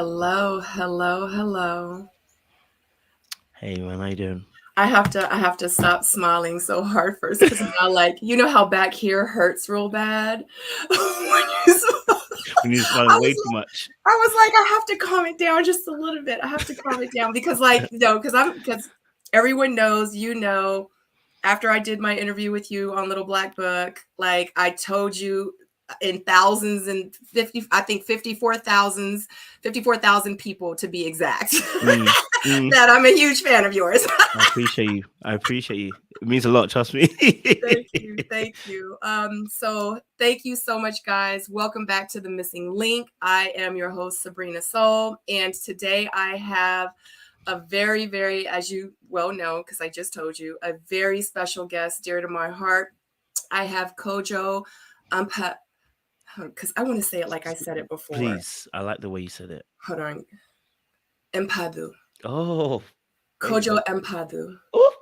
Hello, hello, hello. Hey man, how you doing? I have to stop smiling so hard first because now, like, you know how back here hurts real bad. When you smile, We need to I smiling way was too much. I was like, I have to calm it down just a little bit. I have to calm it down because, like, because everyone knows, after I did my interview with you on Little Black Book, like I told you in thousands and 50, I think 54,000 people to be exact, Mm, mm, that I'm a huge fan of yours. I appreciate you. I appreciate you. It means a lot. Trust me. Thank you. Thank you. So thank you so much, guys. Welcome back to The Missing Link. I am your host, Sabrina Soul. And today I have a very, very, as you well know, because I just told you, a very special guest dear to my heart. I have Kojo Ampa, because I want to say it like I said it before. Please, I like the way you said it. Hold on. Empadu. Oh, there you Kojo go. Empadu. Oh,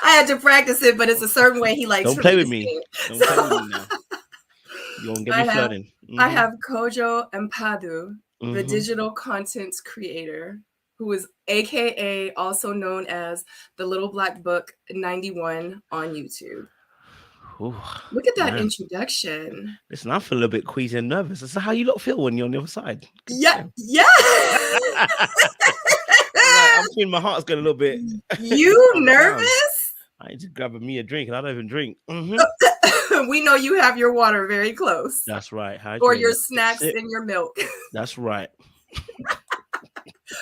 I had to practice it, but it's a certain way he likes don't for play me with to me. sing. Don't play with So me now. You won't get I me have flirting. I have Kojo Ampadu, the Mm-hmm. digital content creator, who is AKA also known as the Little Black Book 91 on YouTube. Oh, Look at that man. introduction. Listen, I feel a little bit queasy and nervous. That's how you lot feel when you're on the other side. Good Yeah, damn. yeah. Right, I'm feeling my heart's going a little bit You calm down. nervous? I need to grab me a drink, and I don't even drink. We know you have your water very close, That's right. or your Hydrated. snacks and your milk. That's right.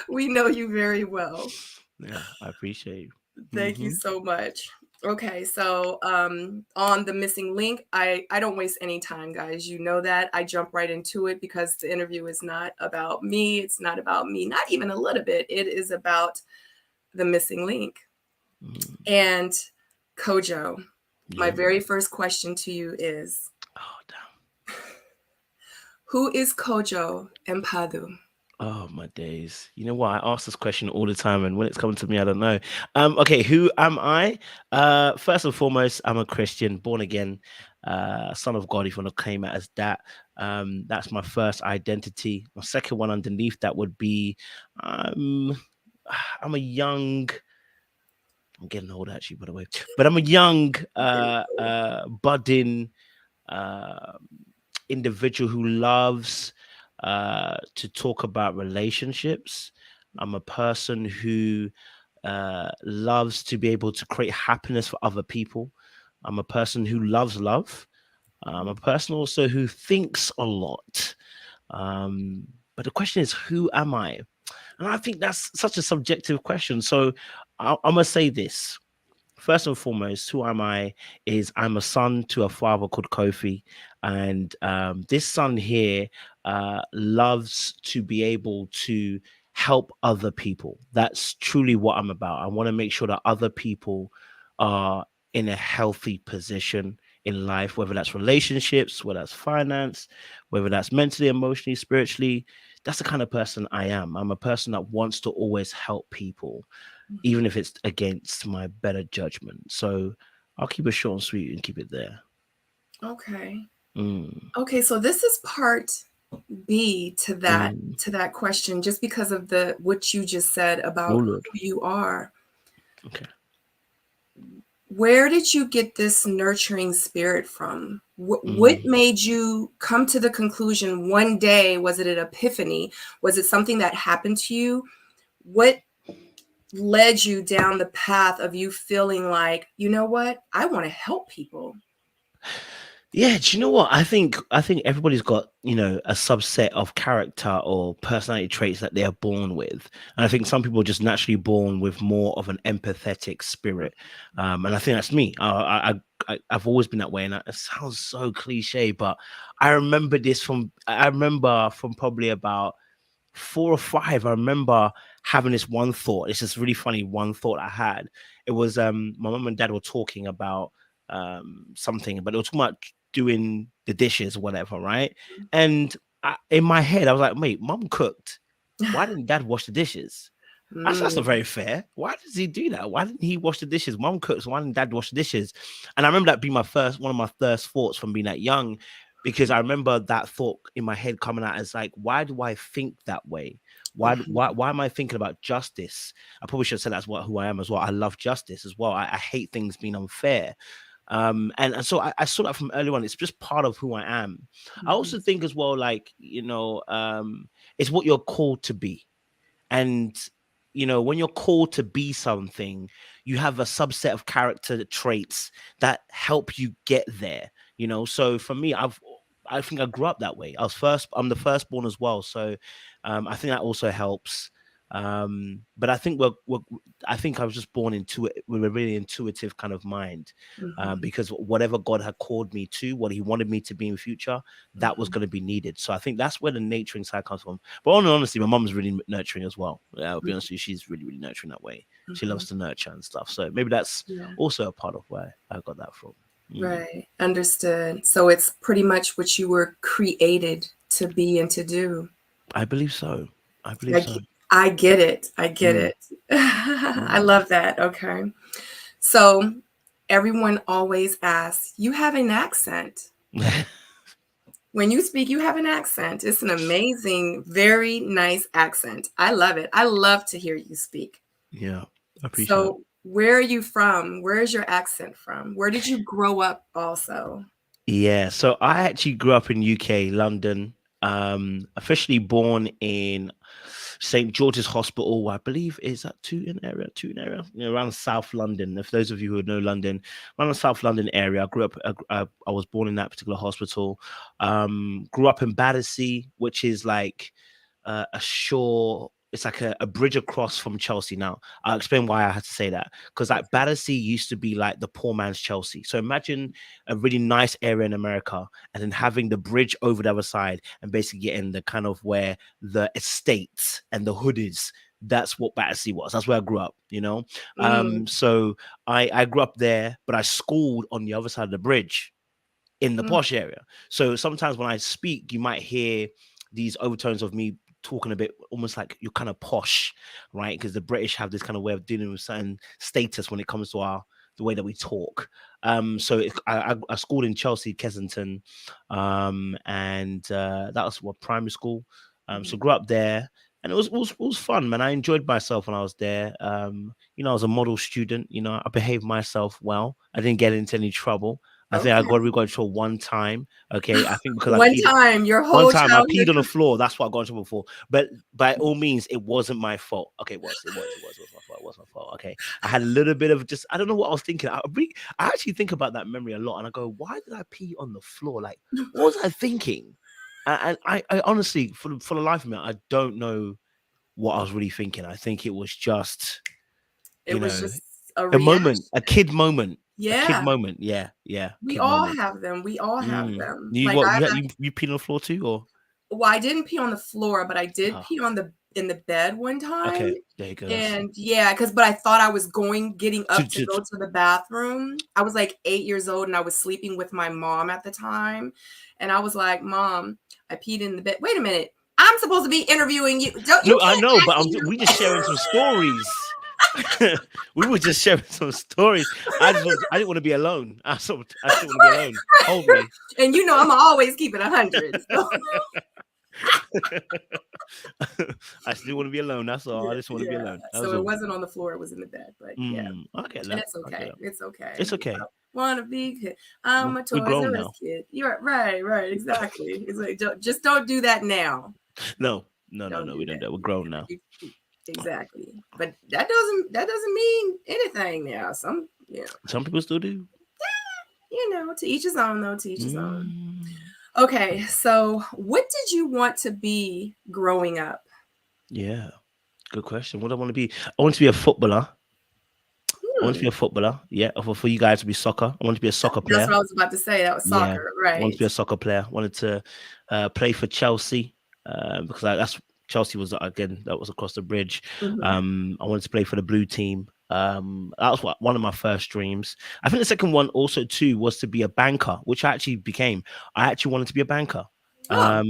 We know you very well. Yeah, I appreciate you. Thank you Mm-hmm. so much. Okay, so on the missing link, I don't waste any time, guys. You know that. I jump right into it because the interview is not about me. It's not about me, not even a little bit. It is about the missing link. Mm. And Kojo, my Yeah. very first question to you is, Oh, damn. who is Kojo Empadu? Oh, my days. You know what? I ask this question all the time, and when it's coming to me, I don't know. Okay, who am I? First and foremost, I'm a Christian, born again, son of God, if you want to claim it as that. That's my first identity. My second one underneath that would be um, I'm a young I'm getting old actually, by the way. But I'm a young, budding uh, individual who loves to talk about relationships. I'm a person who loves to be able to create happiness for other people. I'm a person who loves love. I'm a person also who thinks a lot. But the question is, who am I? And I think that's such a subjective question. So I'm going to say this. First and foremost, who am I? Is I'm a son to a father called Kofi, and this son here loves to be able to help other people. That's truly what I'm about. I want to make sure that other people are in a healthy position in life, whether that's relationships, whether that's finance, whether that's mentally, emotionally, spiritually. That's the kind of person I am. I'm a person that wants to always help people even if it's against my better judgment. So I'll keep it short and sweet and keep it there. Okay. Mm, Okay, so this is part B mm. to that question, just because of the what you just said Oh about Lord. who you are. Okay. Where did you get this nurturing spirit from? What Mm. made you come to the conclusion one day? Was it an epiphany? Was it something that happened to you? What led you down the path of you feeling like, you know what? I want to help people. Yeah, do you know what? I think everybody's got, a subset of character or personality traits that they are born with. And I think some people are just naturally born with more of an empathetic spirit. And I think that's me. I've always been that way. And it sounds so cliche, but I remember from probably about 4 or 5. I remember having this one thought. It's just really funny. One thought I had. It was my mum and dad were talking about something, but they were talking about doing the dishes or whatever, right? And in my head, I was like, "Mate, mum cooked. Why didn't dad wash the dishes?" That's not Mm, very fair. Why does he do that? Why didn't he wash the dishes? Mom cooks. Why didn't dad wash the dishes? And I remember that being one of my first thoughts from being that young, because I remember that thought in my head coming out as like, why do I think that way? Why am I thinking about justice? I probably should have said that's who I am as well. I love justice as well. I hate things being unfair. And so I saw that from early on. It's just part of who I am. I also think as well, like, it's what you're called to be. And when you're called to be something, you have a subset of character traits that help you get there. So for me, I think I grew up that way. I'm the firstborn as well, so I think that also helps. But I think I think I was just born with a really intuitive kind of mind, because whatever God had called me to, what He wanted me to be in the future, that was going to be needed. So I think that's where the nurturing side comes from. But honestly, my mom's really nurturing as well. I'll be honest with you, she's really, really nurturing that way. She loves to nurture and stuff. So maybe that's also a part of where I got that from. Right. Understood. So it's pretty much what you were created to be and to do. I believe so. I believe so. I get it. I get it. I love that. Okay. So everyone always asks, you have an accent. When you speak, you have an accent. It's an amazing, very nice accent. I love it. I love to hear you speak. Yeah, I appreciate it. Where are you from? Where is your accent from? Where did you grow up also? Yeah, so I actually grew up in UK, London. Officially born in St. George's Hospital, I believe, is that Tooting area, around South London. If those of you who know London, around the South London area, I grew up. I was born in that particular hospital. Grew up in Battersea, which is like a shore. It's like a bridge across from Chelsea. Now, I'll explain why I had to say that. Because like Battersea used to be like the poor man's Chelsea. So imagine a really nice area in America and then having the bridge over the other side and basically getting the kind of where the estates and the hood is. That's what Battersea was. That's where I grew up, So I grew up there, but I schooled on the other side of the bridge in the posh area. So sometimes when I speak, you might hear these overtones of me talking a bit almost like you're kind of posh, right? Because the British have this kind of way of dealing with certain status when it comes to the way that we talk. So I schooled in Chelsea, Kensington, and that was what primary school. So grew up there, and it was fun, man. I enjoyed myself when I was there. I was a model student. I behaved myself well. I didn't get into any trouble. I think I got in trouble one time. Okay, I think because your whole one time I peed on the floor. That's what I got in trouble for. But by all means, it wasn't my fault. Okay, it was my fault. It was my fault. Okay, I had a little bit of I don't know what I was thinking. I actually think about that memory a lot, and I go, why did I pee on the floor? Like, what was I thinking? And I honestly, for the life of me, I don't know what I was really thinking. I think it was just, just a moment, a kid moment. Yeah. A kid moment. Yeah. We all have them. We all have them. You peed on the floor too, or? Well, I didn't pee on the floor, but I did pee in the bed one time. Okay, there you go. And but I thought I was getting up to go to the bathroom. I was like 8 years old and I was sleeping with my mom at the time. And I was like, Mom, I peed in the bed. Wait a minute. I'm supposed to be interviewing you. I know, but we just sharing some stories. We were just sharing some stories. I didn't want to be alone. I still want to be alone. Hold me. And I'm always keeping 100. So. I still want to be alone. That's all. I just want to be alone. So it wasn't on the floor. It was in the bed. But okay, it's okay. It's okay. It's okay. Want to be kid. I'm a Toys R Us kid. You're right. Exactly. It's like just don't do that now. No. We don't do that. We're grown now. Exactly. But that doesn't mean anything now. Some people still do. To each his own though, to each his own. Okay, so what did you want to be growing up? Yeah. Good question. What do I want to be? I want to be a footballer. I want to be a footballer. Yeah. For you guys to be soccer. I want to be a soccer player. That's what I was about to say. That was soccer, right? I want to be a soccer player. I wanted to play for Chelsea because that's Chelsea was that was across the bridge. I wanted to play for the blue team. That was one of my first dreams. I think the second one also too was to be a banker, which I actually became. I actually wanted to be a banker. I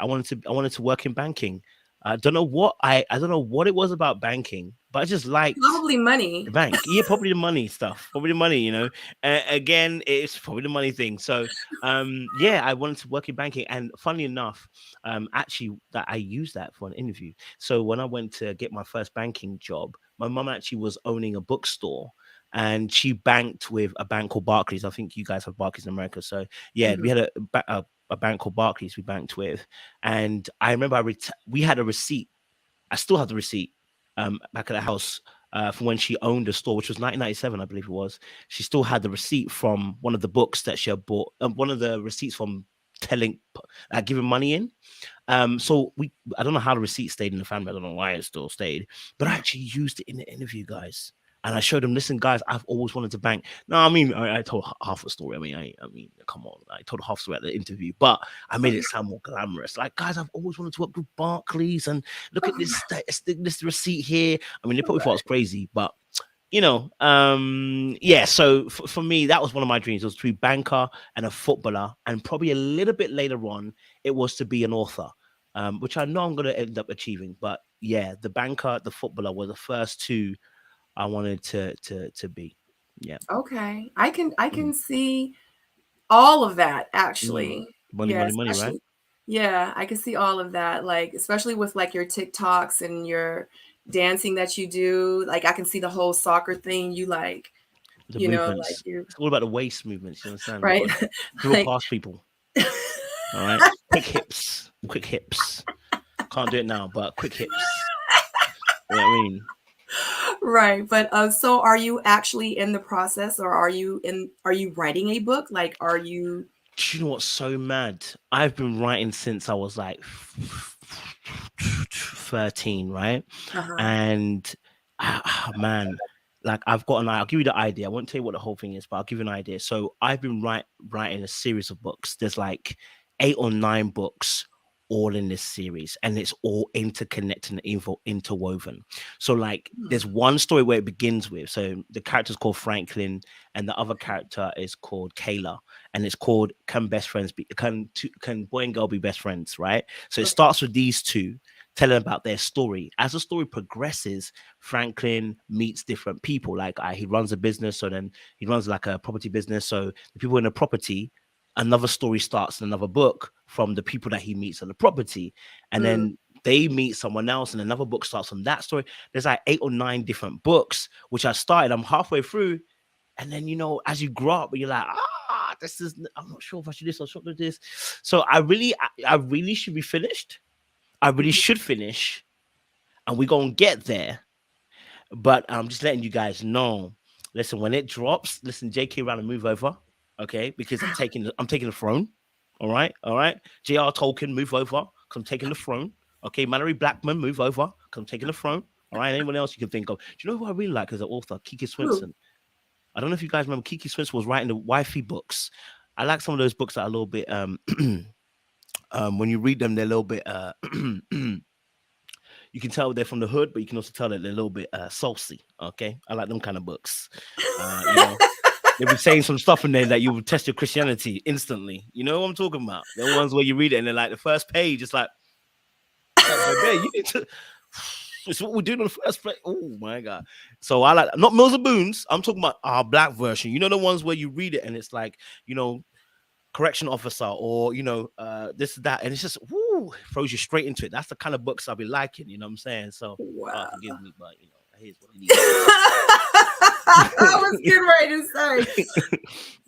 wanted to work in banking. I don't know what it was about banking, but I just liked Probably the money. bank. Yeah, probably the money stuff. Probably the money, you know. Again, it's probably the money thing. So yeah, I wanted to work in banking. And funny enough, actually that I used that for an interview. So when I went to get my first banking job, my mum actually was owning a bookstore. And she banked with a bank called Barclays. I think you guys have Barclays in America. So yeah, we Mhm. had a bank called Barclays we banked with. And I remember we had a receipt. I still have the receipt back at the house from when she owned the store, which was 1997, I believe it was. She still had the receipt from one of the books that she had bought, one of the receipts from telling, giving money in. So I don't know how the receipt stayed in the family. I don't know why it still stayed, but I actually used it in the interview, guys. And I showed them, listen, guys, I've always wanted to bank. No, I mean, I told half a story. I mean, come on, I told half a story at the interview, but I made it sound more glamorous. Like, guys, I've always wanted to work with Barclays, and look at this receipt here. I mean, they probably thought I was crazy, but yeah. So for me, that was one of my dreams. It was to be a banker and a footballer, and probably a little bit later on, it was to be an author, which I know I'm going to end up achieving. But yeah, the banker, the footballer were the first two I wanted to be. Yeah. Okay. I Mm, can see all of that mm. actually. Money, Yeah, money, money, right? especially yeah, I can see all of that. Like especially with like your TikToks and your dancing that you do. Like I can see the whole soccer thing you like, The like movements. you It's all about the waist movements. You understand? We've right? got to dribble Like past people. All right. Quick hips. Quick hips. Can't do it now, but quick hips. You know what I mean? right. But so are you actually in the process or are you writing a book? Like are you Do you know what's so mad? I've been writing since I was like 13, right? uh-huh. And man, like I've got an idea. I'll give you the idea. I won't tell you what the whole thing is, but I'll give you an idea. So I've been writing a series of books. There's like 8 or 9 books all in this series, and it's all interconnected and interwoven. So like there's one story where it begins with, so the character's called Franklin and the other character is called Kayla, and it's called can boy and girl be best friends, right? So it Okay. starts with these two telling about their story. As the story progresses, Franklin meets different people. Like he runs a business, so then he runs like a property business. So the people in the property, another story starts in another book from the people that he meets on the property, and Mm. then they meet someone else, and another book starts from that story. There's like 8 or 9 different books, which I started. I'm halfway through, and then as you grow up, you're like, I'm not sure if I should do this or should do this. So I really should be finished. I really should finish, and we're gonna get there. But I'm just letting you guys know. Listen, when it drops, listen, JK Rowling, move over, okay? Because I'm taking the throne. All right. J.R. Tolkien, move over, because I'm taking the throne. Okay, Mallory Blackman, move over, because I'm taking the throne. All right. Anyone else you can think of? Do you know who I really like as an author? Kiki Who? Swinson. I don't know if you guys remember Kiki Swinson was writing the wifey books. I like some of those books that are a little bit when you read them, they're a little bit you can tell they're from the hood, but you can also tell that they're a little bit saucy. Okay, I like them kind of books. You know, they'll be saying some stuff in there that you will test your Christianity instantly. You know what I'm talking about? The ones where you read it and they're like the first page, it's like baby, you need to. It's what we're doing on the first place. Oh my god! So I like not Mills and Boons. I'm talking about our black version. You know the ones where you read it and it's like correction officer or this that, and it's just throws you straight into it. That's the kind of books I'll be liking. You know what I'm saying? So Wow. forgive me, but here's what it is. I was getting ready to say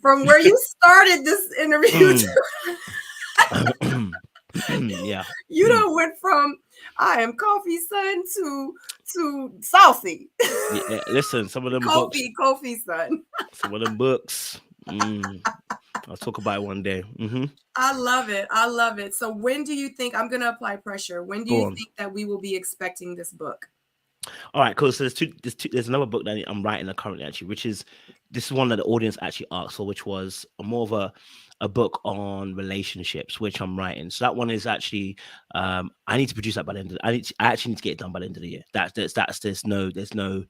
from where you started this interview Mm. to Yeah. you don't went from I am coffee son to saucy. Yeah. Listen, some of them books, Kofi son. some of them books. I'll talk about it one day. I love it. I love it. So when do you think I'm gonna apply pressure? When do Go you on. think that we will be expecting this book? All right, cool. So there's another book that I'm writing currently actually, which is this is one that the audience actually asked for, which was more of a book on relationships, which I'm writing. So that one is actually I need to produce that by the end of I actually need to get it done by the end of the year. There's no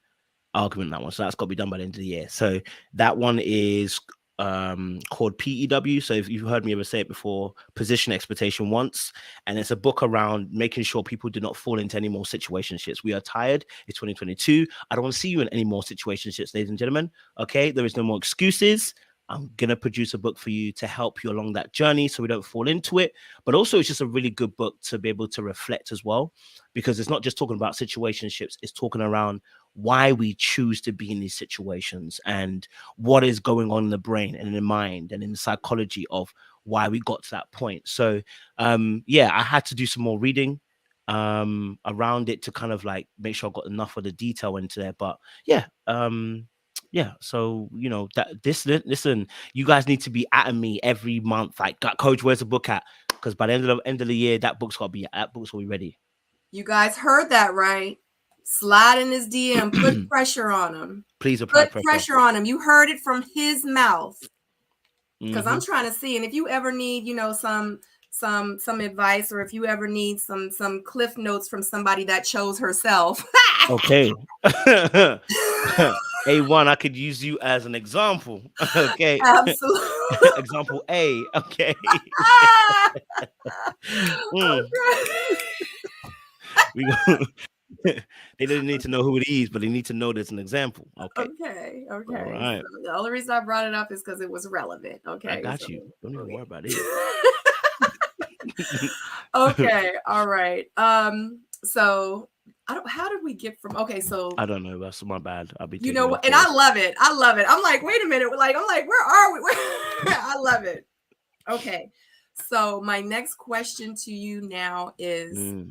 argument in that one. So that's got to be done by the end of the year. So that one is called PEW. So if you've heard me ever say it before, position expectation once. And it's a book around making sure people do not fall into any more situationships. We are tired. It's 2022. I don't want to see you in any more situationships, ladies and gentlemen. Okay. There is no more excuses. I'm going to produce a book for you to help you along that journey so we don't fall into it. But also, it's just a really good book to be able to reflect as well, because it's not just talking about situationships, it's talking around why we choose to be in these situations and what is going on in the brain and in the mind and in the psychology of why we got to that point. So, yeah, I had to do some more reading around it to kind of like make sure I got enough of the detail into there. But yeah, so that listen, you guys need to be at me every month. Like, Coach, where's the book at? Because by the end of the year, that book's got to be ready. You guys heard that right. Slide in his DM, put pressure on him. Please apply Put pressure on him. You heard it from his mouth. Because I'm trying to see, and if you ever need, some advice, or if you ever need some cliff notes from somebody that chose herself. Okay. A1, I could use you as an example. Okay. Absolutely. Example A. Okay. They didn't need to know who it is, but they need to know there's an example. Okay. All right. So the only reason I brought it up is because it was relevant. Okay. I got you. Don't even worry about it. Okay. All right. So how did we get from? Okay. So I don't know. That's my bad. I'll be. And I love it. I'm like, wait a minute. I'm like, where are we? I love it. Okay. So my next question to you now is,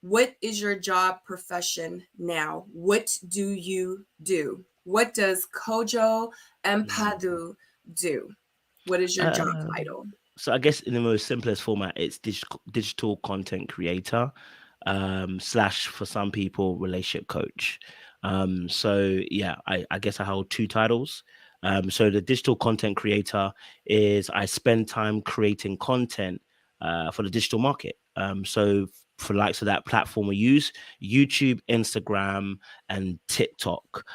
what is your job profession now? What do you do? What does KOJO AMPADU do? What is your job title? So I guess in the most simplest format, it's digital content creator, / for some people, relationship coach. So yeah, I guess I hold two titles. So the digital content creator is I spend time creating content for the digital market. So for likes of that platform we use, YouTube, Instagram, and TikTok.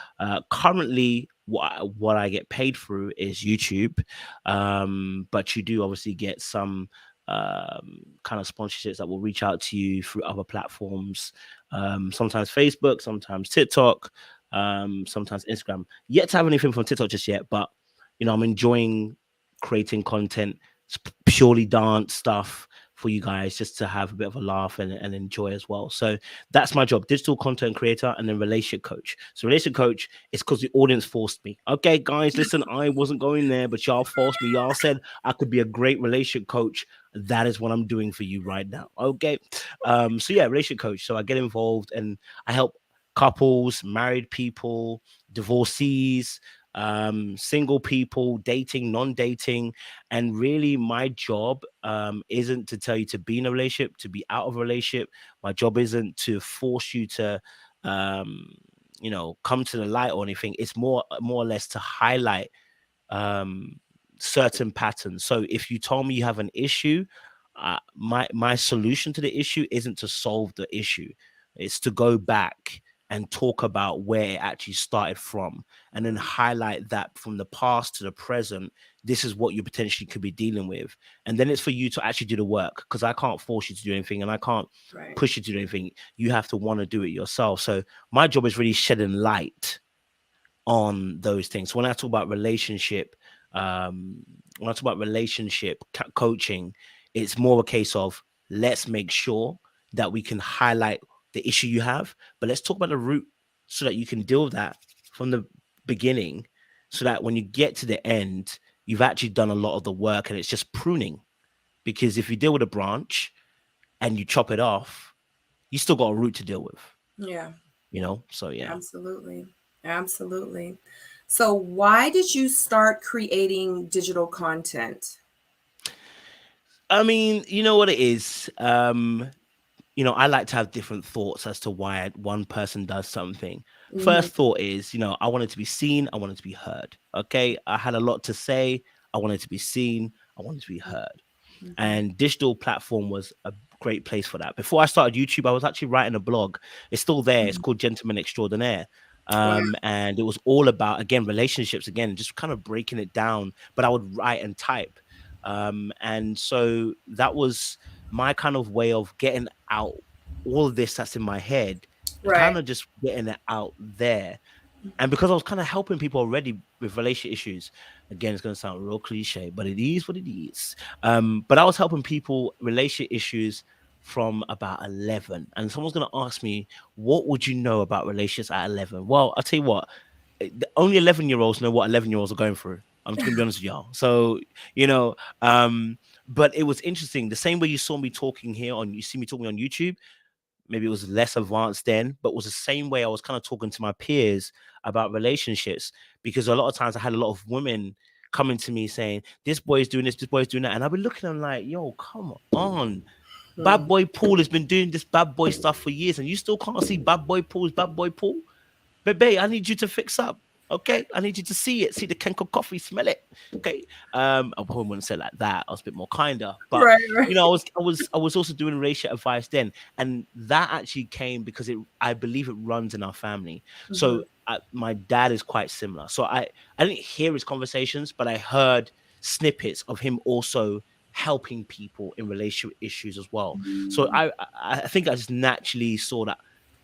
Currently, what I get paid through is YouTube, but you do obviously get some kind of sponsorships that will reach out to you through other platforms, sometimes Facebook, sometimes TikTok, sometimes Instagram. Yet to have anything from TikTok just yet, but I'm enjoying creating content, purely dance stuff for you guys, just to have a bit of a laugh and enjoy as well. So that's my job: digital content creator and then relationship coach. So relationship coach is because the audience forced me. Okay, guys, listen, I wasn't going there, but y'all forced me. Y'all said I could be a great relationship coach. That is what I'm doing for you right now. Okay. So yeah, relationship coach. So I get involved and I help couples, married people, divorcees, single people, dating, non-dating. And really my job isn't to tell you to be in a relationship, to be out of a relationship. My job isn't to force you to come to the light or anything. It's more or less to highlight certain patterns. So if you told me you have an issue, my solution to the issue isn't to solve the issue. It's to go back and talk about where it actually started from, and then highlight that from the past to the present, this is what you potentially could be dealing with. And then it's for you to actually do the work, because I can't force you to do anything and I can't push you to do anything. You have to want to do it yourself. So my job is really shedding light on those things. When I talk about relationship, coaching, it's more a case of let's make sure that we can highlight the issue you have, but let's talk about the root so that you can deal with that from the beginning, so that when you get to the end, you've actually done a lot of the work and it's just pruning. Because if you deal with a branch and you chop it off, you still got a root to deal with. Yeah. So yeah. Absolutely. So why did you start creating digital content? I mean, you know what it is? I like to have different thoughts as to why one person does something. First thought is, I wanted to be seen. I wanted to be heard. Okay. I had a lot to say. I wanted to be seen. I wanted to be heard. And digital platform was a great place for that. Before I started YouTube, I was actually writing a blog. It's still there. It's called Gentleman Extraordinaire. Wow. And it was all about, again, relationships, again, just kind of breaking it down. But I would write and type, and so that was my kind of way of getting out all of this that's in my head, and Right. kind of just getting it out there. And because I was kind of helping people already with relationship issues, again, it's going to sound real cliche, but it is what it is. But I was helping people relationship issues from about 11. And someone's going to ask me, what would you know about relationships at 11? Well, I'll tell you what, only 11-year-olds know what 11-year-olds are going through. I'm just going to be honest with y'all. So, you know, but it was interesting. The same way you saw me talking here you see me talking on YouTube, maybe it was less advanced then, but it was the same way I was kind of talking to my peers about relationships, because a lot of times I had a lot of women coming to me saying, this boy's doing this boy's doing that. And I've been looking at them like, yo, come on. Bad Mm. boy Paul has been doing this bad boy stuff for years, and you still can't see bad boy Paul's bad boy Paul? Babe, I need you to fix up. Okay, I need you to see it, see the Kenko coffee, smell it. Okay, I probably wouldn't say it like that. I was a bit more kinder, but Right. Right. you know, I was also doing relationship advice then, and that actually came because I believe it runs in our family. Mm-hmm. So my dad is quite similar. So I didn't hear his conversations, but I heard snippets of him also helping people in relationship issues as well. So I think I just naturally saw that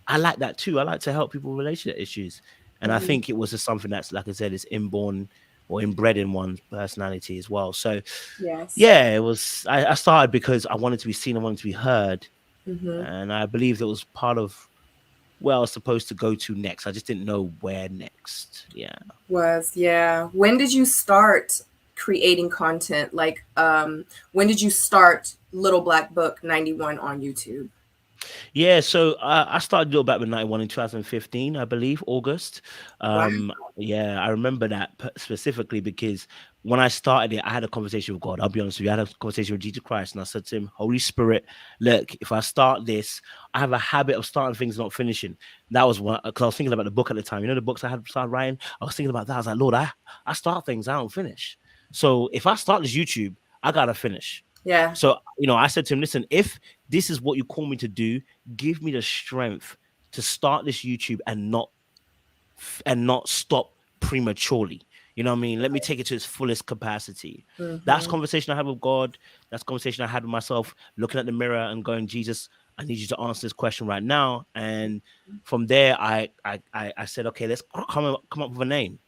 I like that too. I like to help people with relationship issues. And I Mm-hmm. think it was just something that's, like I said, is inborn or inbred in one's personality as well. So Yes. yeah, it was I started because I wanted to be seen, I wanted to be heard. Mm-hmm. And I believe it was part of where I was supposed to go to next. I just didn't know where next. Yeah. Was, yeah. When did you start creating content? Like, when did you start Little Black Book 91 on YouTube? Yeah, so I started Little Black with 91 in 2015, I believe, August. Wow. Yeah, I remember that specifically because when I started it, I had a conversation with God. I'll be honest with you, I had a conversation with Jesus Christ, and I said to him, Holy Spirit, look, if I start this, I have a habit of starting things, not finishing. That was one, because I was thinking about the book at the time. You know, the books I had started writing? I was thinking about that. I was like, Lord, I start things, I don't finish. So if I start this YouTube, I got to finish. Yeah. So, I said to him, listen, if this is what you call me to do, give me the strength to start this YouTube and not stop prematurely. You know what I mean? Let me take it to its fullest capacity. That's Mm-hmm. conversation I had with God. That's conversation I had with myself, looking at the mirror and going, Jesus, I need you to answer this question right now. And from there, I said, okay, let's come up with a name.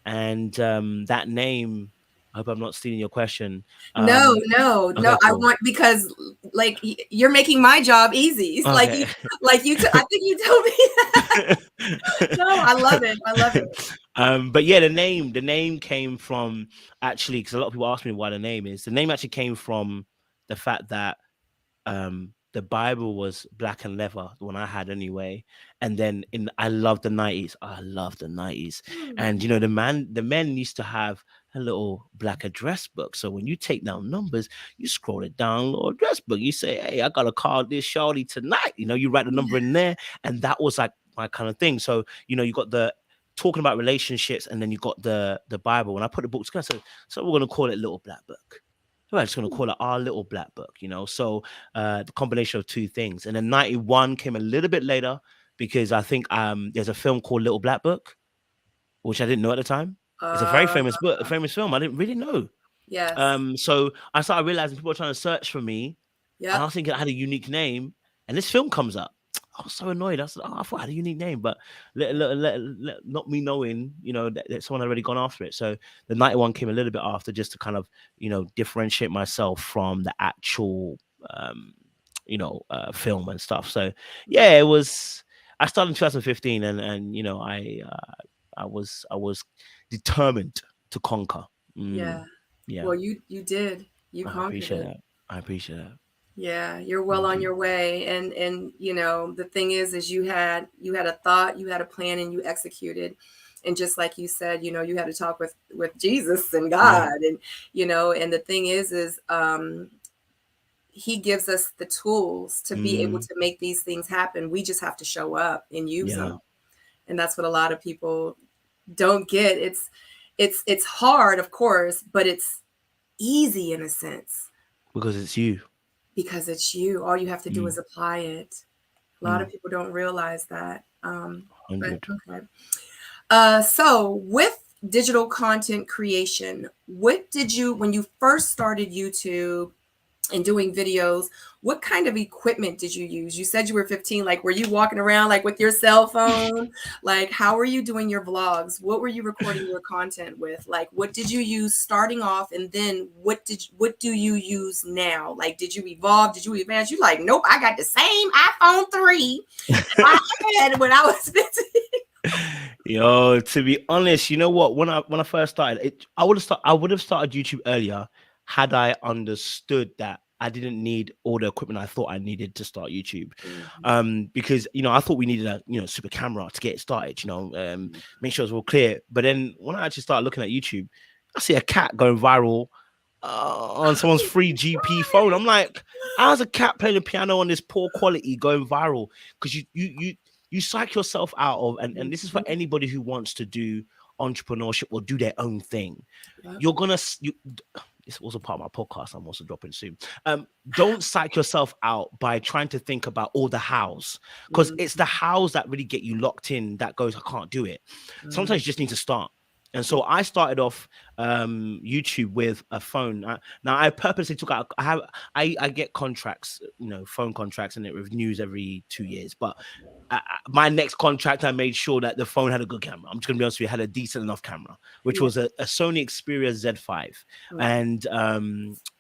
And that name, I hope I'm not stealing your question. No, Um, no, no. okay, I cool. want, because like you're making my job easy. It's Okay. like I think you told me that. No, I love it. I love it. But yeah, the name came from, actually, because a lot of people ask me why the name is. The name actually came from the fact that the Bible was black and leather, the one I had anyway. And then I love the 90s. I love the 90s. And Hmm. the men used to have a little black address book. So when you take down numbers, you scroll it down, little address book. You say, hey, I gotta call this shawty tonight. You write the number in there, and that was like my kind of thing. So, you got the talking about relationships, and then you got the Bible. And I put the book together. So we're gonna call it Little Black Book. We're just gonna call it our little black book. So the combination of two things. And then 91 came a little bit later because I think there's a film called Little Black Book, which I didn't know at the time. It's a very Uh, famous book, a famous film. I didn't really know. yes. So I started realizing people are trying to search for me, and I Yep. was thinking I had a unique name, and this film comes up. I was so annoyed. I said, I thought I had a unique name, but not me knowing, that someone had already gone after it. So the 91 came a little bit after, just to kind of, differentiate myself from the actual, film and stuff. So yeah, it was. I started in 2015, and I was determined to conquer. Yeah. Yeah, Well, you did. You I conquered appreciate it. that. I appreciate that. Yeah, you're well Thank on you. your way. And the thing is you had a thought, you had a plan, and you executed. And just like you said, you had to talk with Jesus and Yeah. God. And and the thing is he gives us the tools to be able Mm, to make these things happen. We just have to show up and use yeah. them. And that's what a lot of people don't get. It's hard, of course, but it's easy in a sense Because it's you. because it's you. All you have to do Mm, is apply it. A lot of mm, people don't realize that. but 100. okay. So with digital content creation, what did you, when you first started YouTube and doing videos, what kind of equipment did you use? You said you were 15. Like, were you walking around like with your cell phone? Like, how were you doing your vlogs? What were you recording your content with? Like, what did you use starting off? And then what do you use now? Like, did you evolve? Did you advance? You like, nope, I got the same iPhone 3 I had when I was 15. Yo, to be honest, you know what? When I first started, I would have started YouTube earlier had I understood that I didn't need all the equipment I thought I needed to start YouTube. Because I thought we needed a super camera to get it started, make sure it's all clear. But then when I actually started looking at YouTube, I see a cat going viral on someone's free GP phone. I'm like, how's a cat playing the piano on this poor quality going viral? Because you psych yourself out of, and this is for anybody who wants to do entrepreneurship or do their own thing. You're gonna this is also part of my podcast I'm also dropping soon. Don't psych yourself out by trying to think about all the hows, because it's the hows that really get you locked in, that goes, I can't do it. Sometimes you just need to start. And so I started off YouTube with a phone. Now I purposely took out. I get contracts, phone contracts, and it renews every 2 years. But my next contract, I made sure that the phone had a good camera. I'm just gonna be honest with you, had a decent enough camera, which was a Sony Xperia Z5, and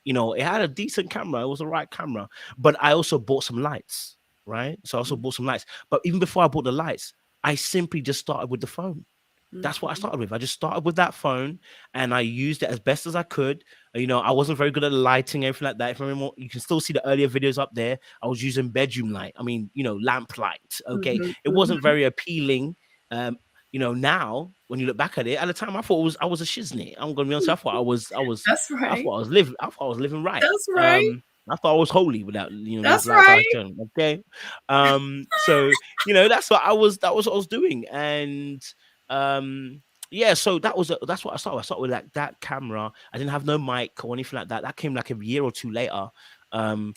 it had a decent camera. It was the right camera. But I also bought some lights, right? So I also bought some lights. But even before I bought the lights, I simply just started with the phone. That's what I started with. I just started with that phone and I used it as best as I could. I wasn't very good at lighting, everything like that. If I remember, you can still see the earlier videos up there. I was using bedroom light. I mean, lamp light. Okay. It wasn't very appealing. Now when you look back at it, at the time I thought I was a shiznit. I'm gonna be honest. I thought That's right. I thought I was living right. That's right. I thought I was holy without those That's lights I right. was showing. Okay. So that's what I was doing. And so that's what I started. I started with that camera. I didn't have no mic or anything like that. That came like a year or two later.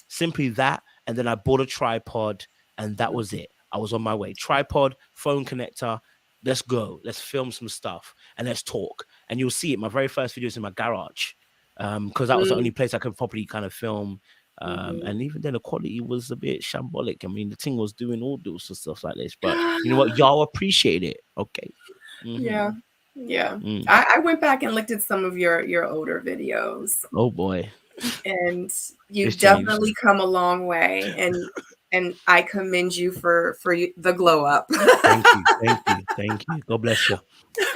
Simply that, and then I bought a tripod, and that was it. I was on my way. Tripod, phone connector. Let's go. Let's film some stuff and let's talk. And you'll see it. My very first video is in my garage, because that was the only place I could properly kind of film. And even then the quality was a bit shambolic. I mean, the thing was doing all those stuff like this, but you know what? Y'all appreciate it. Okay. Yeah. I went back and looked at some of your older videos. Oh boy. And you've definitely come a long way, and I commend you for the glow up. Thank you. God bless you.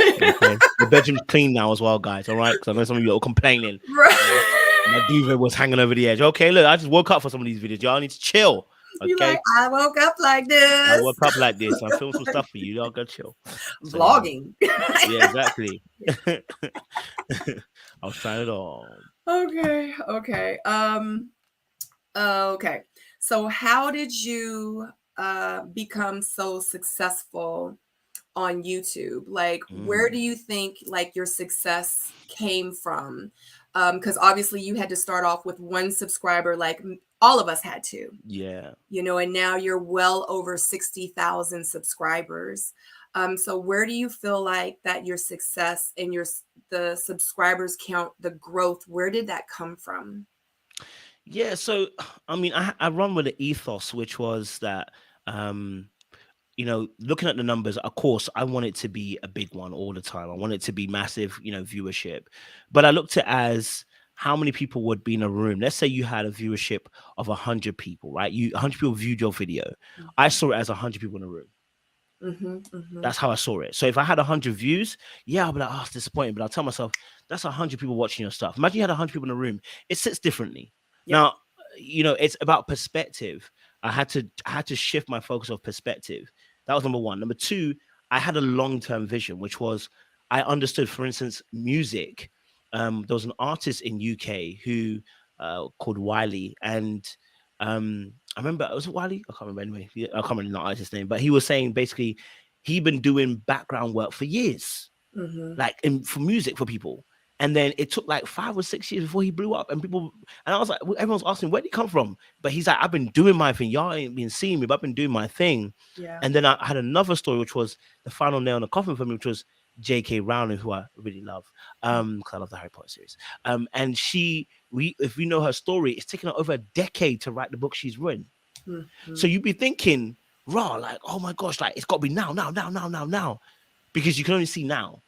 Okay. The bedroom's clean now as well, guys. All right, because I know some of you are complaining. Right. My duvet was hanging over the edge. Okay, look, I just woke up for some of these videos. Y'all need to chill. Okay, like, I woke up like this. I woke up like this. I filmed some stuff for you. Y'all go chill. So, vlogging. Yeah, exactly. I was trying it all. Okay. Okay. So how did you become so successful on YouTube? Like, where do you think like your success came from? Because obviously you had to start off with one subscriber, like all of us had to. Yeah. And now you're well over 60,000 subscribers. So where do you feel like that your success and the subscribers count, the growth, where did that come from? Yeah, so I mean, I run with the ethos, which was that looking at the numbers, of course, I want it to be a big one all the time. I want it to be massive, viewership. But I looked at it as how many people would be in a room. Let's say you had a viewership of 100 people, right? 100 people viewed your video. I saw it as 100 people in a room. That's how I saw it. So if I had 100 views, I'll be like, oh, it's disappointing. But I'll tell myself, that's 100 people watching your stuff. Imagine you had 100 people in a room. It sits differently. Now, it's about perspective. I had to shift my focus of perspective. That was number one. Number two, I had a long-term vision, which was I understood, for instance, music. There was an artist in UK who called Wiley, and I remember, was it Wiley? I can't remember anyway. I can't remember the artist's name, but he was saying basically he'd been doing background work for years, like for music for people. And then it took like 5 or 6 years before he blew up. And I was like, everyone's asking, where did he come from? But he's like, I've been doing my thing. Y'all ain't been seeing me, but I've been doing my thing. Yeah. And then I had another story, which was the final nail in the coffin for me, which was J.K. Rowling, who I really love, because I love the Harry Potter series. And if you know her story, it's taken her over a decade to write the book she's written. Mm-hmm. So you'd be thinking, raw, like, oh my gosh, like it's got to be now, because you can only see now.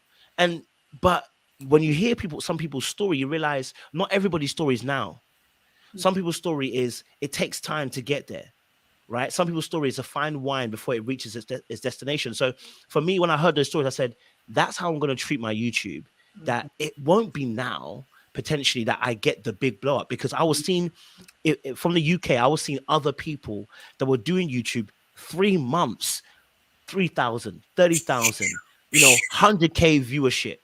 But when you hear some people's story, you realize not everybody's story is now. Some people's story is it takes time to get there, right? Some people's story is a fine wine before it reaches its destination. So for me, when I heard those stories, I said, that's how I'm going to treat my YouTube, that it won't be now, potentially, that I get the big blow up, because I was seeing it from the UK. I was seeing other people that were doing YouTube 3 months, 3,000, 30,000, 100K viewership,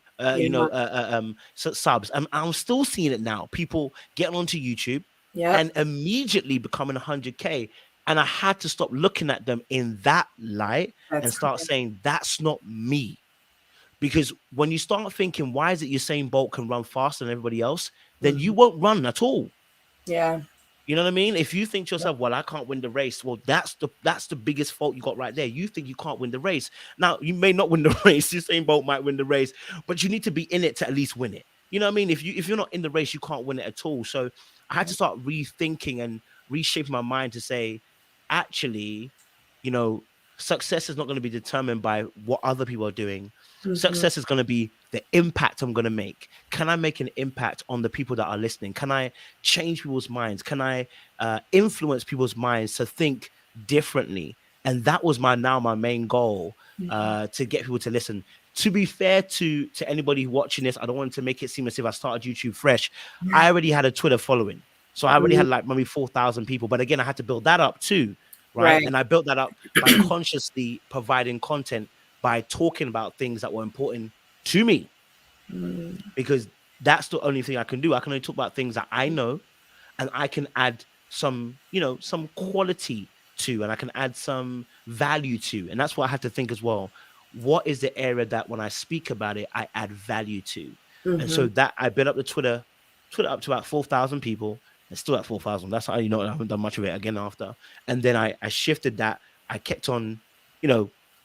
subs. I'm still seeing it now. People getting onto YouTube and immediately becoming 100K. And I had to stop looking at them in that light and start saying, that's not me. Because when you start thinking, why is it Usain Bolt can run faster than everybody else, then you won't run at all. Yeah. You know what I mean? If you think to yourself, well, I can't win the race, well, that's the biggest fault you got right there. You think you can't win the race. Now, you may not win the race. Usain Bolt might win the race, but you need to be in it to at least win it. You know what I mean? If you're not in the race, you can't win it at all. So I had to start rethinking and reshaping my mind to say, actually, success is not going to be determined by what other people are doing. Success is going to be the impact I'm going to make. Can I make an impact on the people that are listening? Can I change people's minds? Can I influence people's minds to think differently? And that was my main goal, to get people to listen. To be fair to anybody watching this, I don't want to make it seem as if I started YouTube fresh. I already had a Twitter following. So I already had like maybe 4,000 people. But again, I had to build that up too. Right. And I built that up by consciously providing content, by talking about things that were important to me, because that's the only thing I can do. I can only talk about things that I know, and I can add some quality to, and I can add some value to. And that's what I have to think as well. What is the area that when I speak about it, I add value to? And so that I built up the Twitter up to about 4,000 people. It's still at 4,000. That's how I haven't done much of it again after. And then I shifted that. I kept on,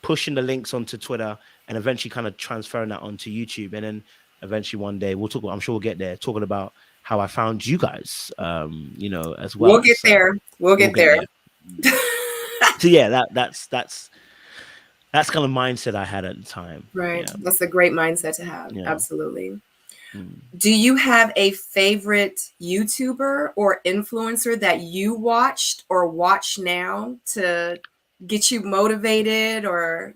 pushing the links onto Twitter, and eventually kind of transferring that onto YouTube. And then eventually one day I'm sure we'll get there, talking about how I found you guys, as well. We'll get there. We'll get there. So yeah, that's kind of mindset I had at the time. Right. Yeah. That's a great mindset to have. Yeah. Absolutely. Mm. Do you have a favorite YouTuber or influencer that you watched or watch now to get you motivated, or,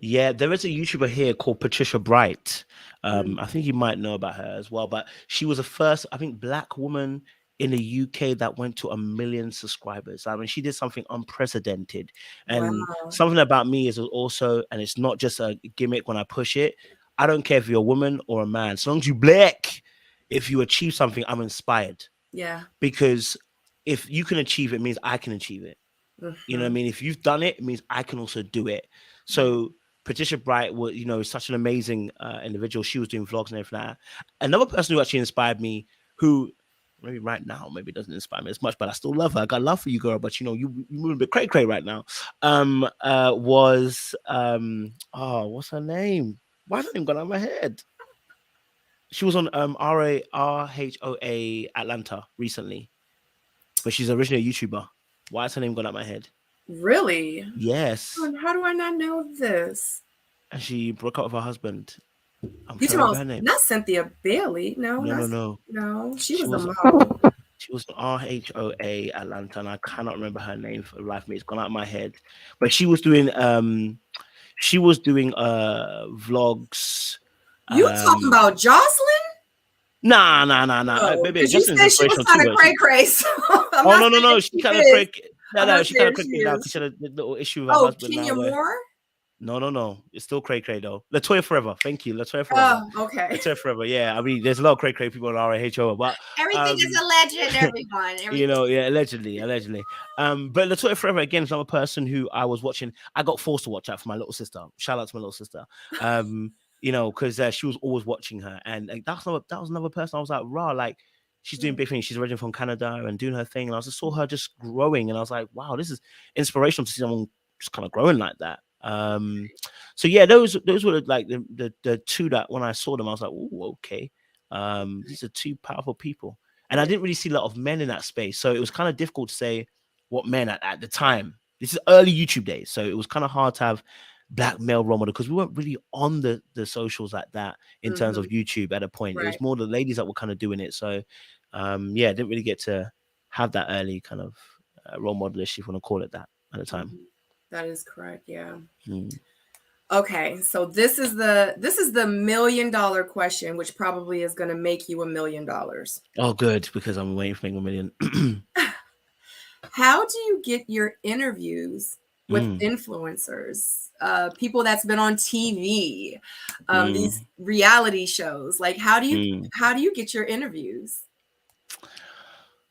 Yeah, there is a YouTuber here called Patricia Bright. I think you might know about her as well, but she was the first, I think, Black woman in the UK that went to 1 million subscribers. I mean, she did something unprecedented. And something about me is also, and it's not just a gimmick when I push it, I don't care if you're a woman or a man. As long as you Black, if you achieve something, I'm inspired. Yeah. Because if you can achieve it, it means I can achieve it. You know what I mean? If you've done it, it means I can also do it. So Patricia Bright was, such an amazing individual. She was doing vlogs and everything like that. Another person who actually inspired me, who maybe right now maybe doesn't inspire me as much, but I still love her. I got love for you, girl. But you moving a bit cray right now. Was what's her name? Why has her name gone out of my head? She was on RHOA Atlanta recently, but she's originally a YouTuber. Why has her name gone out of my head? Really? Yes. How do I not know this? And she broke up with her husband. You talking her name? Not Cynthia Bailey? No. No. She was a model. She was on RHOA Atlanta, and I cannot remember her name for the life of me. It's gone out of my head. But she was doing vlogs. You talking about Jocelyn? Nah. Baby, you said she was kind of cray. So no. She kind of cray. No, she kind of cray now because she had a little issue with her husband. Kenya Moore? No. It's still cray though. Latoya Forever. Thank you. Latoya Forever. Oh, okay. Latoya Forever. Yeah. I mean, there's a lot of cray people in RHO, but everything is alleged, everyone. Allegedly. But Latoya Forever, again, is another person who I was watching. I got forced to watch that for my little sister. Shout out to my little sister. you know, because she was always watching her, and like, that was another person. I was like, rah, like she's doing Yeah. big things. She's originally from Canada and doing her thing, and I just saw her just growing, and I was like, wow, this is inspirational to see someone just kind of growing like that. So yeah, those were like the two that when I saw them, I was like, oh, okay, these are two powerful people, and I Yeah. didn't really see a lot of men in that space, so it was kind of difficult to say what men at the time. This is early YouTube days, so it was kind of hard to have black male role model because we weren't really on the socials like that in terms of Hmm. YouTube at a point. It was Right. more the ladies that were kind of doing it. So yeah, I didn't really get to have that early kind of role modelish, if you want to call it that, at the time. Mhm. That is correct. Yeah. Mm. Okay, so this is the $1 million question, which probably is going to make you $1 million. Oh, good, because I'm waiting for making 1 million. How do you get your interviews with Mm, influencers, people that's been on TV, these mm, reality shows? Like, mm. how do you get your interviews?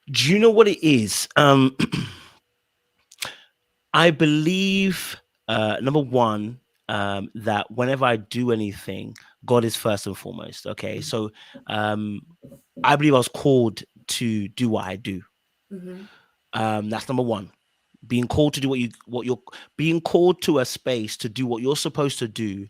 Do you know what it is? I believe, number one, that whenever I do anything, God is first and foremost. Okay, so um, I believe I was called to do what I do. Mm-hmm. That's number one. Being called to do what you're being called to a space to do what you're supposed to do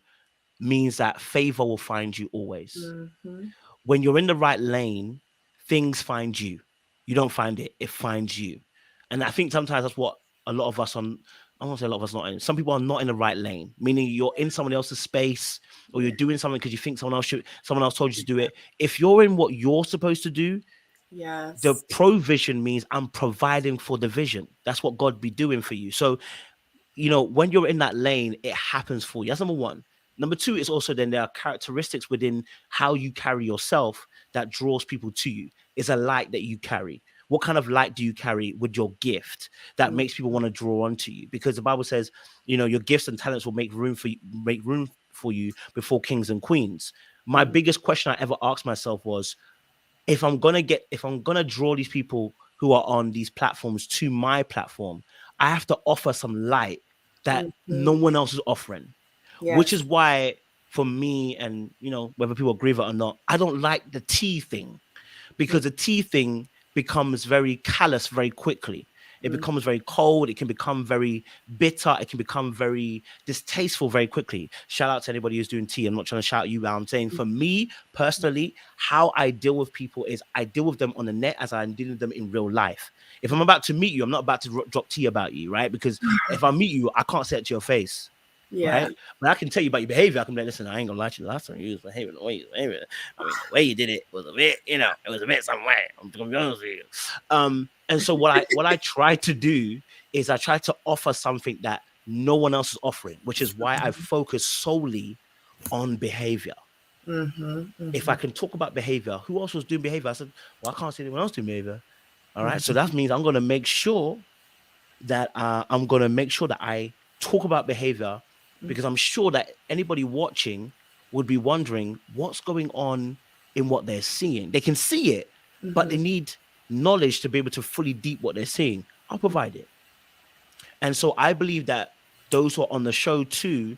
means that favor will find you always. Mm-hmm. When you're in the right lane, things find you. You don't find it, it finds you. And I think sometimes that's what a lot of us on, I won't say a lot of us not in, some people are not in the right lane, meaning you're in someone else's space or you're Yeah. doing something because you think someone else told you to do it. If you're in what you're supposed to do, the Yes. provision means I'm providing for the vision. That's what God be doing for you. So, you know, when you're in that lane, it happens for you. That's number one. Number two is also then there are characteristics within how you carry yourself that draws people to you. It's a light that you carry. What kind of light do you carry with your gift that makes people want to draw onto you? Because the Bible says, you know, your gifts and talents will make room for you before kings and queens. My Mm-hmm. biggest question I ever asked myself was, if I'm gonna draw these people who are on these platforms to my platform, I have to offer some light that Mm-hmm. no one else is offering. Which Yes. is why for me, and you know, whether people agree with it or not, I don't like the tea thing, because the tea thing becomes very callous very quickly. It Mm-hmm. becomes very cold. It can become very bitter. It can become very distasteful very quickly. Shout out to anybody who's doing tea. I'm not trying to shout you out. I'm saying for me personally, how I deal with people is I deal with them on the net as I'm dealing with them in real life. If I'm about to meet you, I'm not about to drop tea about you, right? Because if I meet you, I can't say it to your face. Yeah. Right, but I can tell you about your behavior. I can be like, listen, I ain't gonna lie to you. The last time you was behaving the way you was behaving, I mean, the way you did it was a bit, you know, it was a bit some way. I'm gonna be honest with you. And so what I try to do is I try to offer something that no one else is offering, which is why I focus solely on behavior. Mm-hmm. If Mm-hmm. I can talk about behavior, who else was doing behavior? I said, well, I can't see anyone else doing behavior. All right, so that means I'm gonna make sure that I talk about behavior, because I'm sure that anybody watching would be wondering what's going on in what they're seeing. They can see it, but Mm-hmm. they need knowledge to be able to fully deep what they're seeing. I'll provide it. And so I believe that those who are on the show too,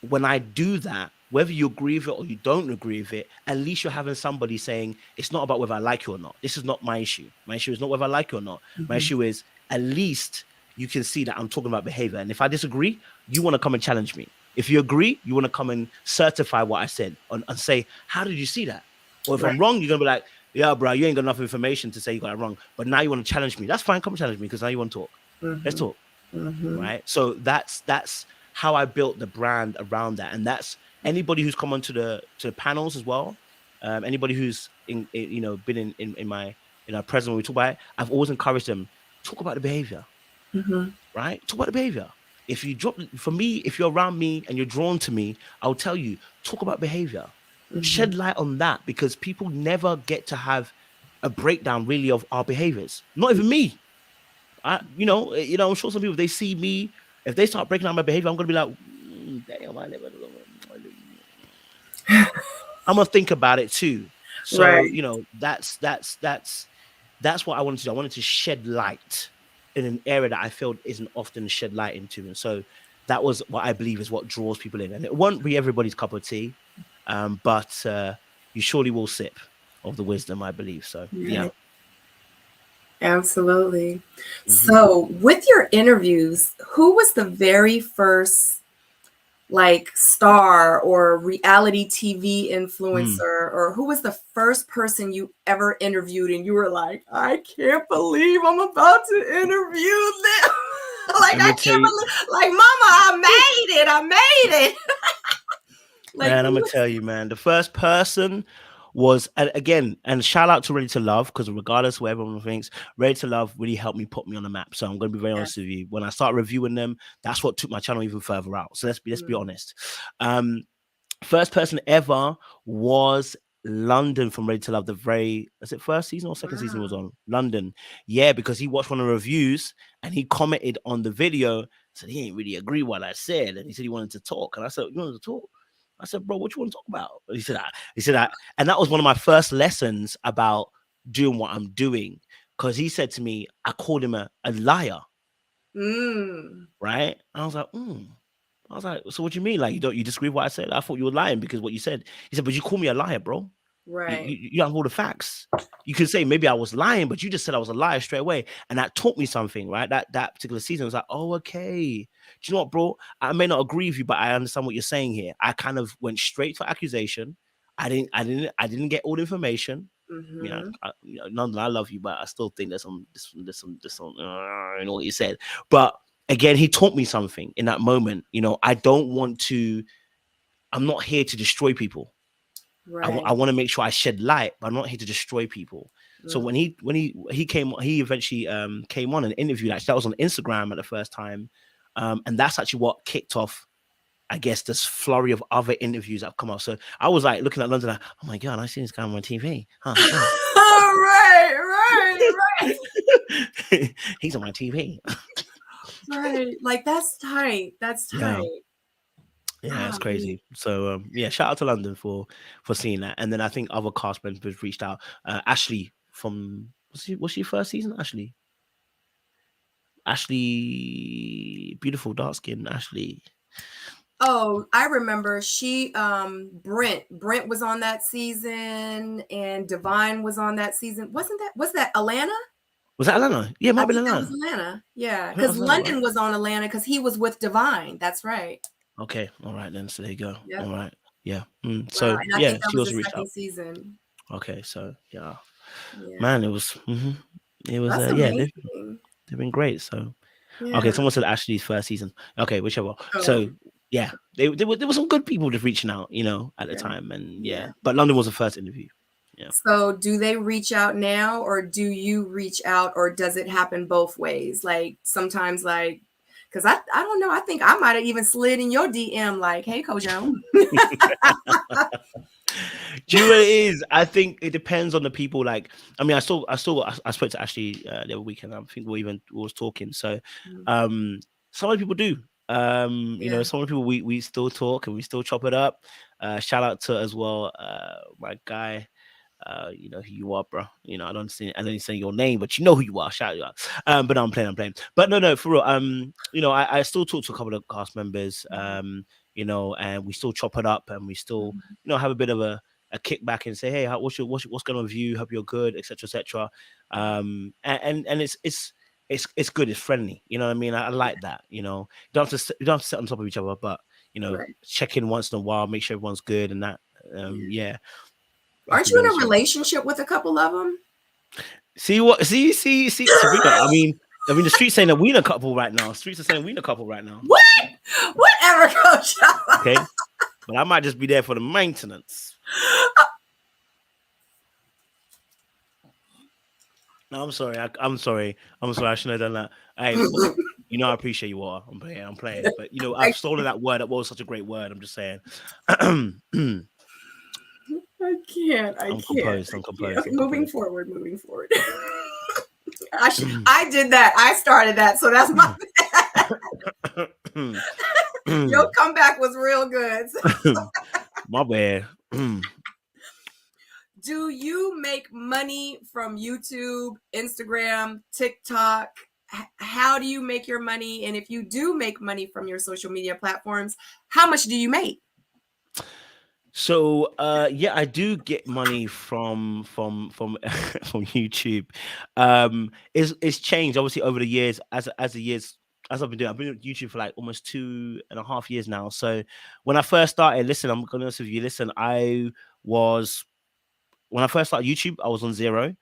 when I do that, whether you agree with it or you don't agree with it, at least you're having somebody saying, it's not about whether I like you or not. This is not my issue. My issue is not whether I like you or not. My Mm-hmm. issue is at least you can see that I'm talking about behavior. And if I disagree, you want to come and challenge me. If you agree, you want to come and certify what I said and say, how did you see that? Or if Right. I'm wrong, you're going to be like, yeah, bro, you ain't got enough information to say you got it wrong. But now you want to challenge me. That's fine. Come and challenge me because now you want to talk. Let's Mm-hmm. talk. Mm-hmm. Right, so that's how I built the brand around that. And that's anybody who's come onto the panels as well, anybody who's you know, been in my present when we talk about it, I've always encouraged them, talk about the behavior. Mm-hmm. Right, talk about the behavior. If you drop, for me, if you're around me and you're drawn to me, I'll tell you, talk about behavior, Mm-hmm. shed light on that, because people never get to have a breakdown really of our behaviors, not even me. I'm sure some people, if they see me, if they start breaking down my behavior, I'm gonna be like, damn, I'm gonna think about it too. So, Right. you know, that's what I wanted to do. I wanted to shed light in an area that I felt isn't often shed light into. And so that was what I believe is what draws people in. And it won't be everybody's cup of tea, but you surely will sip of the wisdom, I believe. So, yeah. Right. Absolutely. Mm-hmm. So, with your interviews, who was the very first like star or reality TV influencer, or who was the first person you ever interviewed and you were like, I can't believe I'm about to interview them. Like, Let I me can't tell you, believe, like, mama, I made it. Like, man, who I'm gonna was, tell you, man. The first person was, and again, and shout out to Ready to Love, because regardless of what everyone thinks, Ready to Love really helped me put me on the map. So I'm gonna be very honest yes. with you. When I started reviewing them, that's what took my channel even further out. So let's be honest. First person ever was London from Ready to Love. Is it first season or second season was Wow. on London? Yeah, because he watched one of the reviews and he commented on the video. Said he ain't really agree what I said, and he said he wanted to talk. And I said, "You wanted to talk?" I said, "Bro, what you want to talk about?" He said, and that was one of my first lessons about doing what I'm doing, because he said to me, I called him a liar, right? And I was like, so what do you mean? Like, you disagree with what I said? I thought you were lying because what you said. He said, but you call me a liar, bro. Right. You have all the facts. You can say maybe I was lying, but you just said I was a liar straight away. And that taught me something, right? That particular season was like, oh, okay. Do you know what, bro? I may not agree with you, but I understand what you're saying here. I kind of went straight for accusation. I didn't get all the information. Mm-hmm. London, I love you, but I still think there's some, you know what you said. But again, he taught me something in that moment. I'm not here to destroy people. Right. I want to make sure I shed light, but I'm not here to destroy people. So Mm. when he came, he eventually came on and interviewed. Actually, that was on Instagram at the first time, and that's actually what kicked off, I guess, this flurry of other interviews that have come up. So I was like looking at London, like, oh my god, I seen this guy on my TV. Right. He's on my TV. Right. Like, that's tight. That's Yeah. tight. Yeah, it's Golly. crazy. So yeah, shout out to London for seeing that. And then I think other cast members reached out. Ashley from was she first season? Ashley, beautiful dark skin. Ashley. Oh, I remember Brent was on that season, and Divine was on that season. Was that Atlanta? Was that Atlanta? Yeah, it might I have been think that was Atlanta. Atlanta. Yeah, I think that because was Atlanta, right? London was on Atlanta because he was with Divine. That's right. Okay, all right then. So there you go. Yep. All right. Yeah. Wow. So And I yeah, think that she was the also reached second out. season. Okay, so yeah. Yeah. Man, it was That's yeah, amazing. they've been great. So okay, Yeah. someone said Ashley's first season. Okay, whichever. Oh, So yeah, there were some good people just reaching out, at the okay. time, and Yeah. yeah. But London was the first interview. Yeah. So do they reach out now, or do you reach out, or does it happen both ways? Like, sometimes, like, because I don't know, I think I might have even slid in your DM like, hey, Kojo. Do you know what it is? I think it depends on the people. Like, I mean, I spoke to Ashley the other weekend. I think we was talking. So, some other people do. Yeah. Some of the people we still talk and we still chop it up. Shout out to as well, my guy. You know who you are, bro. I don't say your name, but you know who you are. Shout you out. But no, I'm playing. But no, for real. I still talk to a couple of cast members. And we still chop it up, and we still, have a bit of a kickback and say, hey, what's going on with you? Hope you're good, etc., etc. And it's good. It's friendly. You know what I mean? I like that. You don't have to sit on top of each other, but Right. check in once in a while, make sure everyone's good, and that. Yeah. Yeah. Aren't you in a relationship with a couple of them? See, Sabrina. I mean, the streets saying that we in a couple right now. Streets are saying we in a couple right now. What? Whatever, Coach. Okay, but I might just be there for the maintenance. No, I'm sorry. I'm sorry. I shouldn't have done that. Hey, I appreciate you all. I'm playing. But I've stolen that word. That was such a great word. I'm just saying. I can't. I'm composed. Okay, moving forward. I did that. I started that, so that's my bad. Your comeback was real good. My bad. Do you make money from YouTube, Instagram, TikTok? how do you make your money? And if you do make money from your social media platforms, how much do you make? So yeah, I do get money from from YouTube. It's changed obviously over the years as the years as I've been doing YouTube for like almost 2.5 years now. So when I first started, listen, I'm gonna be honest with you, listen, was when I first started YouTube, I was on zero.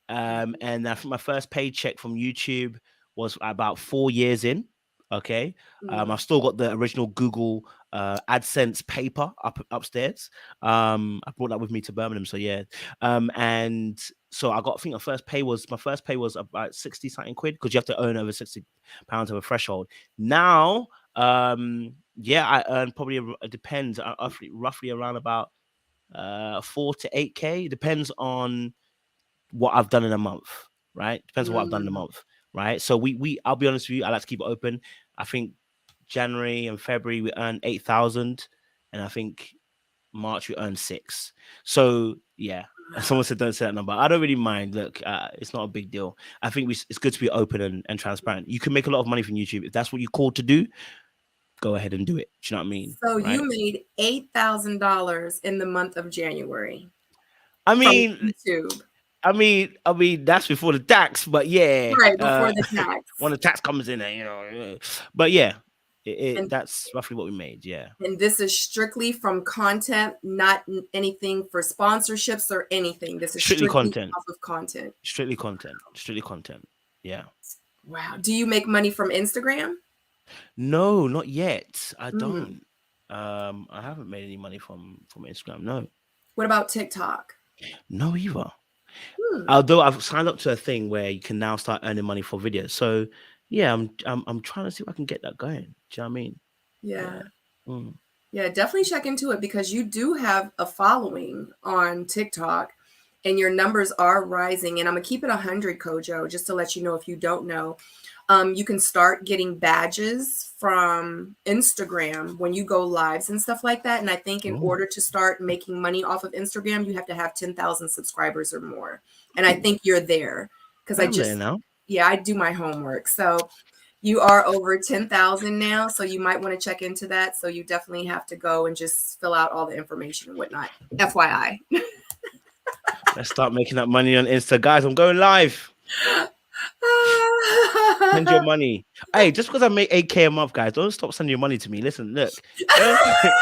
And I think my first paycheck from YouTube was about 4 years in. Okay. Mm. I've still got the original Google AdSense paper upstairs. I brought that with me to Birmingham. So yeah. And so I think my first pay was about 60 something quid because you have to earn over £60 of a threshold. Now, yeah, I earn probably, it depends, roughly around about 4 to 8K. It depends on what I've done in a month, right? Depends on what I've done in a Mm. month, right? So I'll be honest with you, I like to keep it open. I think January and February we earned 8,000, and I think March we earned 6. So yeah, someone said don't say that number. I don't really mind. Look, it's not a big deal. I think it's good to be open and transparent. You can make a lot of money from YouTube if that's what you're called to do. Go ahead and do it. Do you know what I mean? So Right? you made $8,000 in the month of January I from mean, YouTube. that's before the tax, but yeah, Right, before the when tax. the tax comes in, but yeah, And that's roughly what we made. Yeah, and this is strictly from content, not anything for sponsorships or anything. This is strictly strictly content, off of content. strictly content. Yeah. Wow. Do you make money from Instagram? No, not yet. I Mm. don't. I haven't made any money from Instagram. No, What about TikTok? no either. Hmm. Although I've signed up to a thing where you can now start earning money for videos. So yeah, I'm trying to see if I can get that going. Do you know what I mean? Yeah. Yeah. Mm. Yeah, definitely check into it because you do have a following on TikTok and your numbers are rising. And I'm gonna keep it 100, Kojo, just to let you know if you don't know. You can start getting badges from Instagram when you go lives and stuff like that. And I think in Oh, order to start making money off of Instagram, you have to have 10,000 subscribers or more. And I oh, think you're there because I'm there now. yeah, I do my homework. So you are over 10,000 now. So you might want to check into that. So you definitely have to go and just fill out all the information and whatnot. FYI. Let's start making that money on Insta, guys. I'm going live. Send your money. Hey, just because I make 8K a month, guys, don't stop sending your money to me. Listen, look, don't. I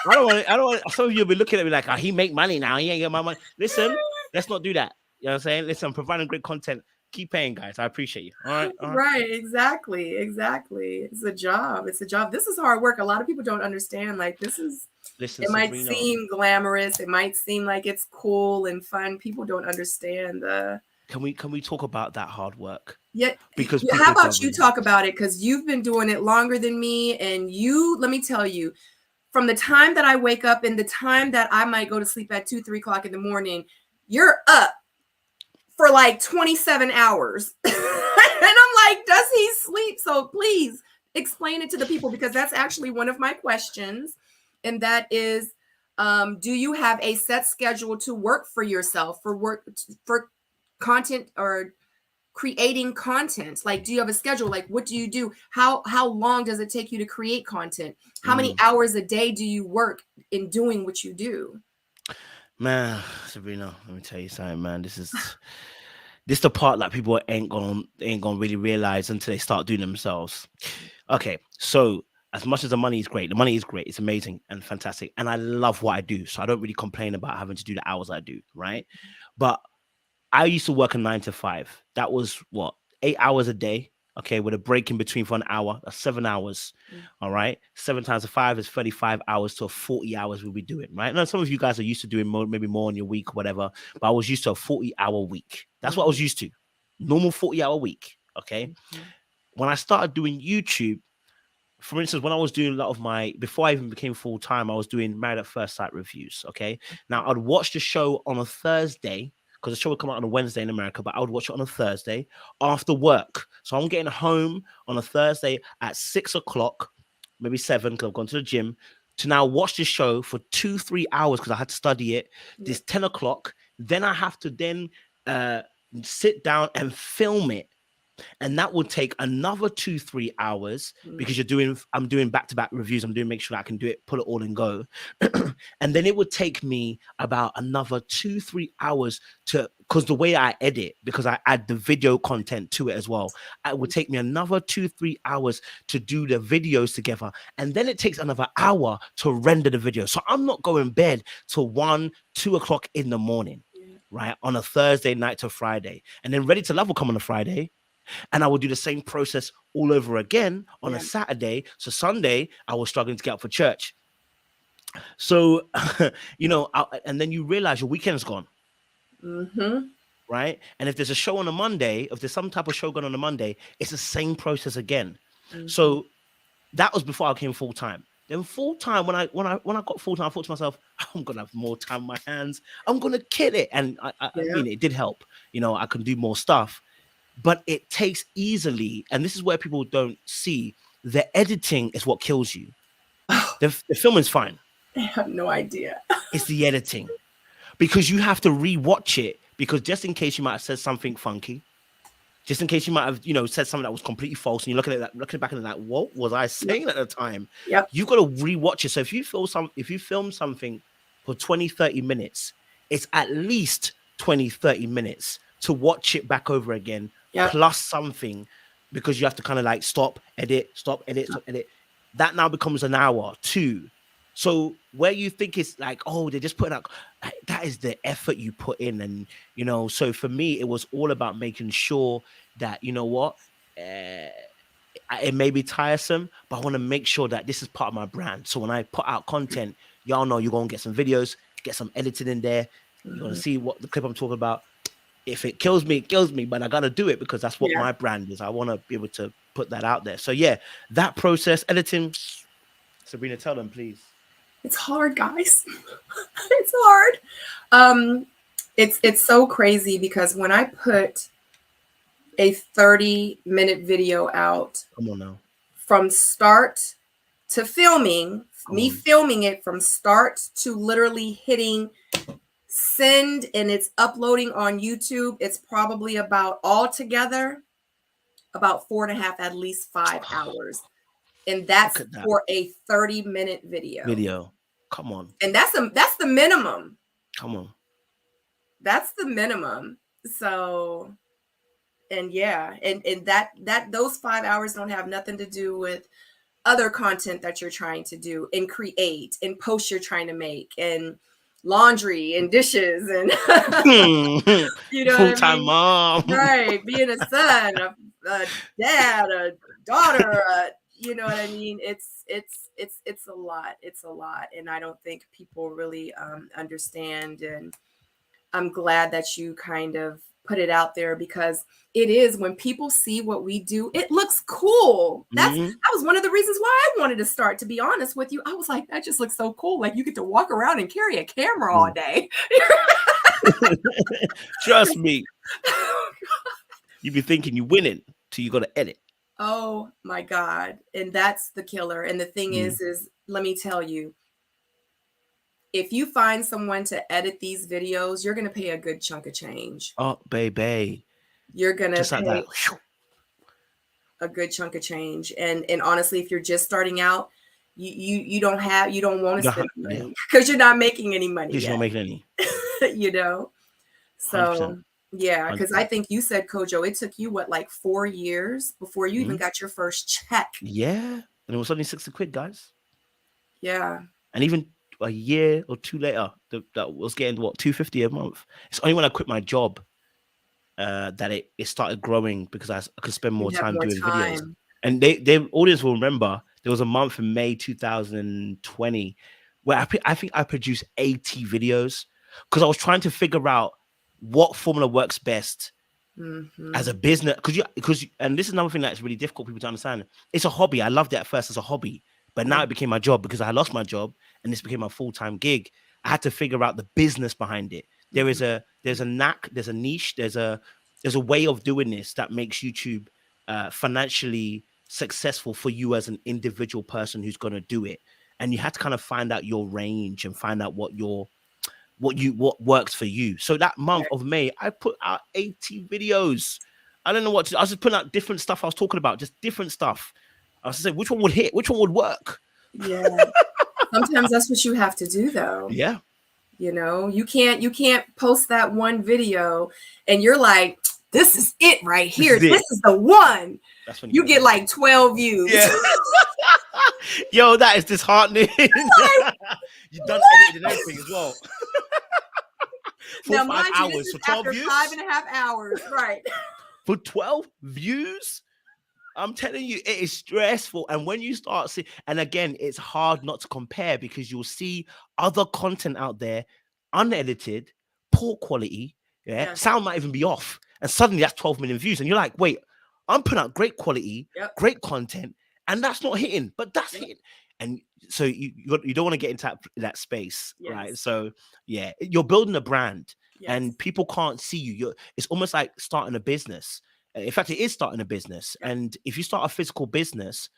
don't want. I don't want. Some of you will be looking at me like, "Oh, he make money now. He ain't get my money." Listen, let's not do that. You know what I'm saying? Listen, I'm providing great content. Keep paying, guys. I appreciate you. All right, all right. Right, exactly. Exactly. It's a job. It's a job. This is hard work. A lot of people don't understand. Like, Listen, it might Sabrina, seem glamorous. It might seem like it's cool and fun. People don't understand the. can we talk about that hard work? Yet, Because how people about don't you really. talk about it? Because you've been doing it longer than me. And let me tell you, from the time that I wake up and the time that I might go to sleep at 2, 3 o'clock in the morning, you're up for like 27 hours. And I'm like, does he sleep? So please explain it to the people because that's actually one of my questions. And that is, do you have a set schedule to work for yourself, for content or creating content? Like, do you have a schedule? Like, what do you do? How long does it take you to create content? How many Mm. hours a day do you work in doing what you do? Man, Sabrina, let me tell you something, man. This the part that people ain't gonna really realize until they start doing themselves. Okay, so as much as the money is great, it's amazing and fantastic, and I love what I do. So I don't really complain about having to do the hours I do, right? But I used to work a 9 to 5. That was what, 8 hours a day. Okay, with a break in between for an hour. That's 7 hours. All right. 7 times 5 is 35 hours to 40 hours we'll be doing, right? Now, some of you guys are used to doing more, maybe more in your week, or whatever. But I was used to a 40-hour week. That's what I was used to. Normal 40-hour week. Okay. When I started doing YouTube, for instance, when I was doing a lot of before I even became full time, I was doing Married at First Sight reviews. Okay. Now I'd watch the show on a Thursday because the show would come out on a Wednesday in America, but I would watch it on a Thursday after work. So I'm getting home on a Thursday at 6 o'clock, maybe 7, because I've gone to the gym to now watch this show for 2, 3 hours because I had to study it. This 10 o'clock. Then I have to then sit down and film it And that will take another 2-3 hours because I'm doing back-to-back reviews. I'm doing make sure that I can do it, pull it all and go. And then it would take me about another 2-3 hours because the way I edit, because I add the video content to it as well, it would take me another 2-3 hours to do the videos together. And then it takes another hour to render the video. So I'm not going to bed till 1-2 o'clock in the morning, right? On a Thursday night to Friday. And then Ready to Love will come on a Friday. And I would do the same process all over again on a Saturday. So Sunday, I was struggling to get up for church. So, and then you realize your weekend's gone. Right? And if there's a show on a Monday, if there's some type of show going on a Monday, it's the same process again. So that was before I came full time. Then full time, when I got full time, I thought to myself, I'm gonna have more time on my hands. I'm gonna kill it. And I mean, it did help. I can do more stuff. But it takes easily, and this is where people don't see, the editing is what kills you. The film is fine. I have no idea. It's the editing. Because you have to rewatch it, because just in case you might have said something funky, just in case you might have, said something that was completely false, and you're looking back and like, what was I saying at the time? You've got to rewatch it. So if you film something for 20-30 minutes, it's at least 20-30 minutes to watch it back over again, plus something, because you have to kind of like stop, edit. That now becomes an hour, 2. So where you think it's like, oh, they're just putting out, that is the effort you put in. And, so for me, it was all about making sure that, it may be tiresome, but I want to make sure that this is part of my brand. So when I put out content, y'all know you're going to get some videos, get some editing in there. You're going to see what the clip I'm talking about. If it kills me, it kills me, but I got to do it because that's what my brand is. I want to be able to put that out there. So yeah, that process, editing, Sabrina, tell them, please. It's hard, guys. It's hard. It's so crazy because when I put a 30-minute video out, come on now, from start to filming, filming it from start to literally hitting send and it's uploading on YouTube, it's probably about altogether about 4.5, at least 5 hours. And that's for a 30-minute video. Come on. And that's the minimum. Come on. That's the minimum. So, and yeah, and that those 5 hours don't have nothing to do with other content that you're trying to do and create and posts you're trying to make and laundry and dishes and full-time mom, right? Being a son, a dad, a daughter, you know what I mean? It's a lot. It's a lot, and I don't think people really understand. And I'm glad that you kind of put it out there, because it is, when people see what we do, it looks cool. That was one of the reasons why I wanted to start, to be honest with you. I was like, that just looks so cool. Like, you get to walk around and carry a camera all day. Trust me. You be thinking you're winning till you got to edit. Oh my God. And that's the killer. And the thing is let me tell you, if you find someone to edit these videos, you're going to pay a good chunk of change. Oh, baby. You're going to pay like a good chunk of change. And honestly, if you're just starting out, you don't want to spend money because you're not making any money. You're not making any. So 100%. Yeah, because I think you said, Kojo, it took you like 4 years before you even got your first check. Yeah. And it was only 60 quid, guys. Yeah. And even a year or 2 later, that was getting $250 a month. It's only when I quit my job that it started growing, because I could spend more time doing videos. And the audience will remember there was a month in May 2020 where I think I produced 80 videos, because I was trying to figure out what formula works best as a business. Because and this is another thing that's really difficult for people to understand. It's a hobby. I loved it at first as a hobby, but now it became my job because I lost my job and this became my full-time gig. I had to figure out the business behind it. There's a knack, there's a niche, there's a way of doing this that makes YouTube financially successful for you as an individual person who's going to do it. And you have to kind of find out your range and find out what works for you. So that month of May, I put out 80 videos. I don't know what to, I was just putting out different stuff I was talking about, just different stuff. I was saying which one would hit, which one would work. Yeah. Sometimes that's what you have to do though. Yeah. You know, you can't post that one video and you're like, this is it right here. This is the one. That's when you get like 12 views. Yeah. Yo, that is disheartening. You've done editing and everything as well. For now, 5 hours, this is for 12 after views? 5.5 hours, right? For 12 views? I'm telling you, it is stressful. And when you start seeing, and again, it's hard not to compare because you'll see other content out there, unedited, poor quality, sound might even be off. And suddenly that's 12 million views. And you're like, wait, I'm putting out great quality, great content, and that's not hitting, but that's hitting. And so you don't want to get into that space, right? So yeah, you're building a brand and people can't see you. It's almost like starting a business. In fact, it is starting a business. And if you start a physical business,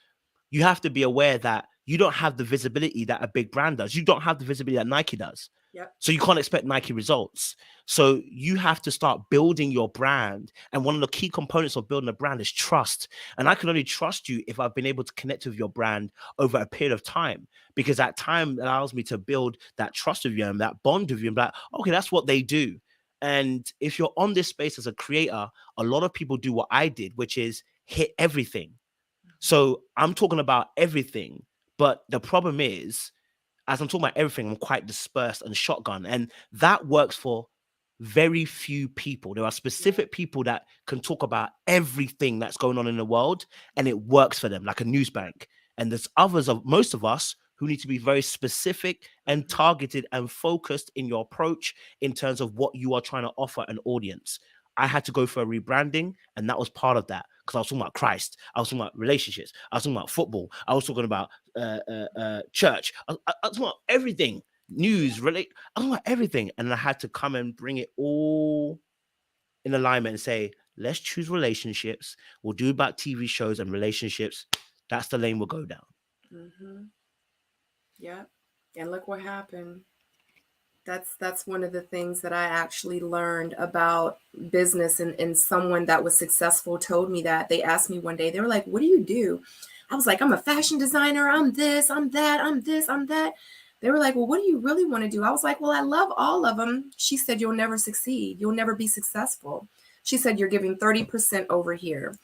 you have to be aware that you don't have the visibility that a big brand does. You don't have the visibility that Nike does. So you can't expect Nike results. So you have to start building your brand. And one of the key components of building a brand is trust. And I can only trust you if I've been able to connect with your brand over a period of time, because that time allows me to build that trust with you and that bond with you and be like, okay, that's what they do. And if you're on this space as a creator, a lot of people do what I did, which is hit everything. So I'm talking about everything. But the problem is, as I'm talking about everything, I'm quite dispersed and shotgun. And that works for very few people. There are specific people that can talk about everything that's going on in the world, and it works for them, like a news bank. And there's others of most of us who need to be very specific and targeted and focused in your approach in terms of what you are trying to offer an audience. I had to go for a rebranding, and that was part of that, because I was talking about Christ, I was talking about relationships, I was talking about football, I was talking about church, I was talking about everything, news, I was talking about everything, and I had to come and bring it all in alignment and say, let's choose relationships. We'll do about TV shows and relationships. That's the lane we'll go down. Yeah, and look what happened. That's one of the things that I actually learned about business, and someone that was successful told me that. They asked me one day, they were like, what do you do? I was like, I'm a fashion designer, I'm this, I'm that, I'm this, I'm that. They were like, well, what do you really want to do? I was like, well, I love all of them. She said, you'll never succeed, you'll never be successful. She said, you're giving 30% over here,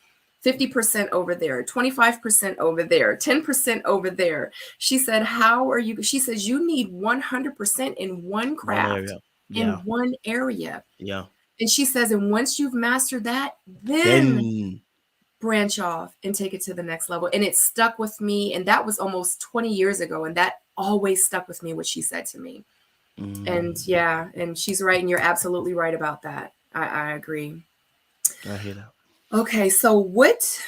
50% over there, 25% over there, 10% over there. She said, how are you? She says, you need 100% in one craft, in one area. Yeah. And she says, and once you've mastered that, then branch off and take it to the next level. And it stuck with me. And that was almost 20 years ago. And that always stuck with me, what she said to me. And yeah, and she's right. And you're absolutely right about that. I agree. I hear that. Okay, so what?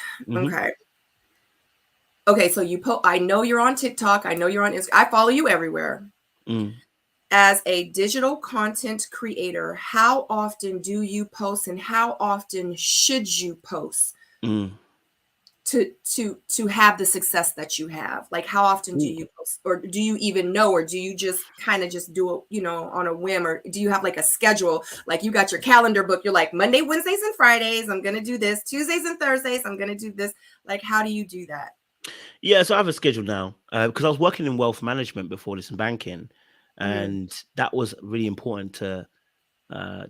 Okay, so I know you're on TikTok. I know you're on Instagram. I follow you everywhere. As a digital content creator, how often do you post, and how often should you post to have the success that you have? Like, how often do you post, or do you even know, or do you just kind of just do it, on a whim, or do you have like a schedule? Like, you got your calendar book, you're like, Monday, Wednesdays, and Fridays, I'm going to do this. Tuesdays and Thursdays, I'm going to do this. Like, how do you do that? Yeah, so I have a schedule now, because I was working in wealth management before this, in banking, and that was really important to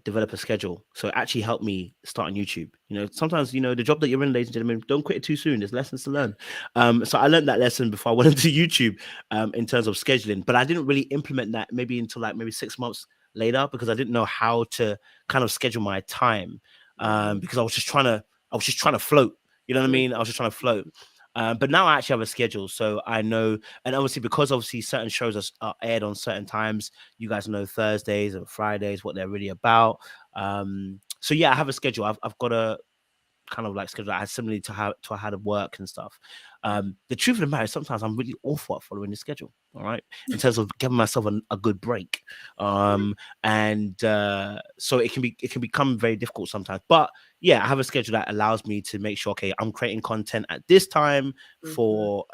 develop a schedule. So it actually helped me start on YouTube. Sometimes, the job that you're in, ladies and gentlemen, don't quit it too soon. There's lessons to learn. So I learned that lesson before I went into YouTube, in terms of scheduling, but I didn't really implement that maybe until maybe 6 months later, because I didn't know how to kind of schedule my time, because I was just trying to float. You know what I mean? I was just trying to float. But now I actually have a schedule, so I know, and obviously because certain shows are aired on certain times, you guys know Thursdays and Fridays what they're really about. So yeah, I have a schedule. I've got a kind of like schedule that I had similarly to how I had to work and stuff. The truth of the matter is, sometimes I'm really awful at following the schedule. All right, in terms of giving myself a good break, and so it can become very difficult sometimes. But yeah, I have a schedule that allows me to make sure, okay, I'm creating content at this time for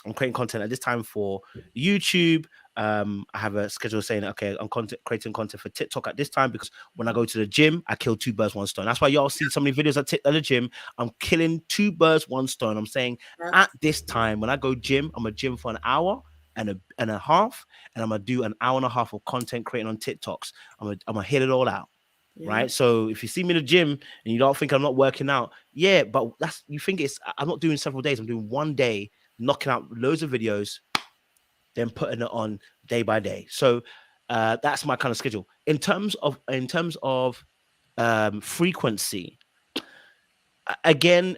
I'm creating content at this time for YouTube. I have a schedule saying, okay, I'm creating content for TikTok at this time, because when I go to the gym, I kill two birds, one stone. That's why y'all see so many videos at the gym. I'm killing two birds, one stone. I'm saying at this time, when I go gym, I'm a gym for an hour and a half, and I'm gonna do an hour and a half of content creating on TikToks. I'm gonna hit it all out. Right. So if you see me in the gym and you don't think I'm not working out, yeah, but you think I'm not doing several days. I'm doing one day, knocking out loads of videos, then putting it on day by day. So that's my kind of schedule. In terms of frequency, again,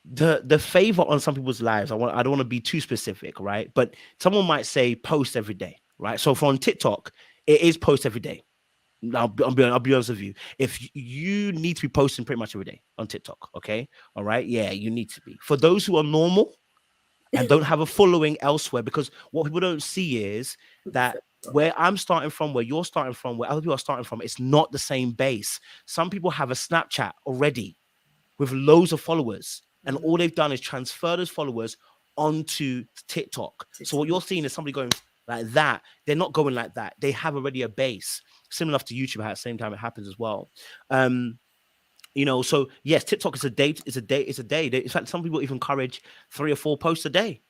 the favor on some people's lives, I don't want to be too specific, right? But someone might say post every day, right? So for on TikTok, it is post every day. I'll be honest with you. If you need to be posting pretty much every day on TikTok, okay, all right, yeah, you need to be. For those who are normal and don't have a following elsewhere, because what people don't see is that where I'm starting from, where you're starting from, where other people are starting from, it's not the same base. Some people have a Snapchat already with loads of followers, and all they've done is transfer those followers onto TikTok. So what you're seeing is somebody going like that. They're not going like that. They have already a base. Similar enough to YouTube at the same time it happens as well. So yes, TikTok is a day. In fact, some people even encourage 3 or 4 posts a day.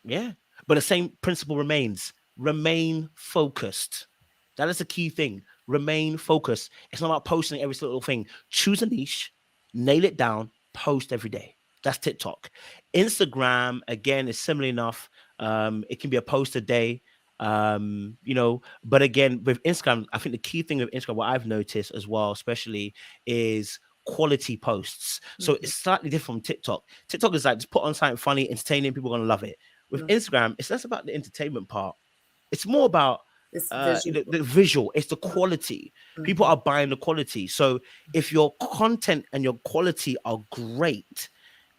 Yeah. But the same principle remains. Remain focused. That is the key thing. Remain focused. It's not about posting every little thing. Choose a niche, nail it down, post every day. That's TikTok. Instagram, again, is similar enough. It can be a post a day. But again, with Instagram, I think the key thing with Instagram, what I've noticed as well, especially, is quality posts. So it's slightly different from TikTok. TikTok is like, just put on something funny, entertaining, people are going to love it. With Instagram, it's less about the entertainment part. It's more about the visual. It's the quality. People are buying the quality. So if your content and your quality are great,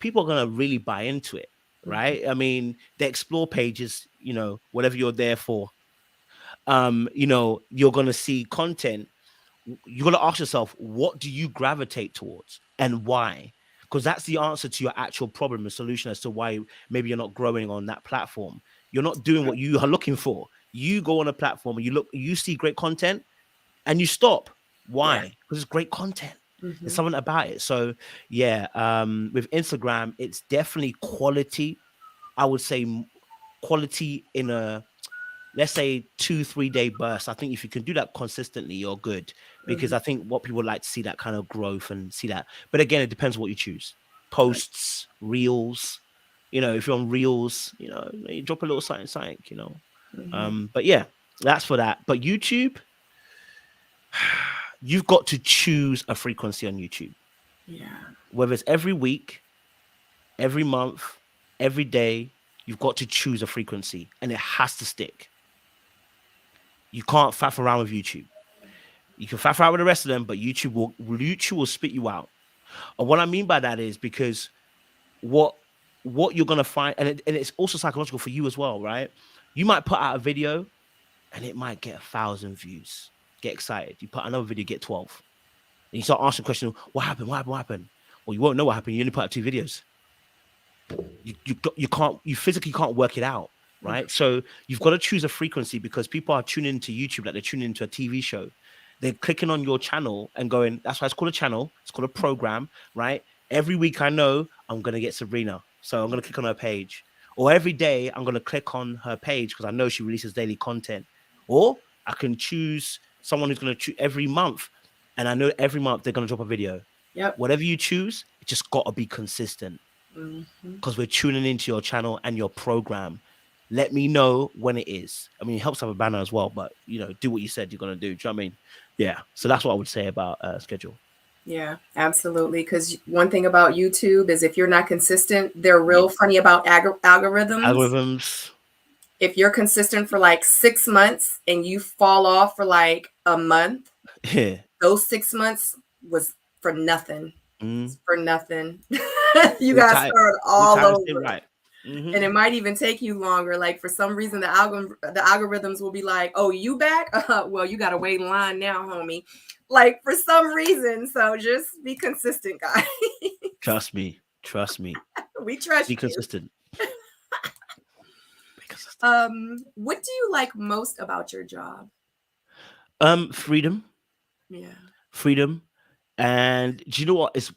people are going to really buy into it. Right. I mean, the explore pages, whatever you're there for, you're going to see content. You're going to ask yourself, what do you gravitate towards and why? Because that's the answer to your actual problem and solution as to why maybe you're not growing on that platform. You're not doing what you are looking for. You go on a platform and you see great content and you stop. Why? Because it's great content. There's something about it. So yeah, with Instagram, it's definitely quality. I would say quality in a, let's say, 2-3 day burst. I think if you can do that consistently, you're good, because I think what people like to see that kind of growth and see that. But again, it depends what you choose. Posts, reels, if you're on reels, you drop a little something, but yeah, that's for that. But YouTube, you've got to choose a frequency on YouTube. Yeah. Whether it's every week, every month, every day, you've got to choose a frequency, and it has to stick. You can't faff around with YouTube. You can faff around with the rest of them, but YouTube will spit you out. And what I mean by that is because what you're gonna find, and it's also psychological for you as well, right? You might put out a video and it might get 1,000 views. Get excited. You put another video, get 12. And you start asking the question, what happened? Well, you won't know what happened. You only put out 2 videos. You physically can't work it out, right? So you've got to choose a frequency, because people are tuning into YouTube like they're tuning into a TV show. They're clicking on your channel and going, that's why it's called a channel. It's called a program, right? Every week I know I'm going to get Sabrina, so I'm going to click on her page. Or every day I'm going to click on her page because I know she releases daily content. Or I can choose someone who's going to choose every month, and I know every month they're going to drop a video. Yep. Whatever you choose, it just got to be consistent, because we're tuning into your channel and your program. Let me know when it is. I mean, it helps have a banner as well, but do what you said you're going to do. Do you know what I mean? Yeah. So that's what I would say about schedule. Yeah, absolutely. Because one thing about YouTube is if you're not consistent, they're real funny about algorithms. If you're consistent for like 6 months and you fall off for like a month, those 6 months was for nothing. For nothing. You got to start all over. Right. And it might even take you longer. Like for some reason, the algorithms will be like, "Oh, you back? Well, you got to wait in line now, homie." Like for some reason. So just be consistent, guys. Trust me. We trust Be you. consistent. What do you like most about your job? Freedom, Yeah. freedom. And do you know what? It's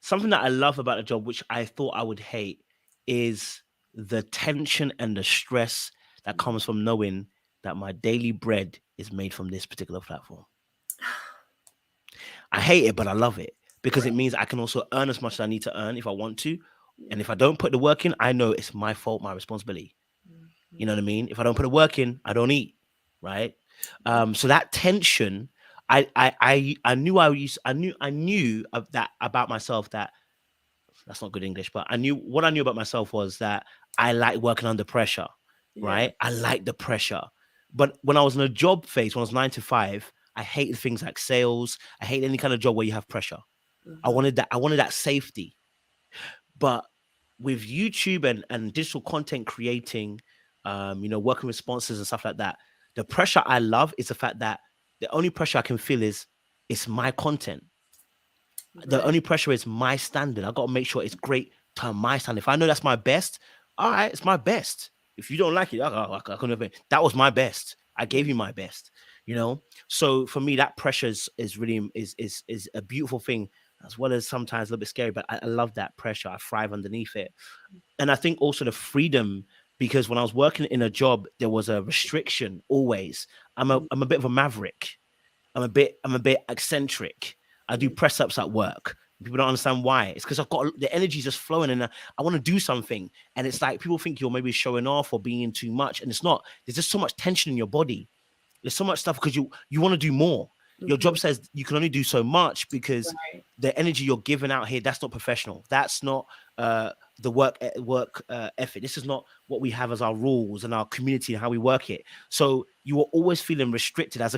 something that I love about the job, which I thought I would hate, is the tension and the stress that comes from knowing that my daily bread is made from this particular platform. I hate it, but I love it because it Right. means I can also earn as much as I need to earn if I want to. And Yeah. if I don't put the work in, I know it's my fault, my responsibility. You know Mhm. what I mean? If I don't put the work in, I don't eat. Right. So that tension, I knew I knew of that about myself, that that's not good English, but I knew about myself was that I like working under pressure. Yeah. Right. I like the pressure. But when I was in a job phase, when I was 9 to 5, I hated things like sales. I hate any kind of job where you have pressure. Mhm. I wanted that safety. But with YouTube and digital content creating, working with sponsors and stuff like that, the pressure I love is the fact that the only pressure I can feel is it's my content. The Right. only pressure is my standard. I got to make sure it's great to my standard. If I know that's my best, all right, it's my best. If you don't like it, I couldn't. That was my best. I gave you my best. So for me, that pressure is really is a beautiful thing, as well as sometimes a little bit scary. But I love that pressure. I thrive underneath it. And I think also the freedom, because when I was working in a job, there was a restriction always. I'm a bit of a maverick. I'm a bit eccentric. I do Mhm. press ups at work. People don't understand why. It's because I've got the energy just flowing, and I want to do something. And it's like people think you're maybe showing off or being too much, and it's not. There's just so much tension in your body. There's so much stuff because you want to do more. Your Mhm. job says you can only do so much because Right. the energy you're giving out here, that's not professional. That's not the work ethic. This is not what we have as our rules and our community and how we work it. So you are always feeling restricted as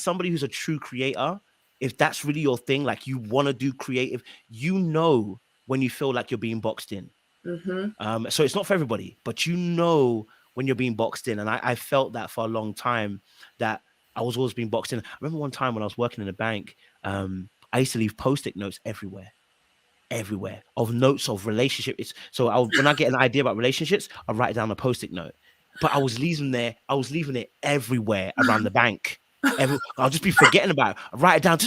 somebody who's a true creator. If that's really your thing, like you want to do creative, when you feel like you're being boxed in. Mhm. So it's not for everybody, but when you're being boxed in. And I felt that for a long time, that I was always being boxed in. I remember one time when I was working in a bank, I used to leave post-it notes everywhere of notes of relationships. So when I get an idea about relationships, I write down a post-it note. But I was leaving it everywhere around the bank. I'll just be forgetting about it. I write it down,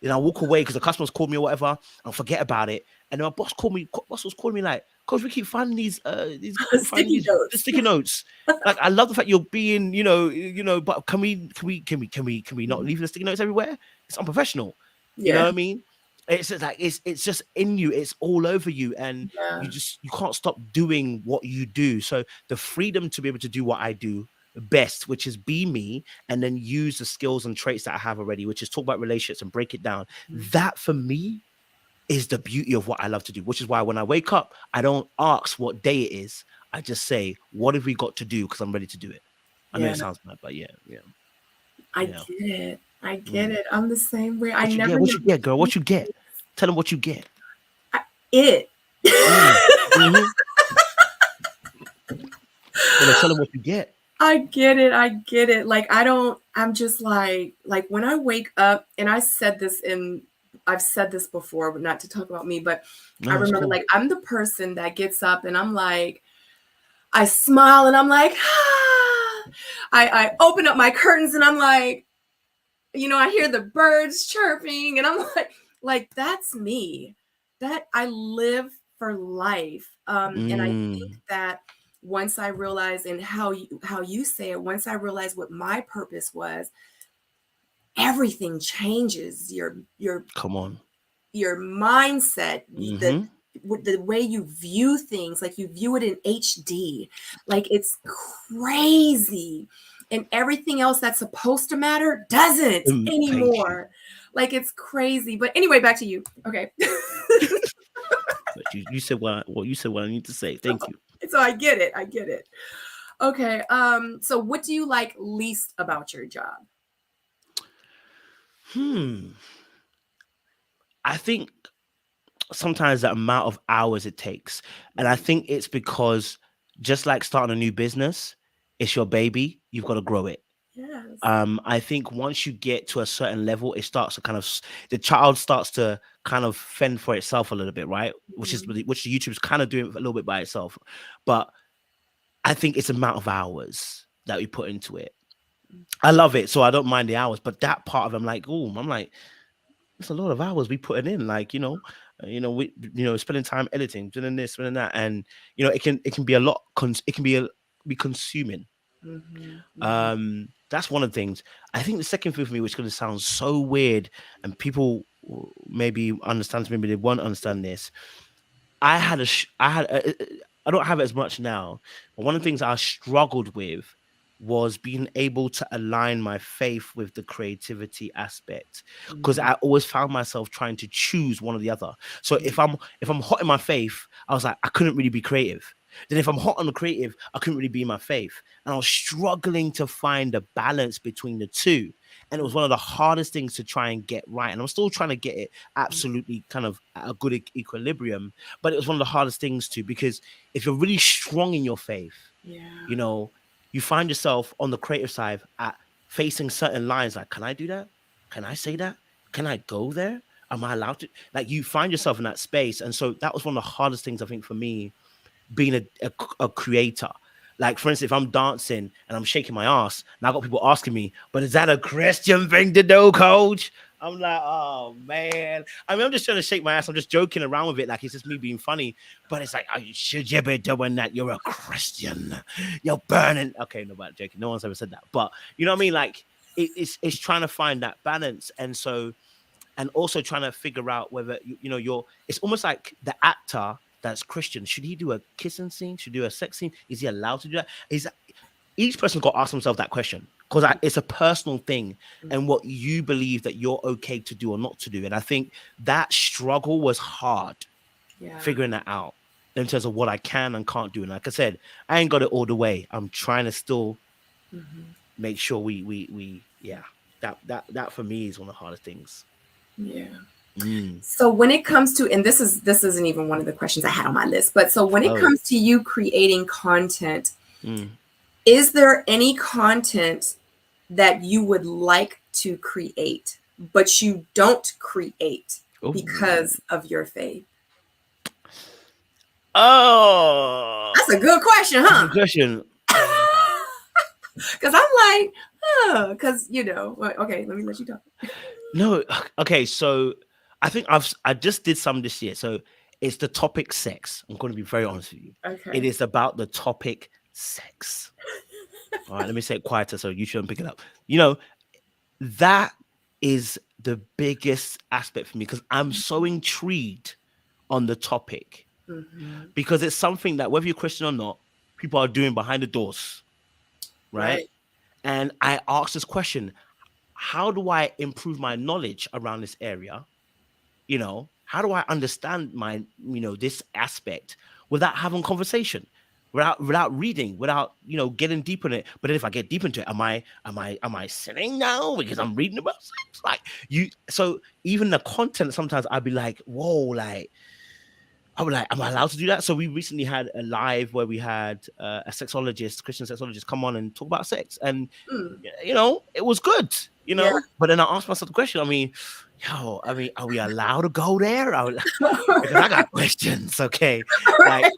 and I walk away because the customers called me or whatever. I'll forget about it. And then my boss was calling me like, "Coach, we keep finding Sticky notes. sticky notes. Like, I love the fact you're being, but can we not Mhm. leave the sticky notes everywhere? It's unprofessional. You know Yeah. what I mean? It's just like it's just in you, it's all over you, and Yeah. you can't stop doing what you do. So the freedom to be able to do what I do best, which is be me, and then use the skills and traits that I have already, which is talk about relationships and break it down. Mhm. That for me is the beauty of what I love to do, which is why when I wake up, I don't ask what day it is. I just say, what have we got to do? Because I'm ready to do it. I know Yeah. it sounds mad, but yeah, yeah, I yeah. get it. I get Mm. it. I'm the same way. I What you get? never What knew you get, girl? What you get? Tell them what you get. it. Mm. Hmm. Well, tell them what you get. I get it. I get it. Like I'm just like when I wake up, and I've said this before, but not to talk about me, but I No, it's remember cool. like I'm the person that gets up and I'm like, I smile and I'm like, ah. I open up my curtains and I'm like, I hear the birds chirping and I'm like that's me. That I live for life. And I think Mm. that once I realized, and how you say it, once I realized what my purpose was, everything changes. Come on. Your mindset, Mm-hmm. the way you view things, like you view it in HD, like it's crazy. And everything else that's supposed to matter doesn't Thank you. anymore. Like it's crazy. But anyway, back to you. Okay. But you said what you said what I need to say. Thank you. So I get it. I get it. Okay. So what do you like least about your job? Hmm. I think sometimes the amount of hours it takes. And I Mhm. think it's because just like starting a new business, it's your baby, you've got to grow it. Yes. I think once you get to a certain level, it starts to the child starts to kind of fend for itself a little bit, right? Mhm. Which the YouTube's kind of doing a little bit by itself. But I think it's the amount of hours that we put into it. I love it, so I don't mind the hours. But that part of it, I'm like, it's a lot of hours we put in. Like, we, spending time editing, doing this, doing that, and it can be a lot. It can be consuming. That's one of the things. I think the second thing for me, which is going to sound so weird, and people maybe understand, maybe they won't understand this. I don't have it as much now, but one of the things I struggled with was being able to align my faith with the creativity aspect, because I always found myself trying to choose one or the other. So if I'm hot in my faith, I was like, I couldn't really be creative. Then if I'm hot on the creative, I couldn't really be in my faith. And I was struggling to find a balance between the two. And it was one of the hardest things to try and get right. And I'm still trying to get it absolutely kind of at a good equilibrium. But it was one of the hardest things too, because if you're really strong in your faith, you find yourself on the creative side at facing certain lines like, can I do that? Can I say that? Can I go there? Am I allowed to? Like, you find yourself in that space. And so that was one of the hardest things, I think, for me, being a creator. Like, for instance, if I'm dancing and I'm shaking my ass, and I got people asking me, but is that a Christian thing to do, coach? I'm like, oh man. I mean, I'm just trying to shake my ass. I'm just joking around with it, like it's just me being funny. But it's like, oh, should you be doing that? You're a Christian. You're burning. Okay, no, but joking. No one's ever said that. But you know what I mean? Like, it's trying to find that balance, and so, and also trying to figure out whether you're. It's almost like the actor that's Christian. Should he do a kissing scene? Should he do a sex scene? Is he allowed to do that? Each person's got to ask themselves that question, because it's a personal thing, and what you believe that you're okay to do or not to do. And I think that struggle was hard, figuring that out in terms of what I can and can't do. And like I said, I ain't got it all the way. I'm trying to still make sure that for me is one of the hardest things. Yeah. So when it comes to, and this isn't even one of the questions I had on my list, but so when it comes to you creating content, is there any content that you would like to create, but you don't create because of your faith? Oh, that's a good question, huh? Good question. Because I'm like, because okay, let me let you talk. No, okay, so I think I just did some this year. So it's the topic sex. I'm going to be very honest with you. Okay. It is about the topic sex. All right, let me say it quieter so you shouldn't pick it up. That is the biggest aspect for me, because I'm so intrigued on the topic, because it's something that, whether you're Christian or not, people are doing behind the doors, right? And I asked this question: how do I improve my knowledge around this area? How do I understand my, this aspect without having conversation, without reading, without, getting deep in it? But then if I get deep into it, am I sinning now because I'm reading about sex? Like, so even the content, sometimes I'd be like, whoa, like, I was like, am I allowed to do that? So we recently had a live where we had a Christian sexologist, come on and talk about sex. And, it was good, But then I asked myself the question, are we allowed to go there? Because I got questions, okay? Like,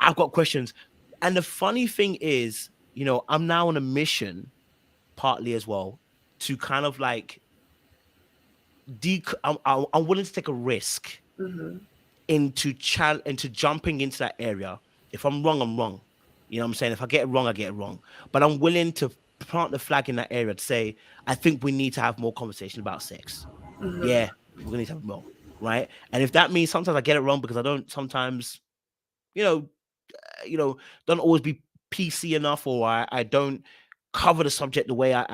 I've got questions. And the funny thing is, I'm now on a mission, partly as well, to kind of like, I'm willing to take a risk into jumping into that area. If I'm wrong, I'm wrong. You know what I'm saying? If I get it wrong, I get it wrong. But I'm willing to plant the flag in that area to say, I think we need to have more conversation about sex. Yeah, we're gonna need to have more, right? And if that means sometimes I get it wrong because I don't sometimes, don't always be PC enough, or I don't cover the subject the way as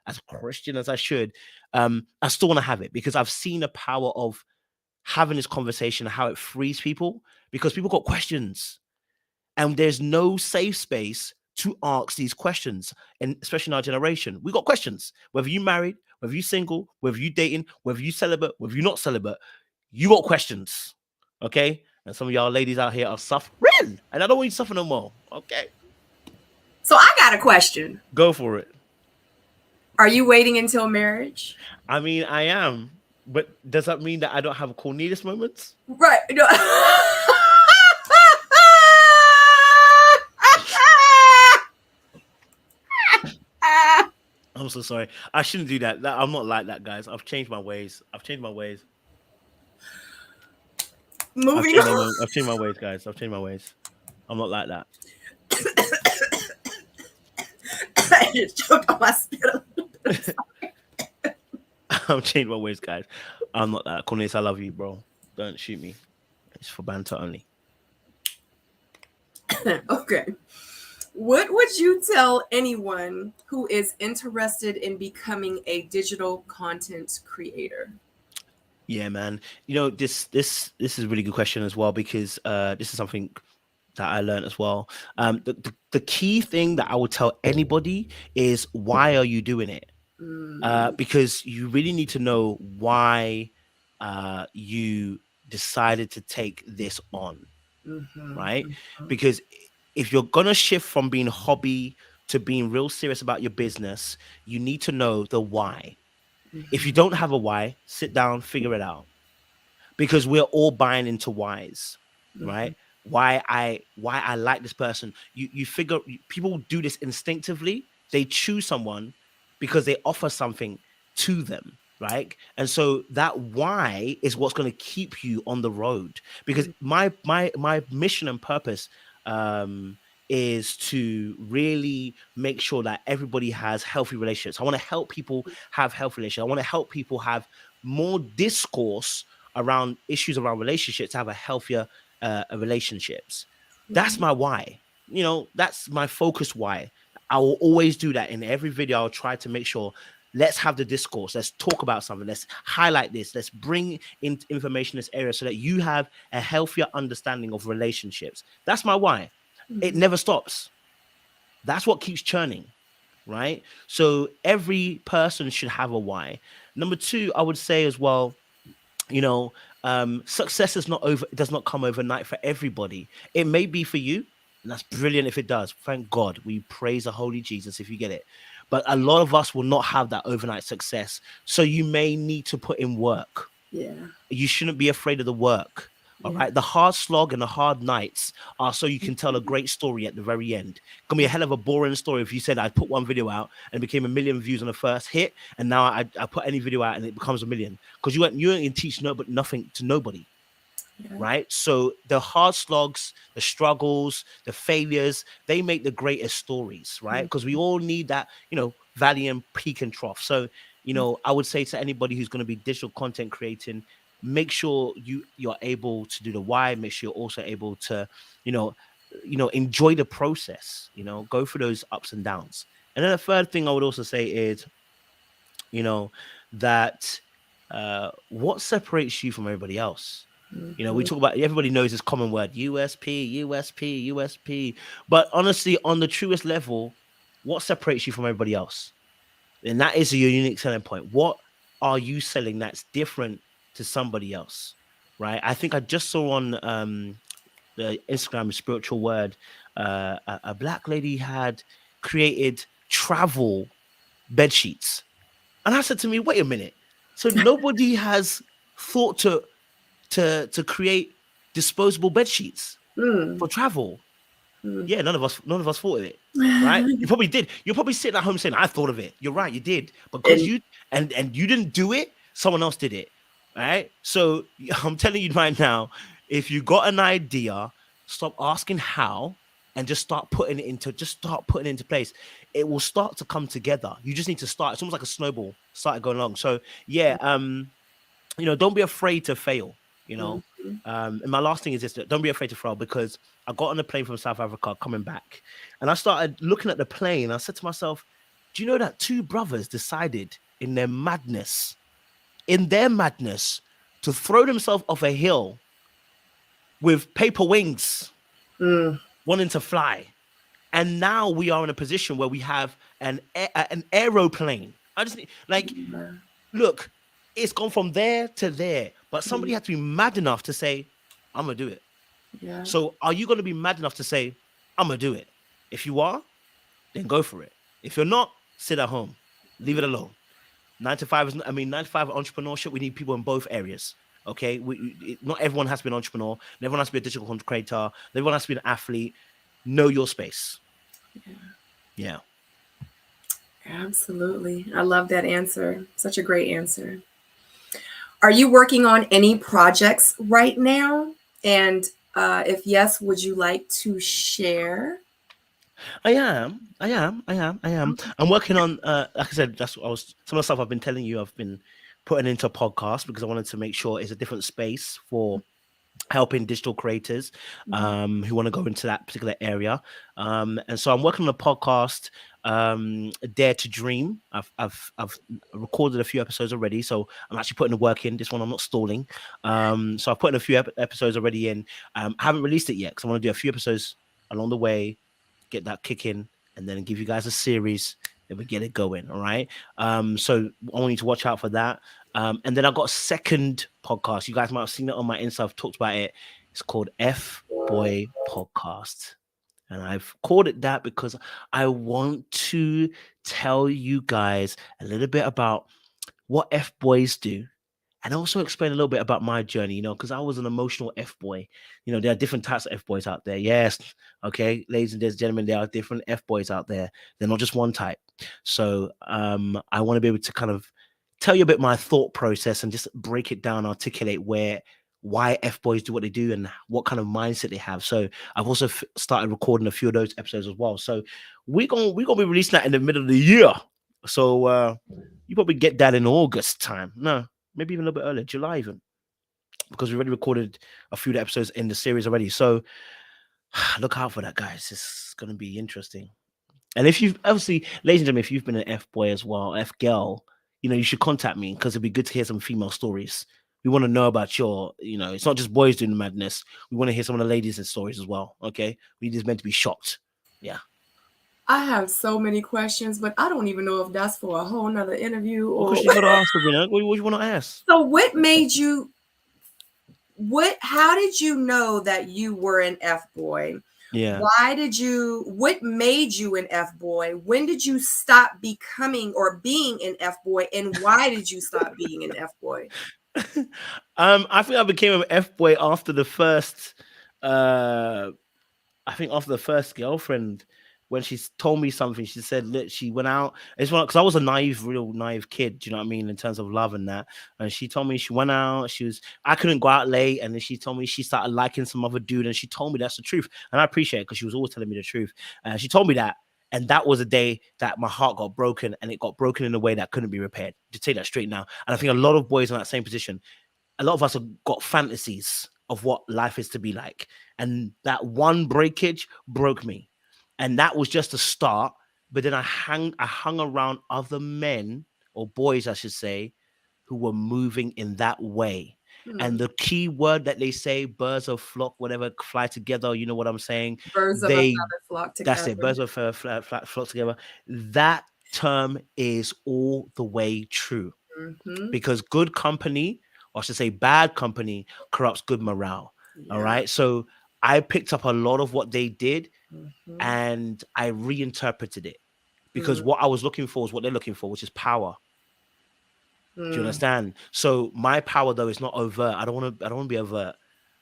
a Christian as I should, I still want to have it, because I've seen the power of having this conversation, how it frees people, because people got questions and there's no safe space to ask these questions. And especially in our generation, we got questions, whether you married, whether you single, whether you dating, whether you celibate, whether you're not celibate, you got questions. Okay. And some of y'all ladies out here are suffering, and I don't want you to suffer no more. Okay. So I got a question. Go for it. Are you waiting until marriage? I mean, I am. But does that mean that I don't have Cornelius moments? Right. No. I'm so sorry. I shouldn't do that. I'm not like that, guys. I've changed my ways. I've changed my ways. Moving on. I've changed my ways, guys. I've changed my ways. I'm not like that. I just choked on my spit a little bit. I've changed my ways, guys. I'm not that. Cornelius, I love you, bro. Don't shoot me. It's for banter only. Okay. What would you tell anyone who is interested in becoming a digital content creator? Yeah, man. This is a really good question as well, because this is something that I learned as well. The key thing that I would tell anybody is, why are you doing it? Because you really need to know why you decided to take this on, right? Because if you're gonna shift from being hobby to being real serious about your business, you need to know the why. If you don't have a why, sit down, figure it out, because we're all buying into whys, right? Why I like this person. You figure, people do this instinctively. They choose someone because they offer something to them, right? And so that why is what's going to keep you on the road. Because my mission and purpose is to really make sure that everybody has healthy relationships. I want to help people have healthy relationships. I want to help people have more discourse around issues around relationships, to have a healthier relationships. That's my why. That's my focus why. I will always do that in every video. I'll try to make sure, let's have the discourse. Let's talk about something. Let's highlight this. Let's bring in information in this area so that you have a healthier understanding of relationships. That's my why. It never stops. That's what keeps churning, right? So every person should have a why. Number two, I would say as well, success is not over. It does not come overnight for everybody. It may be for you, and that's brilliant if it does. Thank God. We praise the Holy Jesus if you get it. But a lot of us will not have that overnight success. So you may need to put in work. Yeah. You shouldn't be afraid of the work. All right. The hard slog and the hard nights are so you can tell a great story at the very end. It's gonna be a hell of a boring story if you said, I put one video out and it became 1 million views on the first hit, and now I put any video out and it becomes 1 million. Because you ain't teach nothing to nobody. Right? So the hard slogs, the struggles, the failures, they make the greatest stories, right? Because we all need that, valley and peak and trough. So, I would say to anybody who's going to be digital content creating, make sure you're able to do the why. Make sure you're also able to, enjoy the process, go through those ups and downs. And then the third thing I would also say is, that what separates you from everybody else? We talk about, everybody knows this common word, USP, USP, USP. But honestly, on the truest level, what separates you from everybody else? And that is your unique selling point. What are you selling that's different to somebody else, right? I think I just saw on the Instagram Spiritual Word, a Black lady had created travel bed sheets. And I said to me, wait a minute. So nobody has thought to create disposable bed sheets for travel. Yeah, none of us thought of it, right? You probably did. You're probably sitting at home saying, I thought of it. You're right, you did. Because you didn't do it, someone else did it. Right? So I'm telling you right now, if you got an idea, stop asking how and just start putting it into place. It will start to come together. You just need to start. It's almost like a snowball started going along. So yeah, don't be afraid to fail. And my last thing is this: don't be afraid to fail, because I got on a plane from South Africa coming back, and I started looking at the plane. I said to myself, do you know that 2 brothers decided in their madness to throw themselves off a hill with paper wings, wanting to fly? And now we are in a position where we have an aeroplane. I just need, look, it's gone from there to there, but somebody had to be mad enough to say, I'm going to do it. Yeah. So are you going to be mad enough to say, I'm going to do it? If you are, then go for it. If you're not, sit at home, leave it alone. 9 to 5 entrepreneurship. We need people in both areas. Okay. Not everyone has to be an entrepreneur. Not everyone has to be a digital content creator. Not everyone has to be an athlete. Know your space. Yeah. Absolutely. I love that answer. Such a great answer. Are you working on any projects right now? And if yes, would you like to share? I am. I'm working on like I said, that's what I was some of the stuff I've been telling you I've been putting into a podcast because I wanted to make sure it's a different space for helping digital creators who want to go into that particular area. And so I'm working on a podcast, Dare to Dream. I've recorded a few episodes already, so I'm actually putting the work in. This one I'm not stalling. So I've put in a few episodes already in. I haven't released it yet because I want to do a few episodes along the way, get that kicking, and then give you guys a series. Then we get it going. All right. So I want you to watch out for that. And then I got a second podcast. You guys might have seen it on my Insta. I've talked about it. It's called F Boy Podcast. And I've called it that because I want to tell you guys a little bit about what F boys do and also explain a little bit about my journey, because I was an emotional F boy. There are different types of F boys out there. Yes. Okay. Ladies and gentlemen, there are different F boys out there. They're not just one type. So I want to be able to kind of tell you a bit my thought process and just break it down, articulate why F boys do what they do and what kind of mindset they have. So I've also started recording a few of those episodes as well. So we're gonna be releasing that in the middle of the year. So you probably get that in August time. No, maybe even a little bit earlier, July even, because we already recorded a few of the episodes in the series already. So look out for that, guys. It's gonna be interesting. And if you've obviously, ladies and gentlemen, if you've been an F boy as well, F girl, you should contact me because it'd be good to hear some female stories. We want to know about it's not just boys doing the madness. We want to hear some of the ladies' stories as well. Okay, we just meant to be shocked. Yeah. I have so many questions, but I don't even know if that's for a whole nother interview What or question you got to ask, Sabrina? What you want to ask? so what made you how did you know that you were an F boy? Yeah. What made you an F boy? When did you stop becoming or being an F boy? And why did you stop being an F boy? I think I became an F boy after the first I think after the first girlfriend, when she told me something, she said, look, she went out. It's one because I was a real naive kid, do you know what I mean, in terms of love and that. And she told me she went out, I couldn't go out late. And then she told me she started liking some other dude. And she told me that's the truth. And I appreciate it because she was always telling me the truth. She told me that. And that was a day that my heart got broken, and it got broken in a way that couldn't be repaired. To take that straight now. And I think a lot of boys in that same position, a lot of us have got fantasies of what life is to be like. And that one breakage broke me. And that was just a start. But then I hung around other men or boys, I should say, who were moving in that way. And the key word that they say, birds of flock, whatever, fly together. You know what I'm saying? Birds of a feather flock That's together. it. Birds of a feather flock together. That term is all the way true. Because good company, or I should say bad company, corrupts good morale. Yeah. All right. So I picked up a lot of what they did and I reinterpreted it because what I was looking for is what they're looking for, which is power. Do you understand? So my power though is not overt. I don't want to be overt.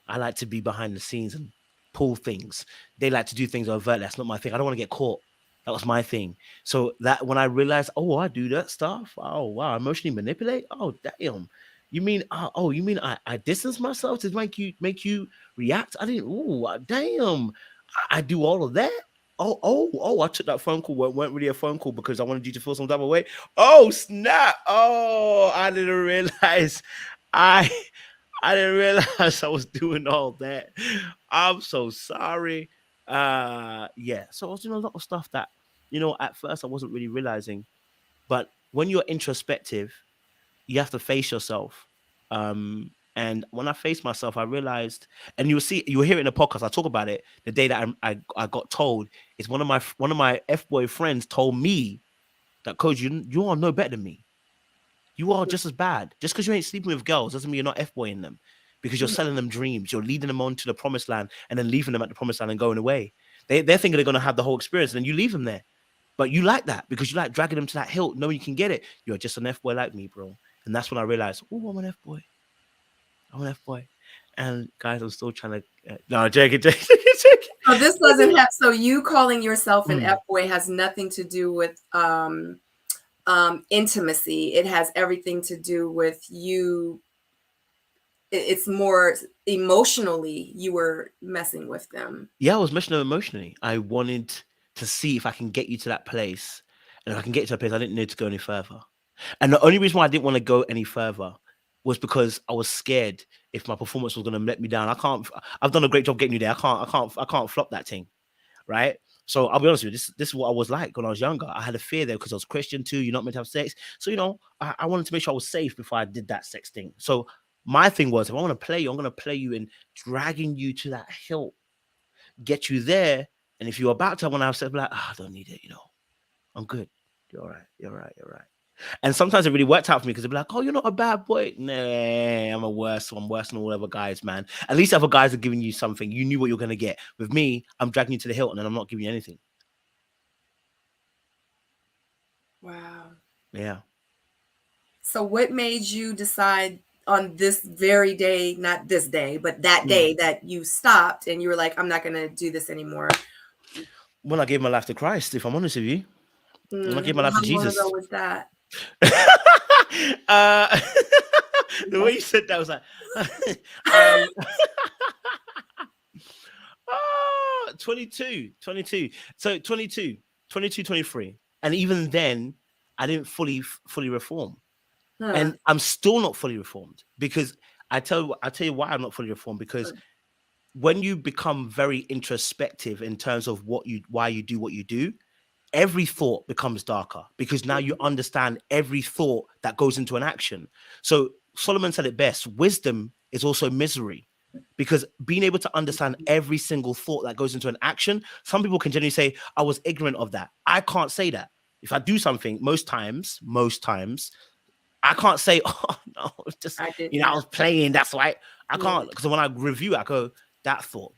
I like to be behind the scenes and pull things. They like to do things overt. That's not my thing. I don't want to get caught. That was my thing. So that when I realized, oh, I do that stuff. Oh, wow. Emotionally manipulate. Oh, damn. You mean, I distance myself to make you react? I didn't. Oh, damn. I do all of that. Oh, I took that phone call. Weren't really a phone call because I wanted you to feel some type of way. Oh, snap. Oh, I didn't realize I I didn't realize I was doing all that. I'm so sorry. Yeah. So I was doing a lot of stuff that, at first I wasn't really realizing. But when you're introspective, you have to face yourself. And when I faced myself, I realized, and you'll hear it in the podcast. I talk about it the day that I got told. It's one of my F boy friends told me that, Coach, you are no better than me. You are just as bad. Just because you ain't sleeping with girls doesn't mean you're not F-boying them. Because you're selling them dreams. You're leading them on to the promised land and then leaving them at the promised land and going away. They're thinking they're going to have the whole experience and then you leave them there. But you like that because you like dragging them to that hill knowing you can get it. You're just an F-boy like me, bro. And that's when I realized, oh, I'm an F-boy. I'm an F-boy. And guys, I'm still trying to... no, joking. So this doesn't have... So you calling yourself an F-boy has nothing to do with... intimacy. It has everything to do with you. It's more emotionally you were messing with them. Yeah, I was messing them emotionally. I wanted to see if I can get you to that place. And if I can get you to that place, I didn't need to go any further. And the only reason why I didn't want to go any further was because I was scared if my performance was going to let me down. I've done a great job getting you there. I can't flop that thing. Right. So I'll be honest with you, this is what I was like when I was younger. I had a fear there because I was Christian too. You're not meant to have sex. So, I wanted to make sure I was safe before I did that sex thing. So my thing was, if I want to play you, I'm going to play you in dragging you to that hill, get you there. And if you're about to want to have sex, be like, I don't need it. I'm good. You're all right. You're right. You're right. And sometimes it really worked out for me because they'd be like, oh, you're not a bad boy. Nah, I'm worse than all other guys, man. At least other guys are giving you something. You knew what you're going to get. With me, I'm dragging you to the hill and I'm not giving you anything. Wow. Yeah. So what made you decide on this very day, not this day, but that day that you stopped and you were like, I'm not going to do this anymore? When I gave my life to Christ, if I'm honest with you. When I gave my life to Jesus. How long ago was that? The way you said that was like 22. So 22, 23. And even then, I didn't fully reform. And I'm still not fully reformed because I'll tell you why I'm not fully reformed, because when you become very introspective in terms of why you do what you do, every thought becomes darker because now you understand every thought that goes into an action. So Solomon said it best: wisdom is also misery, because being able to understand every single thought that goes into an action, some people can genuinely say, I was ignorant of that. I can't say that. If I do something, most times, I can't say, oh no, just, I was playing. That's why I can't. Because when I review, I go, that thought,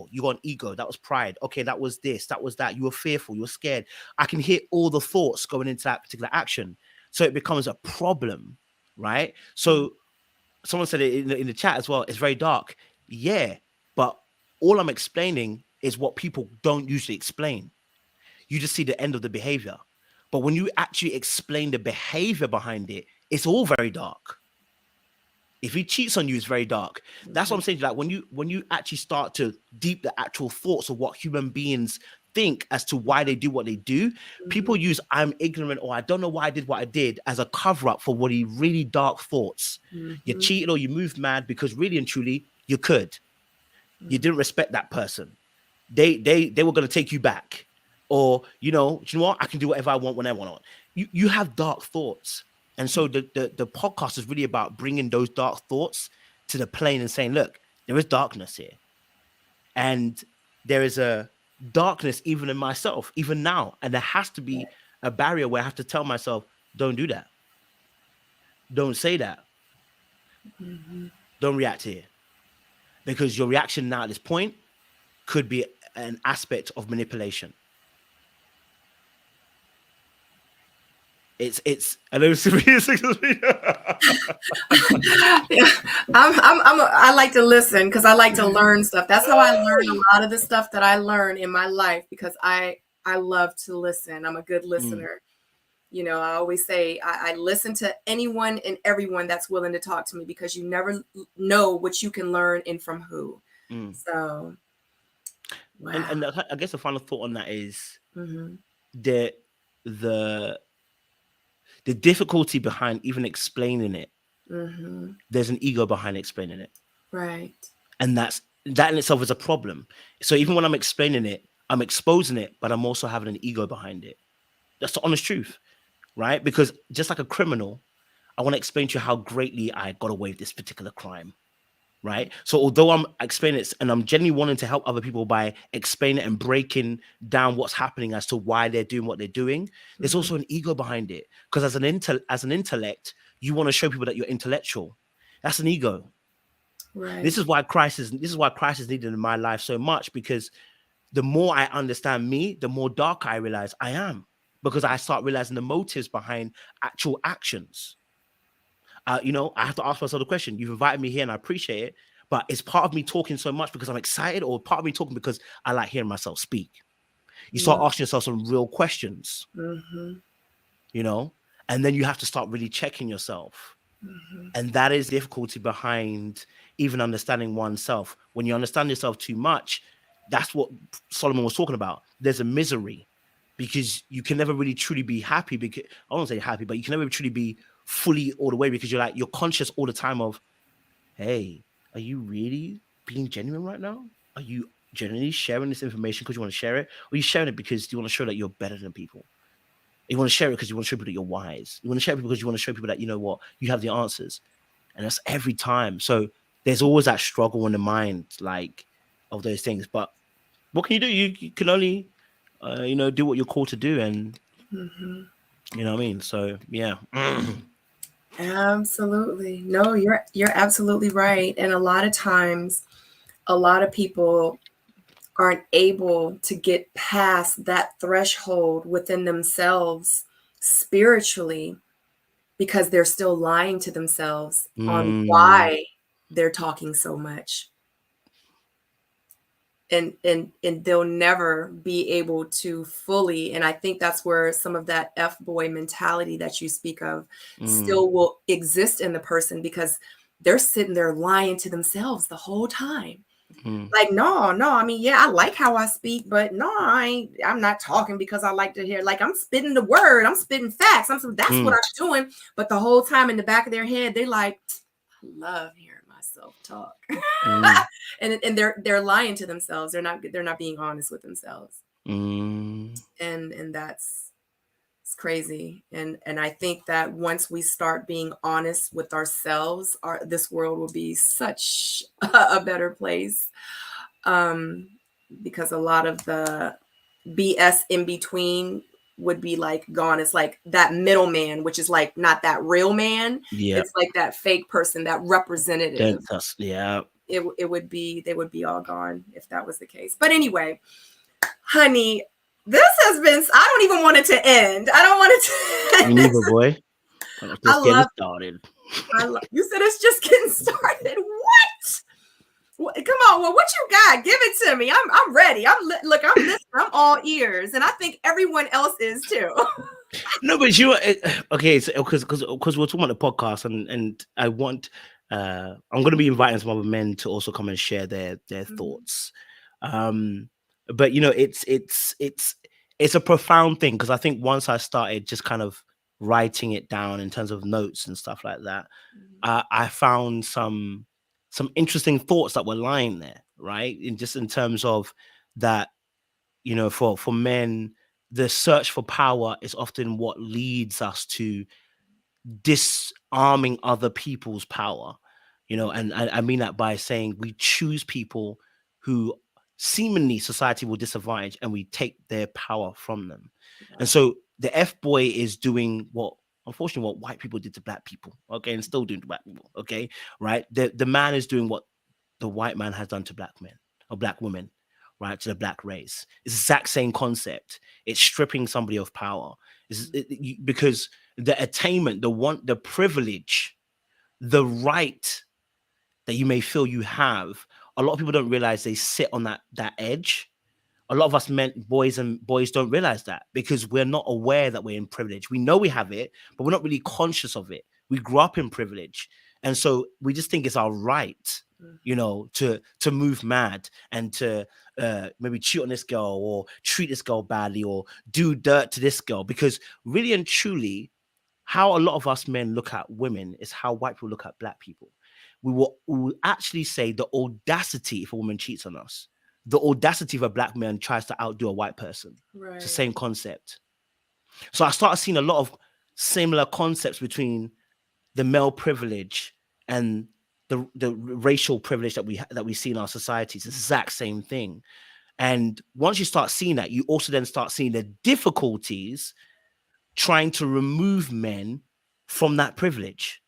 you got an ego, that was pride. Okay, that was this, that was that. You were fearful, you were scared. I can hear all the thoughts going into that particular action. So it becomes a problem, right? So someone said it in the chat as well, it's very dark. Yeah, but all I'm explaining is what people don't usually explain. You just see the end of the behavior. But when you actually explain the behavior behind it, it's all very dark. If he cheats on you, it's very dark. That's what I'm saying. Like when you actually start to deep the actual thoughts of what human beings think as to why they do what they do, people use I'm ignorant or I don't know why I did what I did as a cover-up for what he really dark thoughts. You cheated or you moved mad because really and truly you could. You didn't respect that person. They were going to take you back. Or, you know what? I can do whatever I want whenever I want. You have dark thoughts. And so the podcast is really about bringing those dark thoughts to the plane and saying, look, there is darkness here. And there is a darkness even in myself, even now. And there has to be a barrier where I have to tell myself, don't do that. Don't say that. Don't react here. Because your reaction now at this point could be an aspect of manipulation. It's I know Sabrina. I like to listen because I like to learn stuff. That's how I learn a lot of the stuff that I learn in my life, because I love to listen. I'm a good listener. I always say I listen to anyone and everyone that's willing to talk to me, because you never know what you can learn and from who. So, wow. And I guess the final thought on that is the difficulty behind even explaining it. There's an ego behind explaining it. Right. And that in itself is a problem. So even when I'm explaining it, I'm exposing it, but I'm also having an ego behind it. That's the honest truth, right? Because just like a criminal, I want to explain to you how greatly I got away with this particular crime, right? So although I'm explaining it and I'm genuinely wanting to help other people by explaining it and breaking down what's happening as to why they're doing what they're doing, there's also an ego behind it. Because as an intellect, you want to show people that you're intellectual. That's an ego. Right. This is why Christ is needed in my life so much, because the more I understand me, the more dark I realize I am, because I start realizing the motives behind actual actions. I have to ask myself the question. You've invited me here and I appreciate it, but is part of me talking so much because I'm excited, or part of me talking because I like hearing myself speak? You start asking yourself some real questions, And then you have to start really checking yourself. Mm-hmm. And that is the difficulty behind even understanding oneself. When you understand yourself too much, that's what Solomon was talking about. There's a misery because you can never really truly be happy. Because I won't say happy, but you can never truly be fully all the way because you're conscious all the time of, hey, are you really being genuine right now? Are you genuinely sharing this information because you want to share it? Or are you sharing it because you want to show that you're better than people? You want to share it because you want to show people that you're wise. You want to share it because you want to show people that, you know what, you have the answers. And that's every time. So there's always that struggle in the mind, like, of those things. But what can you do? You can only, do what you're called to do. And Mm-hmm. you know what I mean? So, yeah. Absolutely. No, you're absolutely right. And a lot of times, a lot of people aren't able to get past that threshold within themselves spiritually because they're still lying to themselves on Mm, why they're talking so much. And they'll never be able to fully, and I think that's where some of that F-boy mentality that you speak of mm, still will exist in the person because they're sitting there lying to themselves the whole time. mm, Like, no, I mean, yeah, I like how I speak, but no, I'm not talking because I like to hear, like, I'm spitting the word, I'm spitting facts, that's what mm, I'm doing. But the whole time in the back of their head, they like, I love hearing myself talk. mm, And they're lying to themselves. They're not being honest with themselves. mm. And that's it's crazy. And I think that once we start being honest with ourselves, this world will be such a better place. Um, because a lot of the BS in between would be like gone. It's like that middleman, which is like not that real man. Yeah. It's like that fake person, that representative. Yeah. It would be, they would be all gone if that was the case. But anyway, honey, this has been, I don't even want it to end. I don't want it to Me end. neither, boy. I'm I just getting love, started. you said it's just getting started. Come on, well, what you got? Give it to me. I'm ready. Look, I'm listening. I'm all ears, and I think everyone else is too. No, but okay, so because we're talking about the podcast, and I want I'm going to be inviting some other men to also come and share their thoughts. Um, but it's a profound thing because I think once I started just kind of writing it down in terms of notes and stuff like that, I found some interesting thoughts that were lying there, right? In terms of that, for men, the search for power is often what leads us to disarming other people's power. And I mean that by saying we choose people who seemingly society will disadvantage and we take their power from them. And so the F-boy is doing what, unfortunately, what white people did to black people, okay, and still doing to black people, okay, right? The man is doing what the white man has done to black men or black women, right, to the black race. It's the exact same concept. It's stripping somebody of power. Because the attainment, the privilege, the right that you may feel you have, a lot of people don't realize they sit on that edge. A lot of us men, boys don't realize that because we're not aware that we're in privilege. We know we have it, but we're not really conscious of it. We grew up in privilege. And so we just think it's our right, to move mad and to maybe cheat on this girl or treat this girl badly or do dirt to this girl. Because really and truly, how a lot of us men look at women is how white people look at black people. We will actually say the audacity if a woman cheats on us, the audacity of a black man tries to outdo a white person. Right. It's the same concept. So I started seeing a lot of similar concepts between the male privilege and the racial privilege that we see in our societies. It's the exact same thing. And once you start seeing that, you also then start seeing the difficulties trying to remove men from that privilege.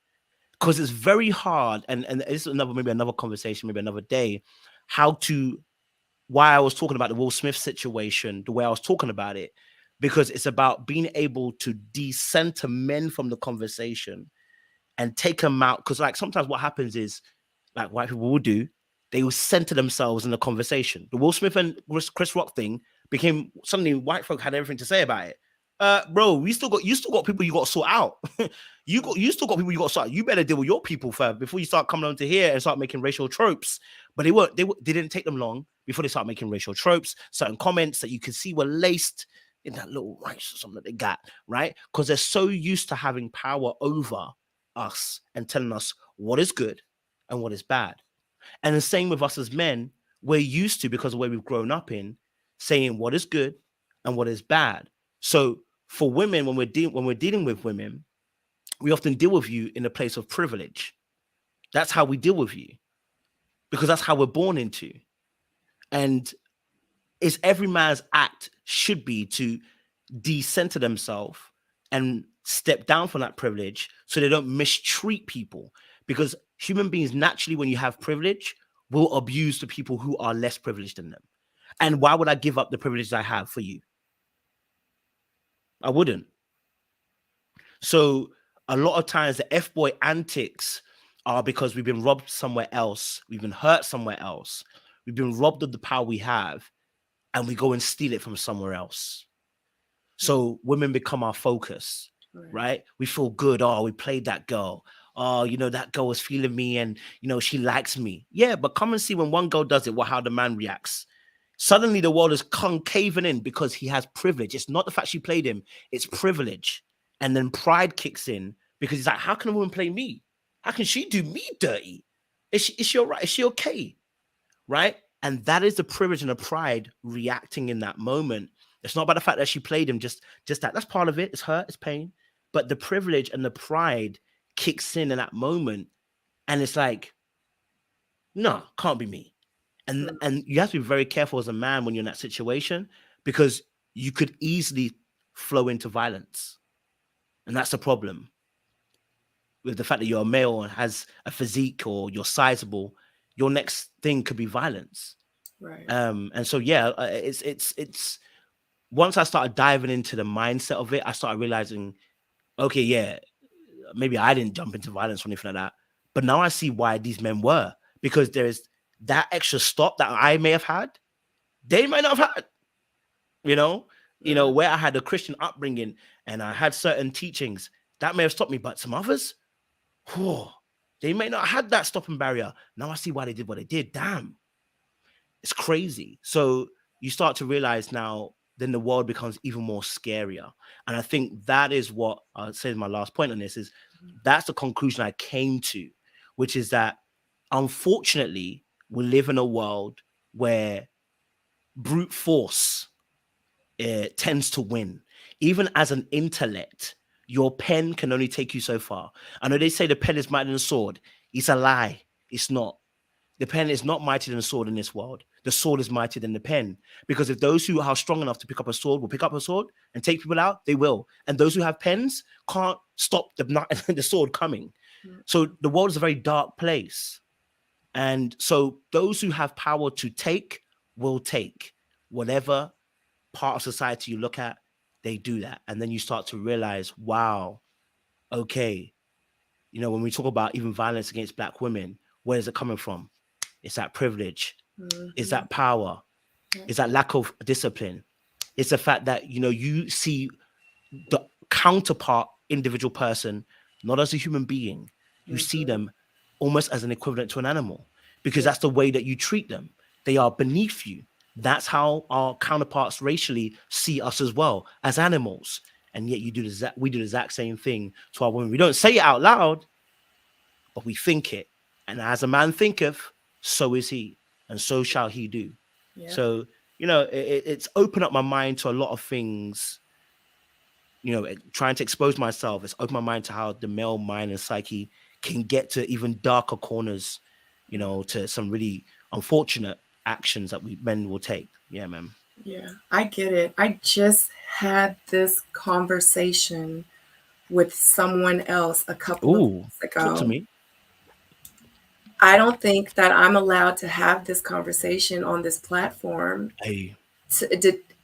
Because it's very hard, and this is maybe another conversation, maybe another day, why I was talking about the Will Smith situation, the way I was talking about it, because it's about being able to decenter men from the conversation and take them out. Because like sometimes what happens is, like white people will do, they will center themselves in the conversation. The Will Smith and Chris Rock thing became suddenly white folk had everything to say about it. Bro, you still got people you got to sort out. You still got people you got to sort out. You better deal with your people first before you start coming onto here and start making racial tropes. But they didn't take them long before they start making racial tropes. Certain comments that you could see were laced in that little rice or something that they got, right? Because they're so used to having power over us and telling us what is good and what is bad. And the same with us as men, we're used to, because of the way we've grown up in, saying what is good and what is bad. So for women, when we're dealing with women, we often deal with you in a place of privilege. That's how we deal with you, because that's how we're born into. And it's every man's act should be to decenter themselves and step down from that privilege so they don't mistreat people. Because human beings naturally, when you have privilege, will abuse the people who are less privileged than them. And why would I give up the privileges I have for you? I wouldn't. So a lot of times the F-boy antics are because we've been robbed somewhere else. We've been hurt somewhere else. We've been robbed of the power we have, and we go and steal it from somewhere else. So women become our focus, right? We feel good. Oh, we played that girl. Oh, that girl was feeling me and, she likes me. Yeah, but come and see when one girl does it, how the man reacts. Suddenly the world is concaving in because he has privilege. It's not the fact she played him, it's privilege. And then pride kicks in because he's like, how can a woman play me? How can she do me dirty? Is she all right? Is she okay? Right? And that is the privilege and the pride reacting in that moment. It's not about the fact that she played him, just that. That's part of it. It's hurt, it's pain. But the privilege and the pride kicks in that moment. And it's like, no, can't be me. And you have to be very careful as a man when you're in that situation, because you could easily flow into violence. And that's the problem with the fact that you're a male and has a physique or you're sizable. Your next thing could be violence. Right. And so, yeah, it's once I started diving into the mindset of it, I started realizing, okay, yeah, maybe I didn't jump into violence or anything like that. But now I see why these men were, because there's that extra stop that I may have had, they might not have had, where I had a Christian upbringing and I had certain teachings that may have stopped me, but some others, they may not have had that stopping barrier. Now I see why they did what they did. Damn. It's crazy. So you start to realize now, then the world becomes even more scarier. And I think that is what I'll say is my last point on this, is that's the conclusion I came to, which is that unfortunately we live in a world where brute force tends to win. Even as an intellect, your pen can only take you so far. I know they say the pen is mightier than the sword. It's a lie. It's not. The pen is not mightier than the sword in this world. The sword is mightier than the pen. Because if those who are strong enough to pick up a sword will pick up a sword and take people out, they will. And those who have pens can't stop the sword coming. So the world is a very dark place. And so those who have power to take will take. Whatever part of society you look at, they do that. And then you start to realize, wow, okay, when we talk about even violence against Black women, where is it coming from? It's that privilege. It's that power. It's that lack of discipline. It's the fact that, you see the counterpart individual person not as a human being. You see them almost as an equivalent to an animal, because that's the way that you treat them. They are beneath you. That's how our counterparts racially see us as well, as animals. And yet we do the exact same thing to our women. We don't say it out loud, but we think it. And as a man thinketh, so is he, and so shall he do. Yeah. So, it's opened up my mind to a lot of things. Trying to expose myself, it's opened my mind to how the male mind and psyche can get to even darker corners, to some really unfortunate actions that men will take. Yeah, man. Yeah, I get it. I just had this conversation with someone else a couple of weeks ago. Talk to me. I don't think that I'm allowed to have this conversation on this platform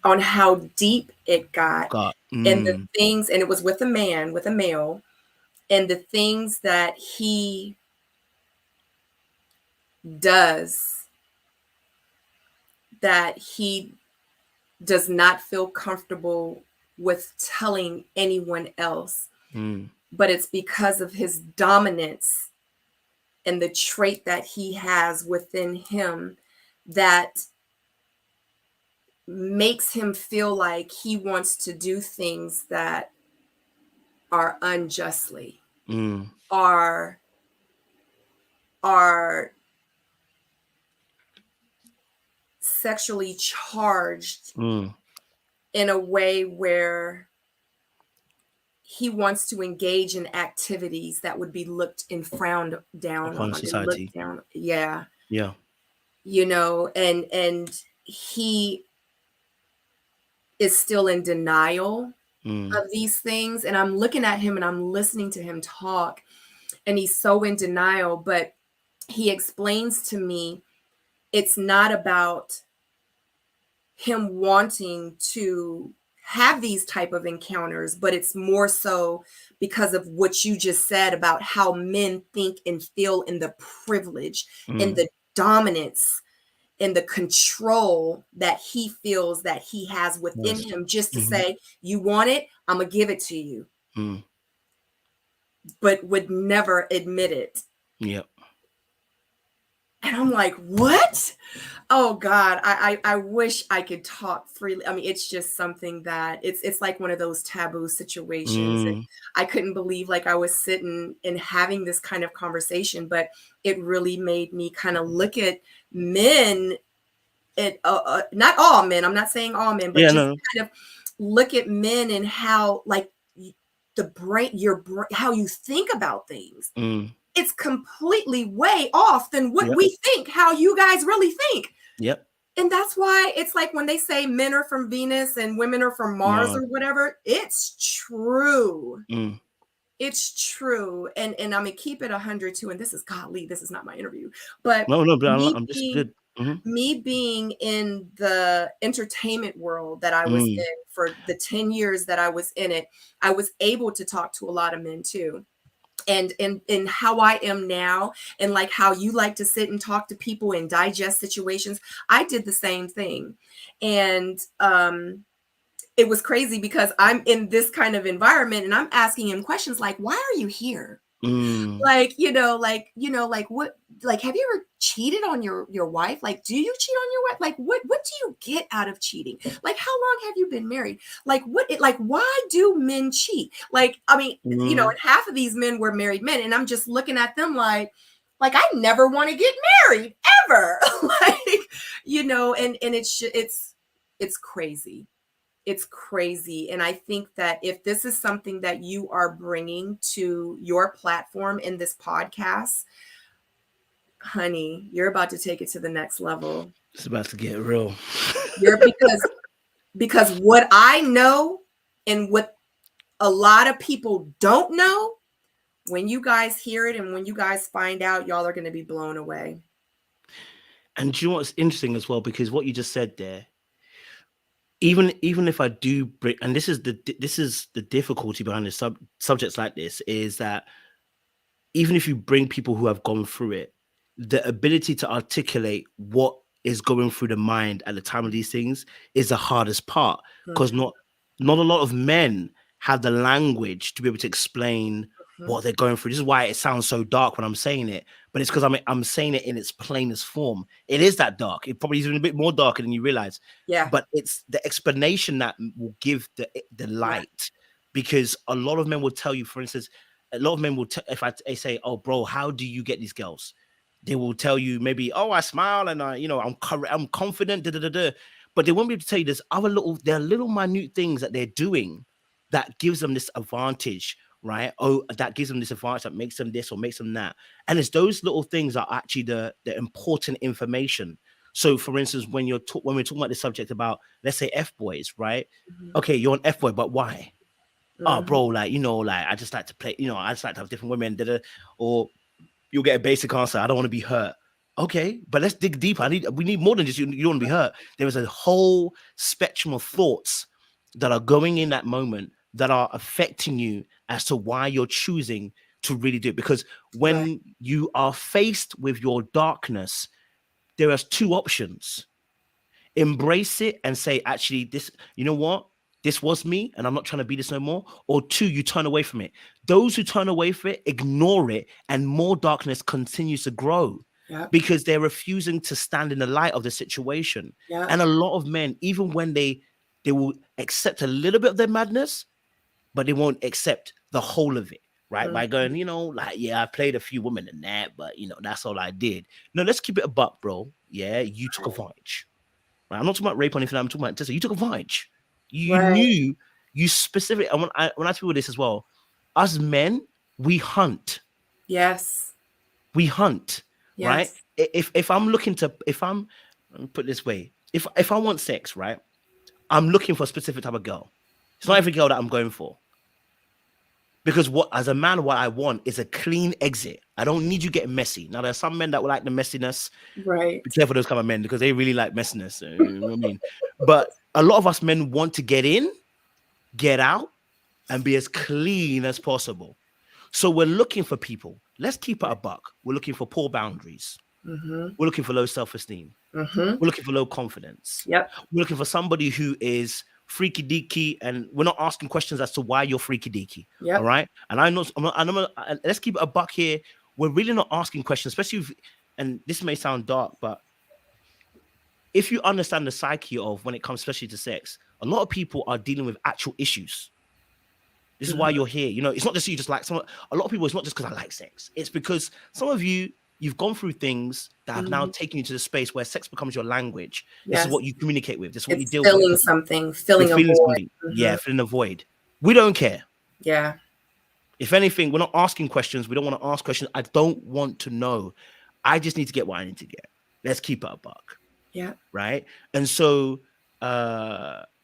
on how deep it got. And the things, and it was with a male, and the things that he does that he does not feel comfortable with telling anyone else. Mm. But it's because of his dominance and the trait that he has within him that makes him feel like he wants to do things that are unjustly, Mm. are are sexually charged Mm. in a way where he wants to engage in activities that would be looked and frowned down Upon on and looked society. down. Yeah. Yeah. And he is still in denial Mm. of these things. And I'm looking at him and I'm listening to him talk, and he's so in denial, but he explains to me it's not about him wanting to have these type of encounters, but it's more so because of what you just said about how men think and feel, in the privilege and Mm. the dominance and the control that he feels that he has within Yes. him, just to Mm-hmm. say, you want it, I'm gonna give it to you, Mm. but would never admit it. Yep. And I'm like, what? Oh God, I wish I could talk freely. I mean, it's just something that it's like one of those taboo situations. And Mm. I couldn't believe like I was sitting and having this kind of conversation, but it really made me kind of look at men. It not all men. I'm not saying all men, but Yeah. just No. kind of look at men and how like the brain, how you think about things. Mm. It's completely way off than what Yep. we think, how you guys really think. Yep. And that's why it's like when they say men are from Venus and women are from Mars Mars. or whatever, it's true. Mm. It's true. And I'm gonna keep it 100 too. And this is golly, this is not my interview, but No. No. But me I'm just being good. Mm-hmm. me being in the entertainment world that I was Mm. in for the 10 years that I was in it, I was able to talk to a lot of men too. And how I am now, and like how you like to sit and talk to people and digest situations, I did the same thing. And it was crazy because I'm in this kind of environment and I'm asking him questions like, why are you here? Mm. Like, like what, like, have you ever cheated on your wife? Like, do you cheat on your wife? Like, what do you get out of cheating? Like, how long have you been married? Like, why do men cheat? Like, I mean, Mm. and half of these men were married men, and I'm just looking at them like I never want to get married ever. Like, and it's crazy. It's crazy. And I think that if this is something that you are bringing to your platform in this podcast, honey, you're about to take it to the next level. It's about to get real. You're because what I know and what a lot of people don't know, when you guys hear it and when you guys find out, y'all are going to be blown away. And do you know what's interesting as well? Because what you just said there, even if I do bring, and this is the difficulty behind the subjects like this, is that even if you bring people who have gone through it, the ability to articulate what is going through the mind at the time of these things is the hardest part, because Mhm. not a lot of men have the language to be able to explain Mhm. what they're going through. This is why it sounds so dark when I'm saying it, but it's because I'm saying it in its plainest form. It is that dark. It probably is even a bit more darker than you realize. Yeah. But it's the explanation that will give the Yeah. light, because a lot of men will tell you, for instance, a lot of men will if I say, "Oh, bro, how do you get these girls?" They will tell you maybe, "Oh, I smile and I'm confident." Da, da, da, da. But they won't be able to tell you there are little minute things that they're doing that gives them this advantage, right? Oh, that gives them this advantage that makes them this or makes them that. And it's those little things that are actually the important information. So, for instance, when we're talking about the subject about, let's say, F boys, right? Mhm. Okay, you're an F boy, but why? Oh, Mhm. bro, like I just like to play, I just like to have different women, or you'll get a basic answer. I don't want to be hurt. Okay, but let's dig deeper. We need more than just you don't want to be hurt. There is a whole spectrum of thoughts that are going in that moment that are affecting you as to why you're choosing to really do it. Because Right. when you are faced with your darkness, there are two options: embrace it and say, actually, this, you know what? this was me and I'm not trying to be this no more, or two, you turn away from it. Those who turn away from it, ignore it, and more darkness continues to grow Yep. because they're refusing to stand in the light of the situation. Yep. And a lot of men, even when they will accept a little bit of their madness, but they won't accept the whole of it, right? By going, like, yeah, I played a few women in that, but that's all I did. No, let's keep it a buck, bro. Yeah, you took advantage. Right? I'm not talking about rape or anything. I'm talking about just you took advantage. You knew, you specifically. And when I tell people this as well, us men, we hunt. Yes. We hunt. Yes. Right? If I'm looking to, let me put it this way, if I want sex, right, I'm looking for a specific type of girl. It's not every girl that I'm going for. Because as a man, what I want is a clean exit. I don't need you getting messy. Now, there's some men that will like the messiness. Right. Be careful those kind of men because they really like messiness. You know what I mean? But a lot of us men want to get in, get out, and be as clean as possible. So we're looking for people. Let's keep it a buck. We're looking for poor boundaries. We're looking for low self-esteem. We're looking for low confidence. Yep. We're looking for somebody who is freaky deaky, and we're not asking questions as to why you're freaky deaky. Yep. All right. And let's keep it a buck here. We're really not asking questions, especially if, and this may sound dark, but if you understand the psyche of when it comes especially to sex, a lot of people are dealing with actual issues. This is why you're here. It's not just you just like someone. A lot of people, it's not just because I like sex. It's because some of you've gone through things that have now taken you to the space where sex becomes your language. Yes. This is what you communicate with. This is what you deal filling with. Filling a void. Something. Yeah, filling a void. We don't care. Yeah. If anything, we're not asking questions. We don't want to ask questions. I don't want to know. I just need to get what I need to get. Let's keep it a buck. Yeah. Right. And so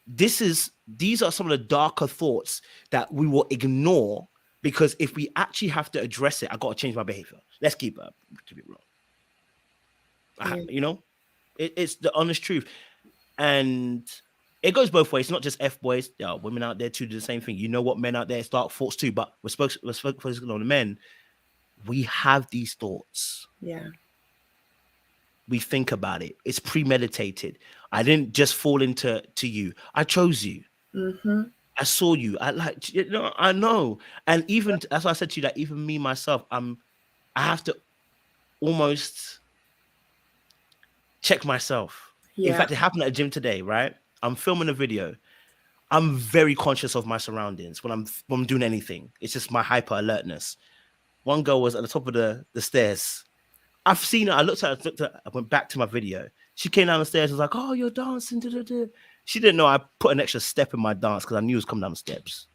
these are some of the darker thoughts that we will ignore, because if we actually have to address it, I got to change my behavior. Let's keep it up, to be real. It's the honest truth. And it goes both ways. It's not just F boys. There are women out there too do the same thing. You know what, men out there, it's dark thoughts too, but we're focusing on the men. We have these thoughts. Yeah. We think about it. It's premeditated. I didn't just fall into you. I chose you. I saw you. I know. And even as I said to you, that even me myself, I have to almost check myself. Yeah. In fact, it happened at a gym today, right? I'm filming a video. I'm very conscious of my surroundings when I'm doing anything. It's just my hyper alertness. One girl was at the top of the stairs. I've seen her. I looked at her. I went back to my video. She came down the stairs. I was like, "Oh, you're dancing." She didn't know I put an extra step in my dance because I knew it was coming down the steps.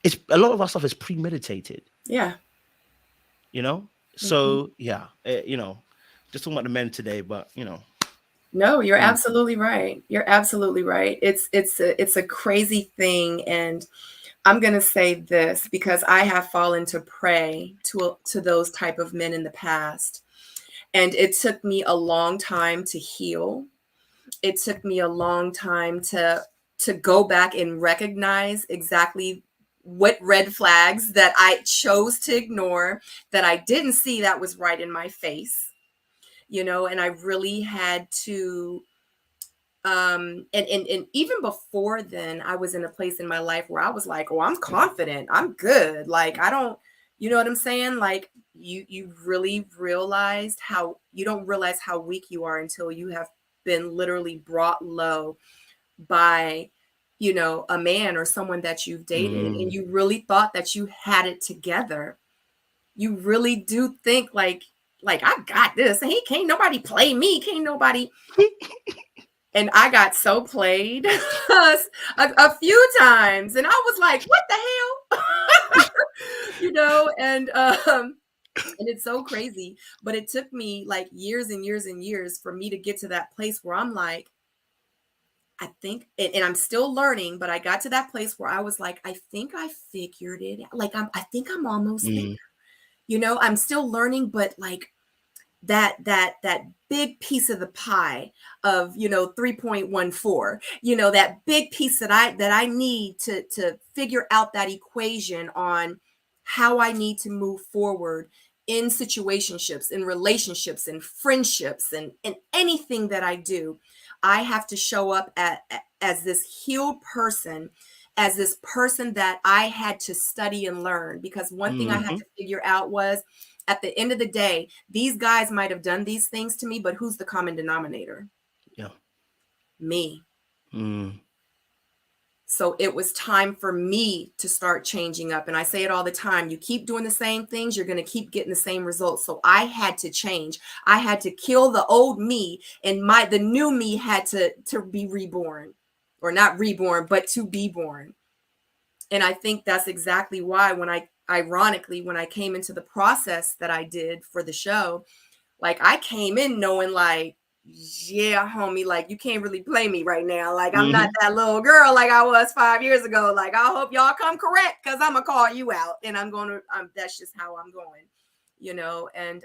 It's a lot of our stuff is premeditated. Yeah. So yeah, just talking about the men today, but No, you're absolutely right. You're absolutely right. It's a crazy thing, and I'm going to say this because I have fallen to prey to those type of men in the past. And it took me a long time to heal. It took me a long time to go back and recognize exactly what red flags that I chose to ignore, that I didn't see that was right in my face, and I really had to and even before then, I was in a place in my life where I was like, oh, I'm confident, I'm good, like I don't, you know what I'm saying, like you really realized how you don't realize how weak you are until you have been literally brought low by a man or someone that you've dated, and you really thought that you had it together. You really do think like I got this, and can't nobody play me, can't nobody. And I got so played a few times, and I was like, what the hell? And it's so crazy. But it took me like years and years and years for me to get to that place where I'm like, I think, and I'm still learning, but I got to that place where I was like, I think I figured it out. Like, I think I'm almost there. I'm still learning, but like, that big piece of the pie of 3.14, that big piece that I need to figure out that equation on how I need to move forward in situationships, in relationships, in friendships, and anything that I do. I have to show up as this healed person, as this person that I had to study and learn. Because one thing I had to figure out was, at the end of the day, these guys might have done these things to me, but who's the common denominator? Yeah. Me. So it was time for me to start changing up. And I say it all the time, you keep doing the same things, you're going to keep getting the same results. So I had to change. I had to kill the old me, and the new me had to be reborn, or not reborn, but to be born. And I think that's exactly why ironically, when I came into the process that I did for the show, like I came in knowing like, yeah, homie, like you can't really play me right now. Like I'm not that little girl like I was 5 years ago. Like I hope y'all come correct, because I'm gonna call you out, and that's just how I'm going, and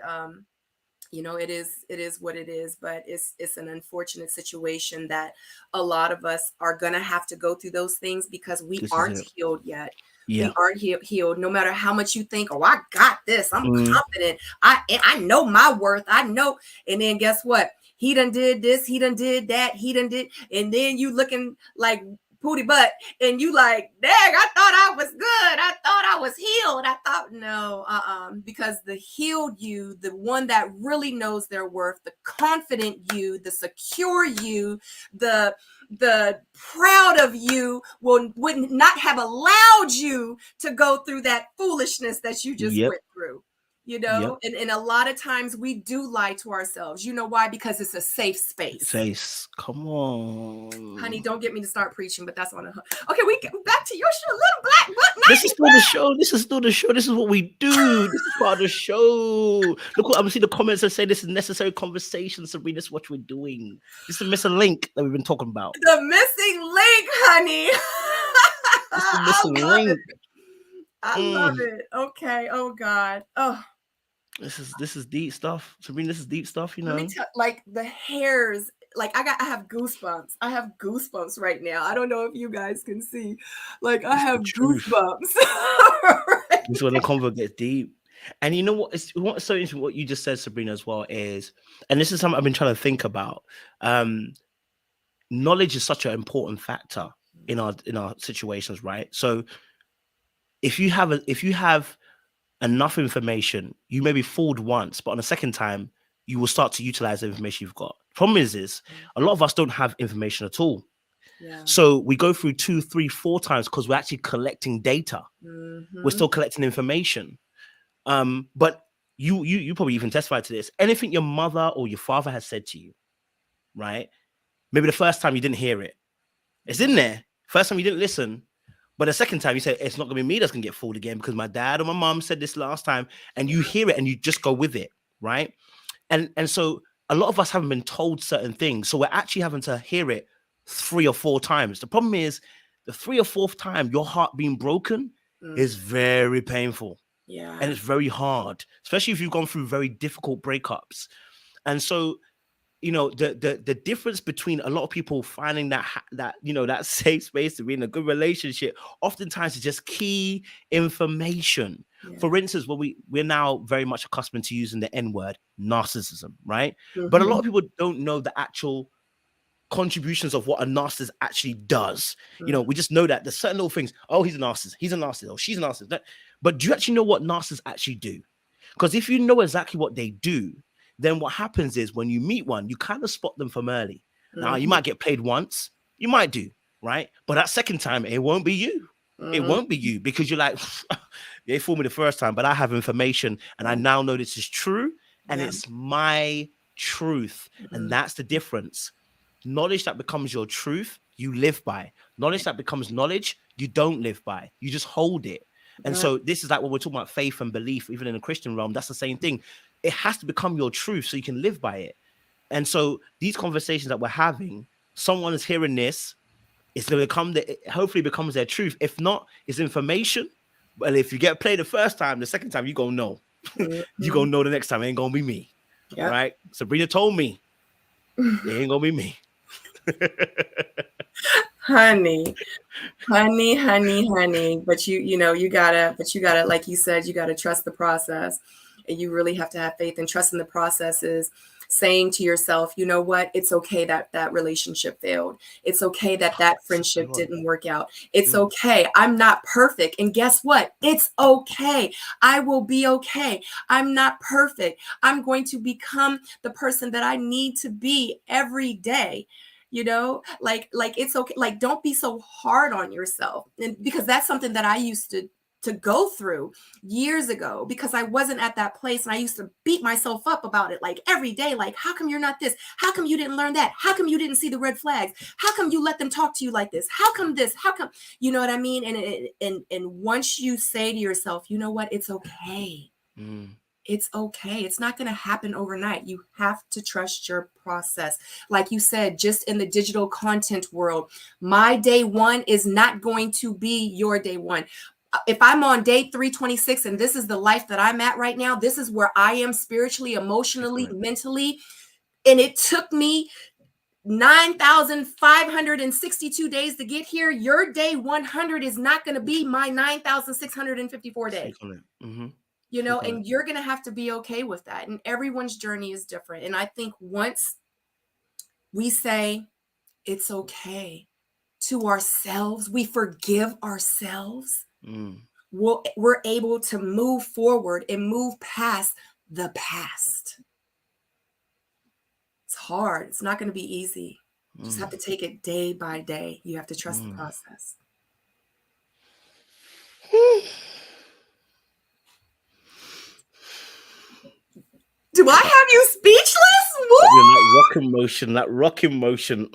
it is what it is. But it's an unfortunate situation that a lot of us are gonna have to go through those things, because we aren't healed yet. Yeah. We aren't healed. No matter how much you think, oh, I got this, I'm confident, I know my worth, I know. And then guess what? He done did this, he done did that, he done did, and then you looking like pooty butt, and you like, dang, I thought I was good, I thought I was healed, I thought, no, because the healed you, the one that really knows their worth, the confident you, the secure you, the proud of you would not have allowed you to go through that foolishness that you just went through. And a lot of times we do lie to ourselves. You know why? Because it's a safe space. Come on, honey, don't get me to start preaching, but that's on okay, we get back to your show, Little Black Book. This is still the show. This is still the show. This is what we do. This is part of the show. Look what I'm seeing the comments that say this is necessary conversation, Sabrina. This is what we're doing. This is the missing link that we've been talking about. The missing link, honey. This is the missing link. I love it. Okay. Oh God. Oh. This is deep stuff, Sabrina. This is deep stuff, Let me tell, like the hairs, like I have goosebumps. I have goosebumps right now. I don't know if you guys can see. Like I have goosebumps. This is when the convo gets deep. And you know what's so interesting, what you just said, Sabrina, as well, is, and this is something I've been trying to think about. Knowledge is such an important factor in our situations, right? So if you have enough information, you may be fooled once, but on the second time, you will start to utilize the information you've got. Problem is a lot of us don't have information at all. Yeah. So we go through 2, 3, 4 times because we're actually collecting data. We're still collecting information. But you probably even testify to this. Anything your mother or your father has said to you, right? Maybe the first time you didn't hear it. It's in there. First time you didn't listen. But the second time you say, it's not going to be me that's going to get fooled again because my dad or my mom said this last time, and you hear it and you just go with it, right? And so a lot of us haven't been told certain things. So we're actually having to hear it 3 or 4 times. The problem is the 3 or 4th time your heart being broken is very painful. Yeah. And it's very hard, especially if you've gone through very difficult breakups. And so, the difference between a lot of people finding that safe space to be in a good relationship, oftentimes is just key information. Yeah. For instance, we're now very much accustomed to using the N-word, narcissism, right? But a lot of people don't know the actual contributions of what a narcissist actually does. We just know that there's certain little things. Oh, he's a narcissist, or she's a narcissist. But do you actually know what narcissists actually do? Because if you know exactly what they do, then what happens is when you meet one, you kind of spot them from early. Now, you might get played once, you might do, right? But that second time, it won't be you. It won't be you, because you're like, they fooled me the first time, but I have information and I now know this is true, and it's my truth. And that's the difference. Knowledge that becomes your truth, you live by. Knowledge that becomes knowledge, you don't live by. You just hold it. And so this is like what we're talking about, faith and belief, even in the Christian realm. That's the same thing. It has to become your truth so you can live by it. And so these conversations that we're having, someone is hearing this, it's going to hopefully becomes their truth. If not, it's information. But if you get played the first time, the second time, you're going to know. You're going to know the next time. It ain't going to be me. Yep. Right? Sabrina told me. It ain't going to be me. honey. But you gotta, like you said, you gotta trust the process. And you really have to have faith and trust in the processes. saying to yourself, you know what, it's okay that that relationship failed. It's okay that that That's a good friendship one. didn't work out. It's Mm. okay. I'm not perfect. And guess what? It's okay. I will be okay. I'm not perfect. I'm going to become the person that I need to be every day. Like it's okay. Like, don't be so hard on yourself. And because that's something that I used to go through years ago, because I wasn't at that place, and I used to beat myself up about it like every day. Like, how come you're not this? How come you didn't learn that? How come you didn't see the red flags? How come you let them talk to you like this? How come this? How come, you know what I mean? And once you say to yourself, you know what, it's okay. Mm. It's okay. It's not going to happen overnight. You have to trust your process. Like you said, just in the digital content world, my day one is not going to be your day one. If I'm on day 326 and this is the life that I'm at right now, this is where I am spiritually, Speak on emotionally, it. mentally, and it took me 9,562 days to get here, your day 100 is not going to be my 9,654 day. Speak on it. Mm-hmm. Speak on it. And you're going to have to be okay with that. And everyone's journey is different. And I think once we say it's okay to ourselves, we forgive ourselves, Mm. we're able to move forward and move past the past. It's hard. It's not going to be easy. You just have to take it day by day. You have to trust the process. Do I have you speechless? You're Woo! that rocking motion, that rocking motion.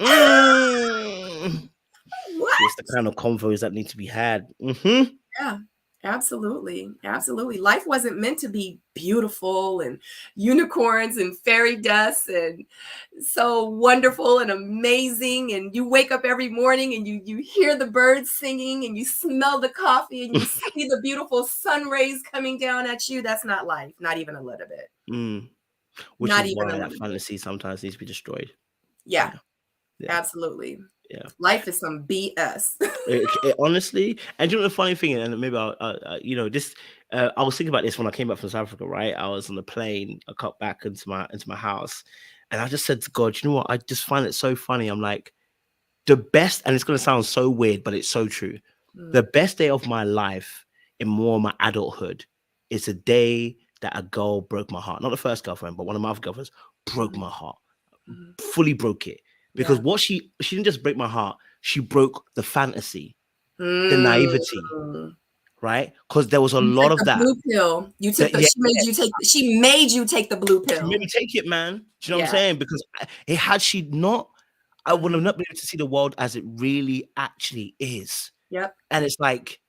What? It's the kind of convos that need to be had. Mm-hmm. Yeah, absolutely. Absolutely. Life wasn't meant to be beautiful and unicorns and fairy dust and so wonderful and amazing. And you wake up every morning and you hear the birds singing and you smell the coffee and you see the beautiful sun rays coming down at you. That's not life, not even a little bit. Which Not is even a why that little bit. fantasy sometimes needs to be destroyed. Yeah, Yeah. absolutely. Yeah. Life is some BS. Honestly, and you know the funny thing, and maybe this. I was thinking about this when I came back from South Africa. Right, I was on the plane. I got back into my house, and I just said to God, you know what? I just find it so funny. I'm like, the best, and it's gonna sound so weird, but it's so true. The best day of my life, in more of my adulthood, is the day that a girl broke my heart. Not the first girlfriend, but one of my other girlfriends broke my heart. Fully broke it. Because Yeah. what she didn't just break my heart, she broke the fantasy, the Mm. naivety, right? Because there was a You lot took of the that. blue pill. You took That the yeah, she made you take the blue she made pill. me take it, man. Do you know what I'm Yeah. saying? Because had she not, I would have not been able to see the world as it really actually is. Yep. And it's like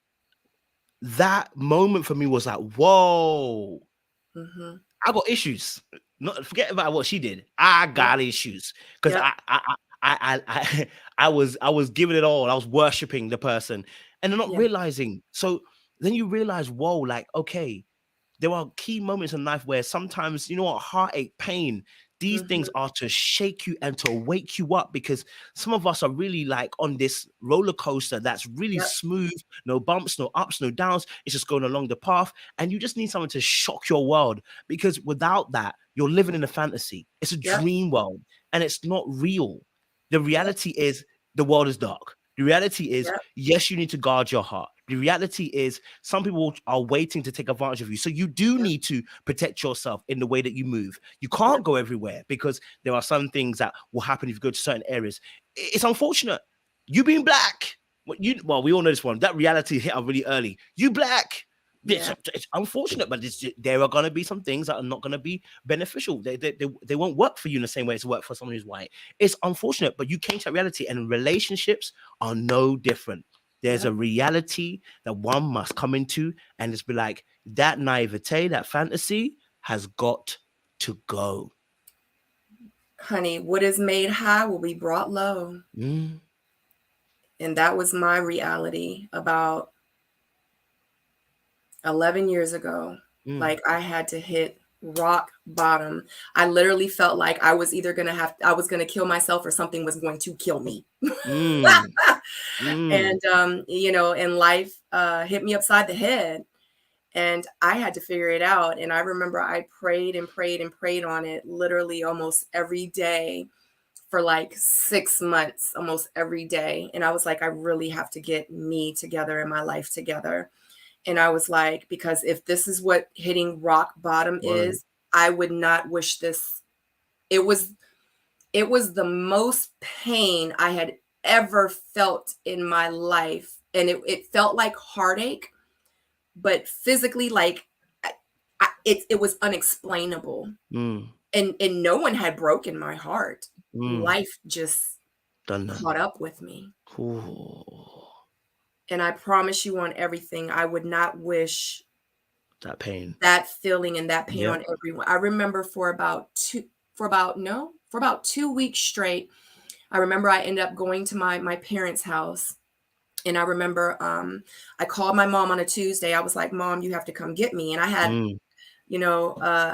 that moment for me was like, whoa, Mhm. I got issues. Not forget about what she did. I Yep. got issues because Yep. I was giving it all. I was worshiping the person, and they're not Yeah. realizing. So then you realize, whoa, like okay, there are key moments in life where sometimes, you know what, heartache, pain, these things Mhm. are to shake you and to wake you up because some of us are really like on this roller coaster that's really Yep. smooth, no bumps, no ups, no downs. It's just going along the path. And you just need someone to shock your world because without that, you're living in a fantasy. It's a Yep. dream world and it's not real. The Yep. reality is the world is dark. The reality is, Yep. yes, you need to guard your heart. The reality is, some people are waiting to take advantage of you. So you do Yep. need to protect yourself in the way that you move. You Yep. can't go everywhere because there are some things that will happen if you go to certain areas. It's unfortunate. You being black, well, we all know this one. That reality hit us really early. You black. Yeah. It's unfortunate, but there are going to be some things that are not going to be beneficial. They won't work for you in the same way it's worked for someone who's white. It's unfortunate, but you came to that reality, and relationships are no different. There's a Yep. reality that one must come into, and it's be like that naivete, that fantasy has got to go. Honey, what is made high will be brought low. Mm, And that was my reality about 11 years ago. mm, Like, I had to hit rock bottom. I literally felt like I was either I was going to kill myself or something was going to kill me. mm, mm, And and life hit me upside the head. And I had to figure it out. And I remember I prayed and prayed and prayed on it literally almost every day for like 6 months, almost every day. And I was like, I really have to get me together and my life together. And I was like, because if this is what hitting rock bottom Word. is, I would not wish this. It was the most pain I had ever felt in my life. And it felt like heartache, but physically, like it was unexplainable. Mm. And no one had broken my heart. Mm. Life just Done that. caught up with me. Ooh. And I promise you on everything, I would not wish That pain. that feeling and that pain Yep. on everyone. I remember for about 2 weeks straight, I remember I ended up going to my parents' house. And I remember I called my mom on a Tuesday. I was like, Mom, you have to come get me. And I had, Mm.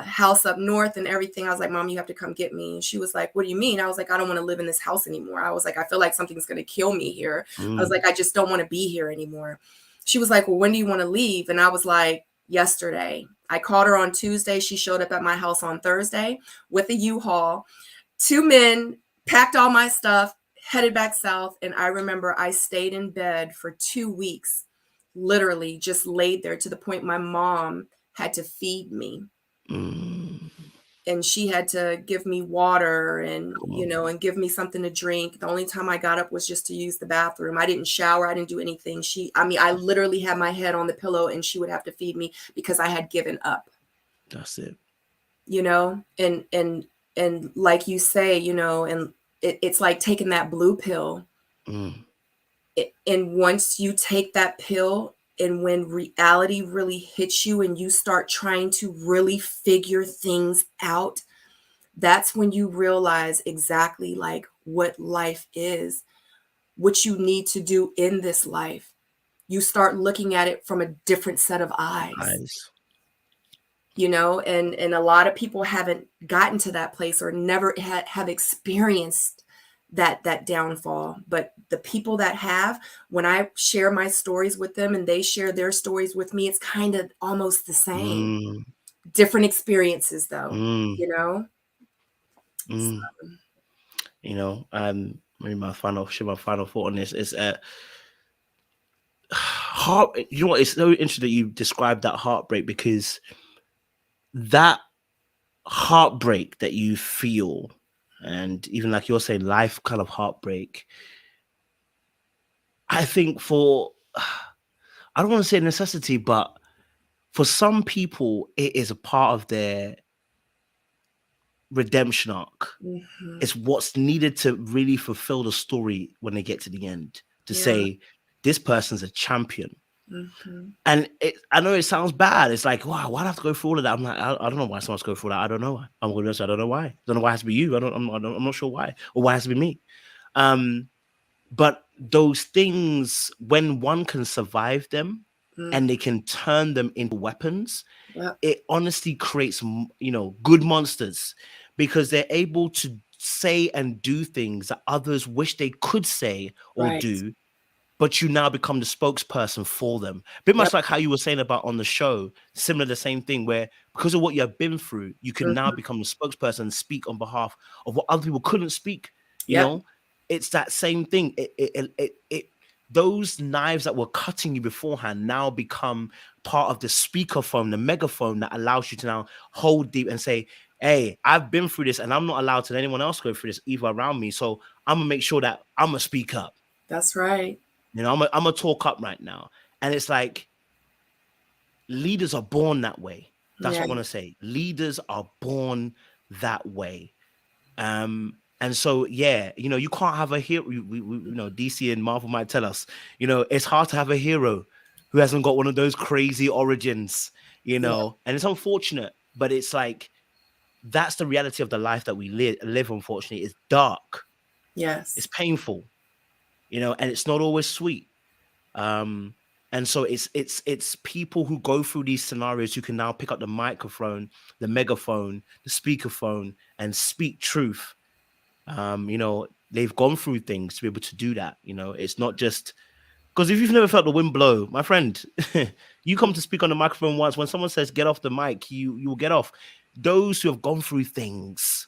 house up north and everything. I was like, Mom, you have to come get me. And she was like, what do you mean? I was like, I don't want to live in this house anymore. I was like, I feel like something's going to kill me here. I was Mm. like, I just don't want to be here anymore. She was like, well, when do you want to leave? And I was like, yesterday. I called her on Tuesday. She showed up at my house on Thursday with a U-Haul. 2 men packed all my stuff, headed back south. And I remember I stayed in bed for 2 weeks, literally just laid there to the point my mom had to feed me. Mm. And she had to give me water and, Come on. and give me something to drink. The only time I got up was just to use the bathroom. I didn't shower. I didn't do anything. I literally had my head on the pillow and she would have to feed me because I had given up, That's it. and like you say, and it's like taking that blue pill. Mm. And once you take that pill, and when reality really hits you and you start trying to really figure things out, that's when you realize exactly like what life is, what you need to do in this life. You start looking at it from a different set of eyes, Eyes. and a lot of people haven't gotten to that place or never have experienced that downfall. But the people that have, when I share my stories with them and they share their stories with me, it's kind of almost the same. Mm. Different experiences though, Mm. you know. Mm. Maybe my final thought on this is heart. You know what? It's so interesting that you described that heartbreak, because that heartbreak that you feel, and even like you're saying, life kind of heartbreak, I think I don't want to say necessity, but for some people, it is a part of their redemption arc. Mhm. It's what's needed to really fulfill the story when they get to the end, to Yeah. say this person's a champion. Mhm. And I know it sounds bad. It's like, wow, why'd I have to go through all of that? I'm like, I don't know why someone has to go through that. I don't know why. I'm going to say I don't know why. I don't know why it has to be you. I'm not sure why, or why it has to be me. But those things, when one can survive them Mm. and they can turn them into weapons, Yep. it honestly creates, good monsters, because they're able to say and do things that others wish they could say or Right. do, but you now become the spokesperson for them. A bit Yep. much like how you were saying about on the show, similar, the same thing, where because of what you have been through, you can now Mhm. become the spokesperson and speak on behalf of what other people couldn't speak. You Yep. know, it's that same thing. Those knives that were cutting you beforehand now become part of the speakerphone, the megaphone that allows you to now hold deep and say, hey, I've been through this and I'm not allowed to let anyone else go through this either around me. So I'm gonna make sure that I'm gonna speak up. That's right. I'm gonna talk up right now. And it's like, leaders are born that way. That's Yeah. what I want to say. Leaders are born that way. And so, yeah, you can't have a hero. DC and Marvel might tell us, it's hard to have a hero who hasn't got one of those crazy origins, Yeah. and it's unfortunate, but it's like, that's the reality of the life that we live, unfortunately. It's dark, it's Yes. painful, and it's not always sweet. Um, and so it's people who go through these scenarios who can now pick up the microphone, the megaphone, the speakerphone, and speak truth. They've gone through things to be able to do that. It's not just Because if you've never felt the wind blow, my friend, you come to speak on the microphone once. When someone says get off the mic, you will get off. Those who have gone through things,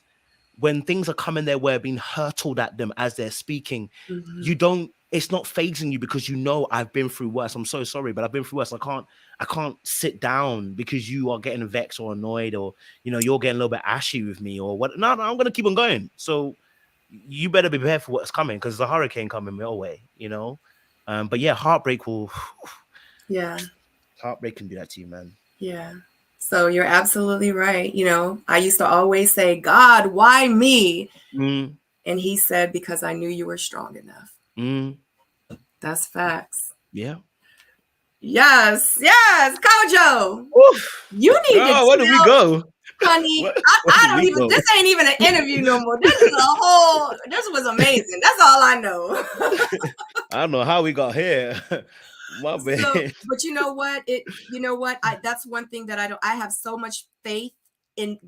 when things are coming their way, being hurtled at them as they're speaking, Mhm. you don't. It's not phasing you because you know I've been through worse. I'm so sorry, but I've been through worse. I can't sit down because you are getting vexed or annoyed, or you're getting a little bit ashy with me or what. No, I'm gonna keep on going. So you better be prepared for what's coming because there's a hurricane coming your way. But yeah, Yeah. heartbreak can do that to you, man. Yeah. So you're absolutely right. I used to always say, God, why me? Mm, And he said, because I knew you were strong enough. mm, That's facts. yeah. Yes. Kojo, Oof. you need to Oh, where did we tell, go? honey, Where I did don't we even, go? this ain't even an interview no more. This was amazing. That's all I know. I don't know how we got here. My So, bad. but that's one thing that I have so much faith in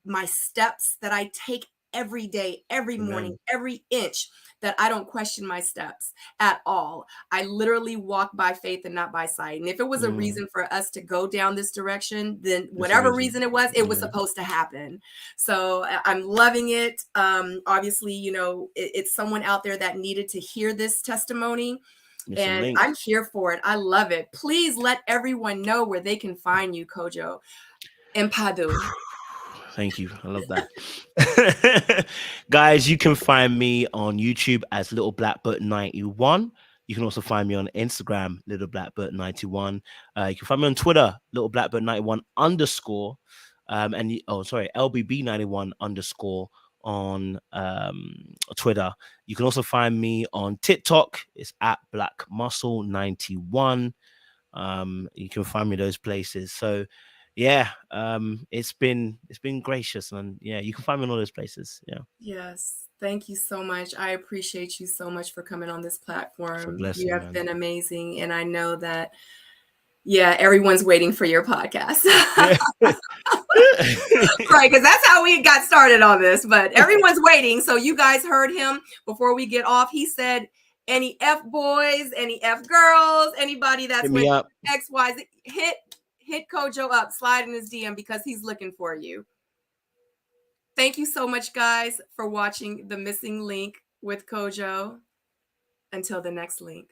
my steps that I take every day, every morning, Amen. every inch, that I don't question my steps at all. I literally walk by faith and not by sight. And if it was a Mm, reason for us to go down this direction, then that's a whatever reason. reason it was Yeah. supposed to happen. So I'm loving it. Obviously, it's someone out there that needed to hear this testimony. Missing And link. I'm here for it. I love it. Please let everyone know where they can find you, Kojo Ampadu. Thank you. I love that. Guys, you can find me on YouTube as Little Blackbird 91. You can also find me on Instagram, Little Blackbird 91. You can find me on Twitter, Little Blackbird 91 underscore. LBB 91 underscore on Twitter. You can also find me on TikTok. It's at Black Muscle 91. You can find me those places. So yeah, it's been gracious, and yeah, you can find me in all those places. Yeah, Yes. Thank you so much. I appreciate you so much for coming on this it's a platform. You blessing, have man. been amazing. And I know that, yeah, everyone's waiting for your podcast. Yeah. Right, because that's how we got started on this. But everyone's waiting. So you guys heard him before we get off. He said, any F boys, any F girls, anybody that's Hit me with up. XYZ, hit Kojo up, slide in his DM because he's looking for you. Thank you so much, guys, for watching The Missing Link with Kojo. Until the next link.